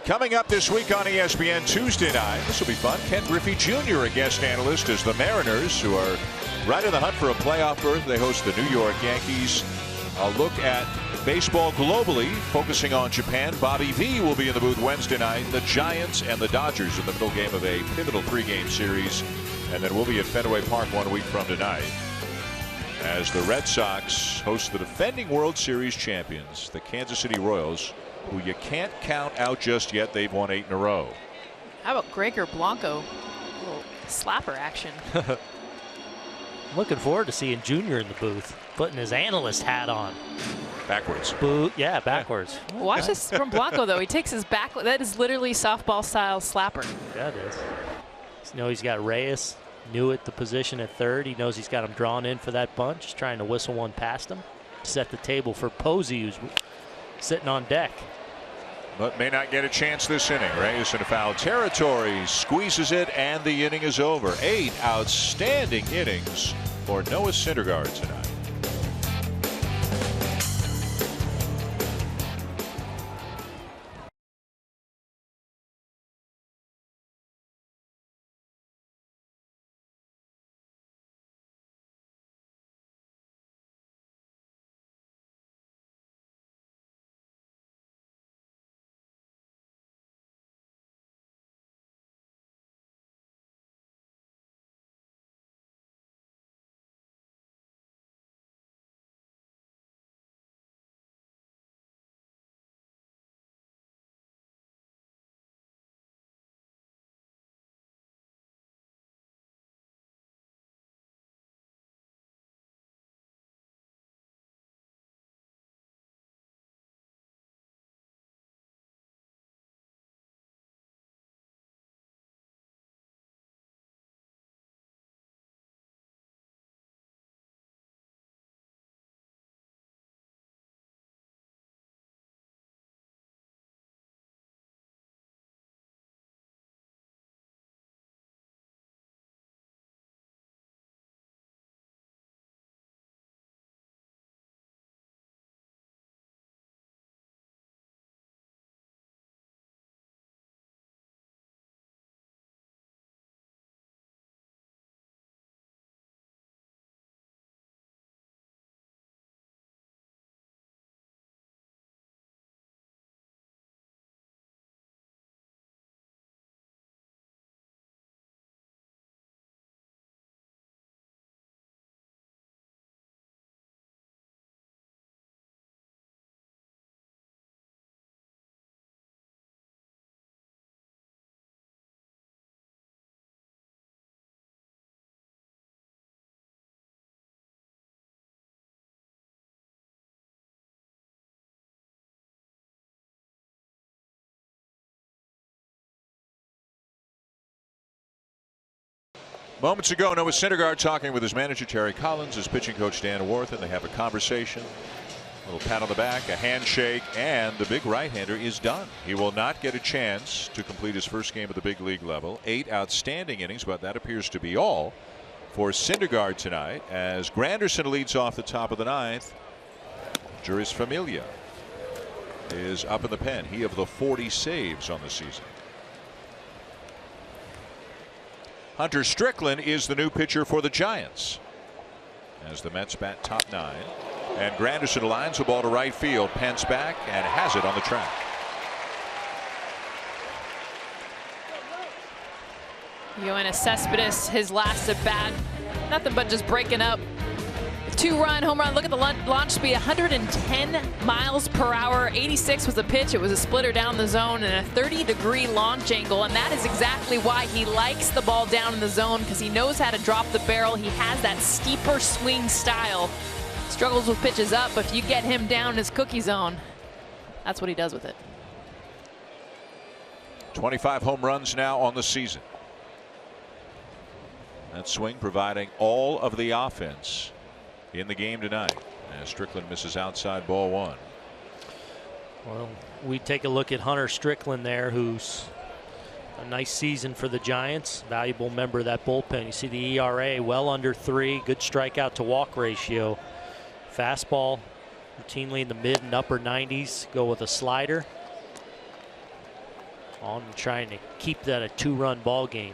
Coming up this week on ESPN Tuesday night, this will be fun. Ken Griffey Jr., a guest analyst, as the Mariners, who are right in the hunt for a playoff berth. They host the New York Yankees. A look at baseball globally, focusing on Japan. Bobby V will be in the booth Wednesday night. The Giants and the Dodgers in the middle game of a pivotal 3-game series. And then we'll be at Fenway Park 1 week from tonight, as the Red Sox host the defending World Series champions, the Kansas City Royals, who you can't count out just yet. They've won 8 in a row. How about Gregor Blanco? A little slapper action. Looking forward to seeing Junior in the booth, putting his analyst hat on. Backwards. Yeah, backwards. Watch this from Blanco, though. He takes his back. That is literally softball style slapper. Yeah, it is. You know, he's got Reyes, new at the position at 3rd. He knows he's got him drawn in for that bunch. He's trying to whistle one past him. Set the table for Posey, who's sitting on deck. But may not get a chance this inning. Reyes in foul territory, squeezes it, and the inning is over. 8 outstanding innings for Noah Syndergaard tonight. Moments ago, Noah Syndergaard talking with his manager Terry Collins, his pitching coach Dan Worth, and they have a conversation. A little pat on the back, a handshake, and the big right-hander is done. He will not get a chance to complete his first game at the big league level. 8 outstanding innings, but that appears to be all for Syndergaard tonight as Granderson leads off the top of the 9th. Juris Familia is up in the pen. He of the 40 saves on the season. Hunter Strickland is the new pitcher for the Giants as the Mets bat top 9. And Granderson lines the ball to right field. Pence back and has it on the track. Yoenis Cespedes, his last at bat, nothing but just breaking up. 2-run home run. Look at the launch speed, 110 miles per hour. 86 was the pitch. It was a splitter down the zone and a 30-degree launch angle. And that is exactly why he likes the ball down in the zone, because he knows how to drop the barrel. He has that steeper swing style. Struggles with pitches up, but if you get him down in his cookie zone, that's what he does with it. 25 home runs now on the season. That swing providing all of the offense in the game tonight as Strickland misses outside ball 1. Well, we take a look at Hunter Strickland there, who's a nice season for the Giants. Valuable member of that bullpen. You see the ERA well under 3. Good strikeout to walk ratio. Fastball routinely in the mid and upper 90s. Go with a slider. On trying to keep that a 2-run ball game.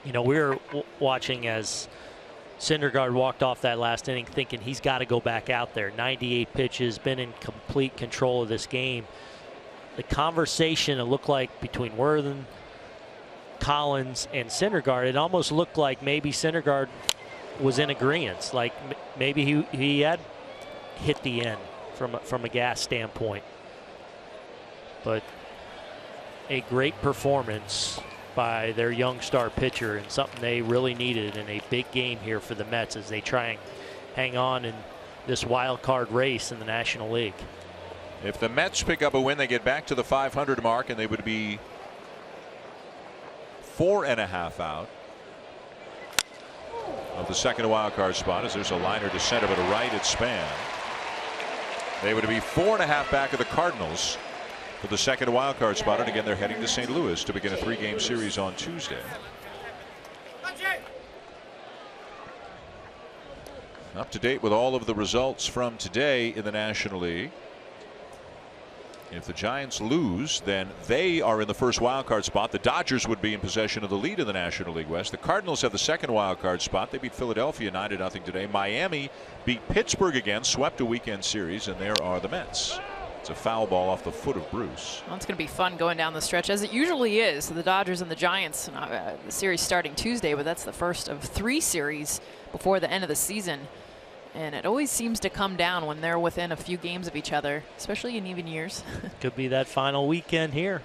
You know, we were watching as Syndergaard walked off that last inning thinking he's got to go back out there. 98 pitches, been in complete control of this game. The conversation, it looked like, between Worthen, Collins, and Syndergaard, it almost looked like maybe Syndergaard was in agreement. Like maybe he had hit the end from a gas standpoint. But a great performance by their young star pitcher, and something they really needed in a big game here for the Mets as they try and hang on in this wild card race in the National League. If the Mets pick up a win, they get back to the 500 mark, and they would be 4.5 out of the second wild card spot, as there's a liner to center, but to right it's Span. They would be 4.5 back of the Cardinals for the second wild card spot, and again they're heading to St. Louis to begin a 3-game series on Tuesday. Up to date with all of the results from today in the National League. If the Giants lose, then they are in the first wild card spot. The Dodgers would be in possession of the lead in the National League West. The Cardinals have the second wild card spot. They beat Philadelphia 9-0 today. Miami beat Pittsburgh again, swept a weekend series, and there are the Mets. It's a foul ball off the foot of Bruce. Well, it's going to be fun going down the stretch, as it usually is. The Dodgers and the Giants, the series starting Tuesday, but that's the first of 3 series before the end of the season. And it always seems to come down when they're within a few games of each other, especially in even years. Could be that final weekend here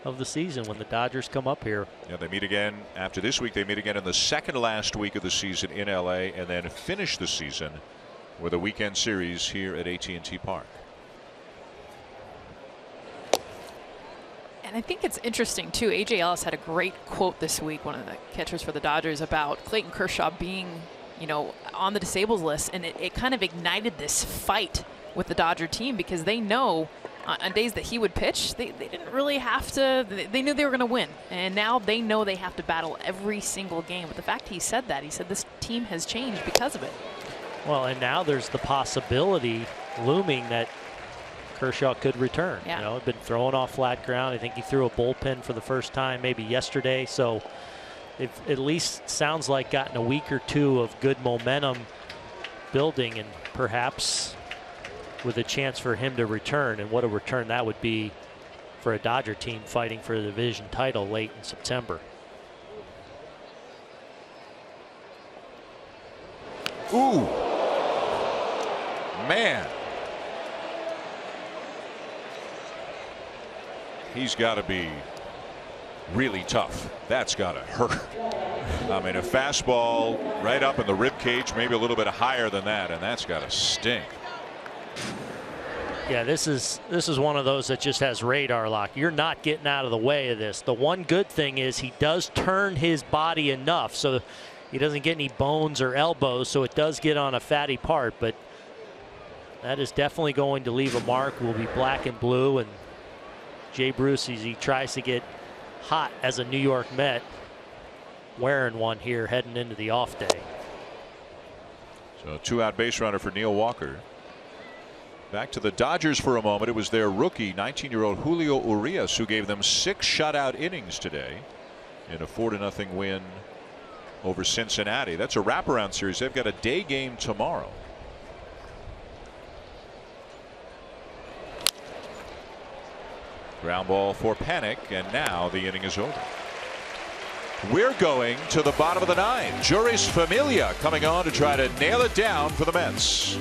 of the season when the Dodgers come up here. Yeah, they meet again after this week. They meet again in the second last week of the season in LA, and then finish the season with a weekend series here at AT&T Park. And I think it's interesting too. AJ Ellis had a great quote this week, one of the catchers for the Dodgers, about Clayton Kershaw being, you know, on the disables list, and it kind of ignited this fight with the Dodger team, because they know on days that he would pitch, they didn't really have to. They knew they were going to win, and now they know they have to battle every single game. But the fact he said that, he said this team has changed because of it. Well, and now there's the possibility looming that Kershaw could return. Yeah. You know, been throwing off flat ground. I think he threw a bullpen for the first time maybe yesterday. So it at least sounds like gotten a week or two of good momentum building, and perhaps with a chance for him to return. And what a return that would be for a Dodger team fighting for the division title late in September. Ooh, man. He's got to be really tough. That's got to hurt. I mean, a fastball right up in the rib cage, maybe a little bit higher than that, and that's got to sting. Yeah, this is one of those that just has radar lock. You're not getting out of the way of this. The one good thing is he does turn his body enough so he doesn't get any bones or elbows, so it does get on a fatty part, but that is definitely going to leave a mark. Will be black and blue, and Jay Bruce, as he tries to get hot as a New York Met, wearing one here heading into the off day. So 2-out base runner for Neil Walker. Back to the Dodgers for a moment. It was their rookie, 19-year-old Julio Urias, who gave them 6 shutout innings today in a 4-0 win over Cincinnati. That's a wraparound series. They've got a day game tomorrow. Ground ball for Panic, and now the inning is over. We're going to the bottom of the 9th. Juris Familia coming on to try to nail it down for the Mets.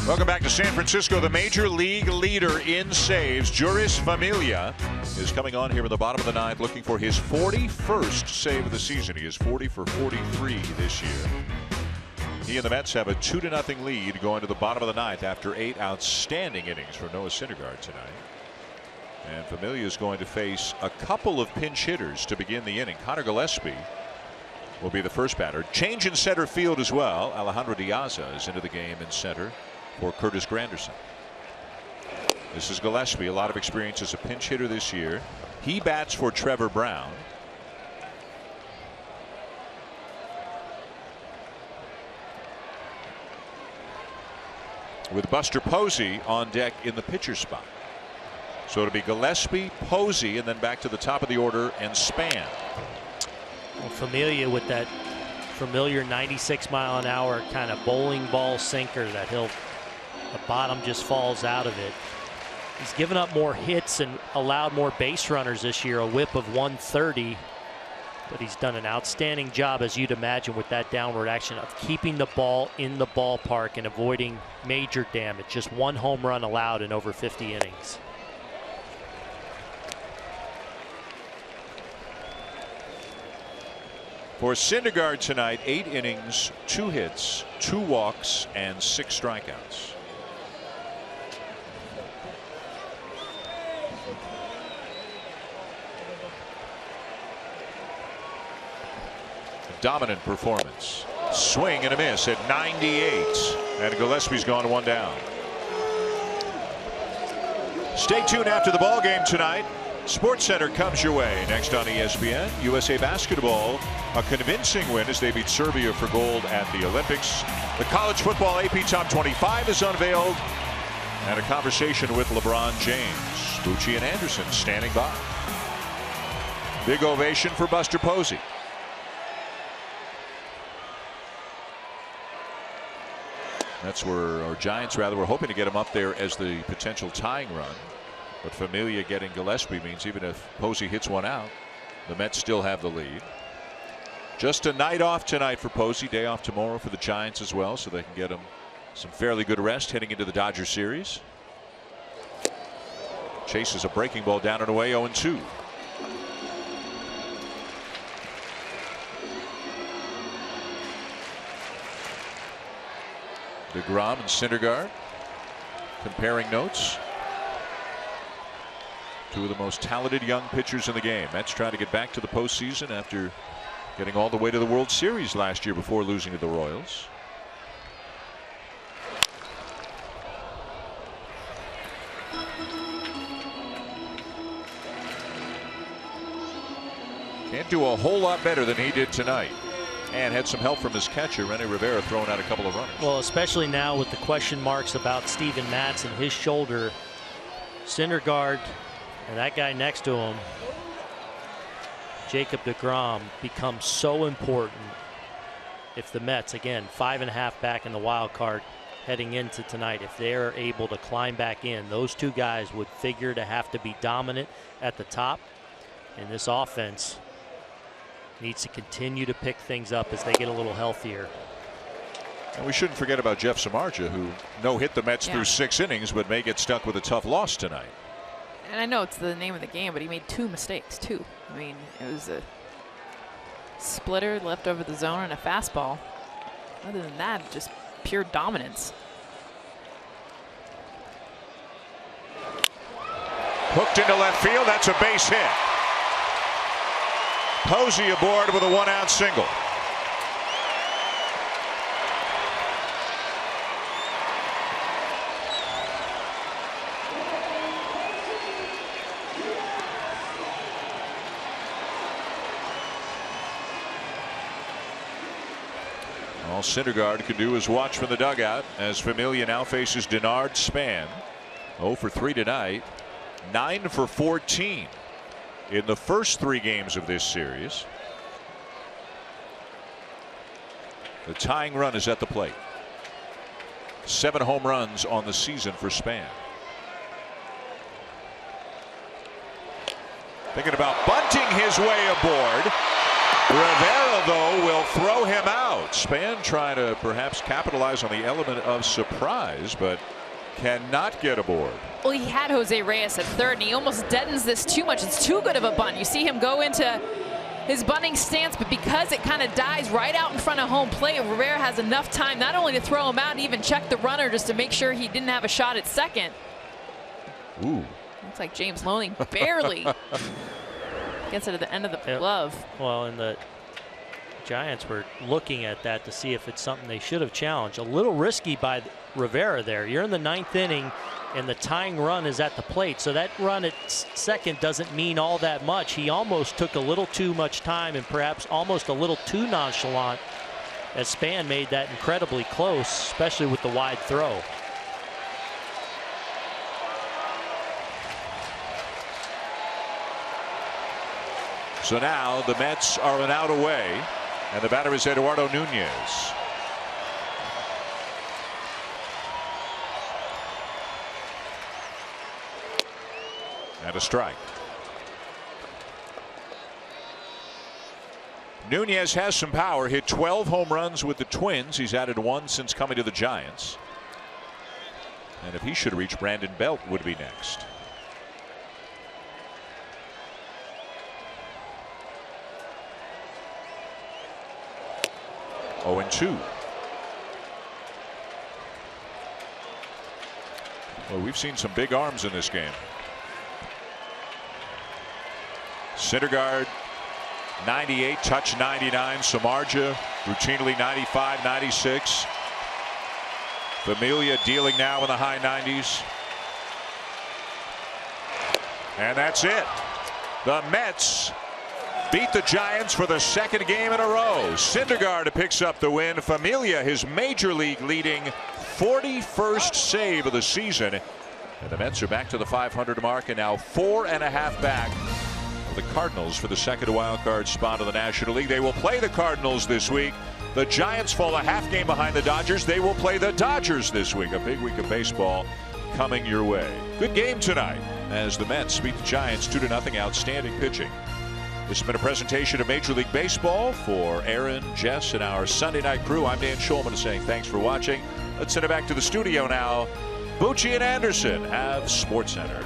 Welcome back to San Francisco. The major league leader in saves, Juris Familia, is coming on here in the bottom of the 9th looking for his 41st save of the season. He is 40 for 43 this year. He and the Mets have a 2-0 lead going to the bottom of the 9th after 8 outstanding innings for Noah Syndergaard tonight. And Familia is going to face a couple of pinch hitters to begin the inning. Connor Gillespie will be the first batter. Change in center field as well. Alejandro Diaza is into the game in center for Curtis Granderson. This is Gillespie, a lot of experience as a pinch hitter this year. He bats for Trevor Brown. With Buster Posey on deck in the pitcher spot. So it'll be Gillespie, Posey, and then back to the top of the order and Span. Well, Familia with that familiar 96-mile-an-hour kind of bowling ball sinker that the bottom just falls out of it. He's given up more hits and allowed more base runners this year, a whip of 130. But he's done an outstanding job, as you'd imagine, with that downward action of keeping the ball in the ballpark and avoiding major damage. Just 1 home run allowed in over 50 innings. For Syndergaard tonight, 8 innings, 2 hits, 2 walks, and 6 strikeouts. Dominant performance. Swing and a miss at 98. And Gillespie's gone 1 down. Stay tuned after the ball game tonight. Sports Center comes your way next on ESPN. USA Basketball, a convincing win as they beat Serbia for gold at the Olympics. The college football AP Top 25 is unveiled, and a conversation with LeBron James. Bucci and Anderson standing by. Big ovation for Buster Posey. That's where our Giants were hoping to get him up there as the potential tying run. But Familia getting Gillespie means even if Posey hits one out, the Mets still have the lead. Just a night off tonight for Posey, day off tomorrow for the Giants as well, so they can get him some fairly good rest heading into the Dodger series. Chases a breaking ball down and away, 0-2. DeGrom and Syndergaard comparing notes. Two of the most talented young pitchers in the game. Mets trying to get back to the postseason after getting all the way to the World Series last year before losing to the Royals. Can't do a whole lot better than he did tonight. And had some help from his catcher, Rene Rivera, throwing out a couple of runners. Well, especially now with the question marks about Steven Matz and his shoulder. Syndergaard and that guy next to him, Jacob deGrom, becomes so important if the Mets, again, 5.5 back in the wild card heading into tonight, if they're able to climb back in, those two guys would figure to have to be dominant at the top. And this offense needs to continue to pick things up as they get a little healthier. And we shouldn't forget about Jeff Samardzija, who no-hit the Mets through 6 innings, but may get stuck with a tough loss tonight. And I know it's the name of the game, but he made 2 mistakes, too. I mean, it was a splitter left over the zone and a fastball. Other than that, just pure dominance. Hooked into left field. That's a base hit. Posey aboard with a 1-out single. All Syndergaard can do is watch from the dugout as Familia now faces Denard Span. 0 for 3 tonight. 9 for 14 in the first 3 games of this series. The tying run is at the plate. 7 home runs on the season for Span. Thinking about bunting his way aboard. Rivera, though, will throw him out. Span trying to perhaps capitalize on the element of surprise, but cannot get aboard. Well, he had Jose Reyes at third, and he almost deadens this too much. It's too good of a bunt. You see him go into his bunting stance, but because it kind of dies right out in front of home plate, Rivera has enough time not only to throw him out, even check the runner just to make sure he didn't have a shot at second. Ooh. Looks like James Loney barely gets it at the end of the glove. Well, and the Giants were looking at that to see if it's something they should have challenged. A little risky by Rivera there. You're in the 9th inning, and the tying run is at the plate. So that run at second doesn't mean all that much. He almost took a little too much time and perhaps almost a little too nonchalant as Span made that incredibly close, especially with the wide throw. So now the Mets are an out away, and the batter is Eduardo Nunez. And a strike. Nunez has some power, hit 12 home runs with the Twins. He's added 1 since coming to the Giants. And if he should reach, Brandon Belt would be next. Oh, and 2. Well, we've seen some big arms in this game. Syndergaard 98, touch 99. Samardzija routinely 95, 96. Familia dealing now in the high 90s. And that's it. The Mets beat the Giants for the second game in a row. Syndergaard picks up the win. Familia, his major league leading 41st save of the season. And the Mets are back to the 500 mark and now 4.5 back of the Cardinals for the second wild card spot of the National League. They will play the Cardinals this week. The Giants fall a half game behind the Dodgers. They will play the Dodgers this week. A big week of baseball coming your way. Good game tonight as the Mets beat the Giants 2-0. Outstanding pitching. This has been a presentation of Major League Baseball. For Aaron, Jess, and our Sunday night crew, I'm Dan Schulman saying thanks for watching. Let's send it back to the studio now. Bucci and Anderson have SportsCenter.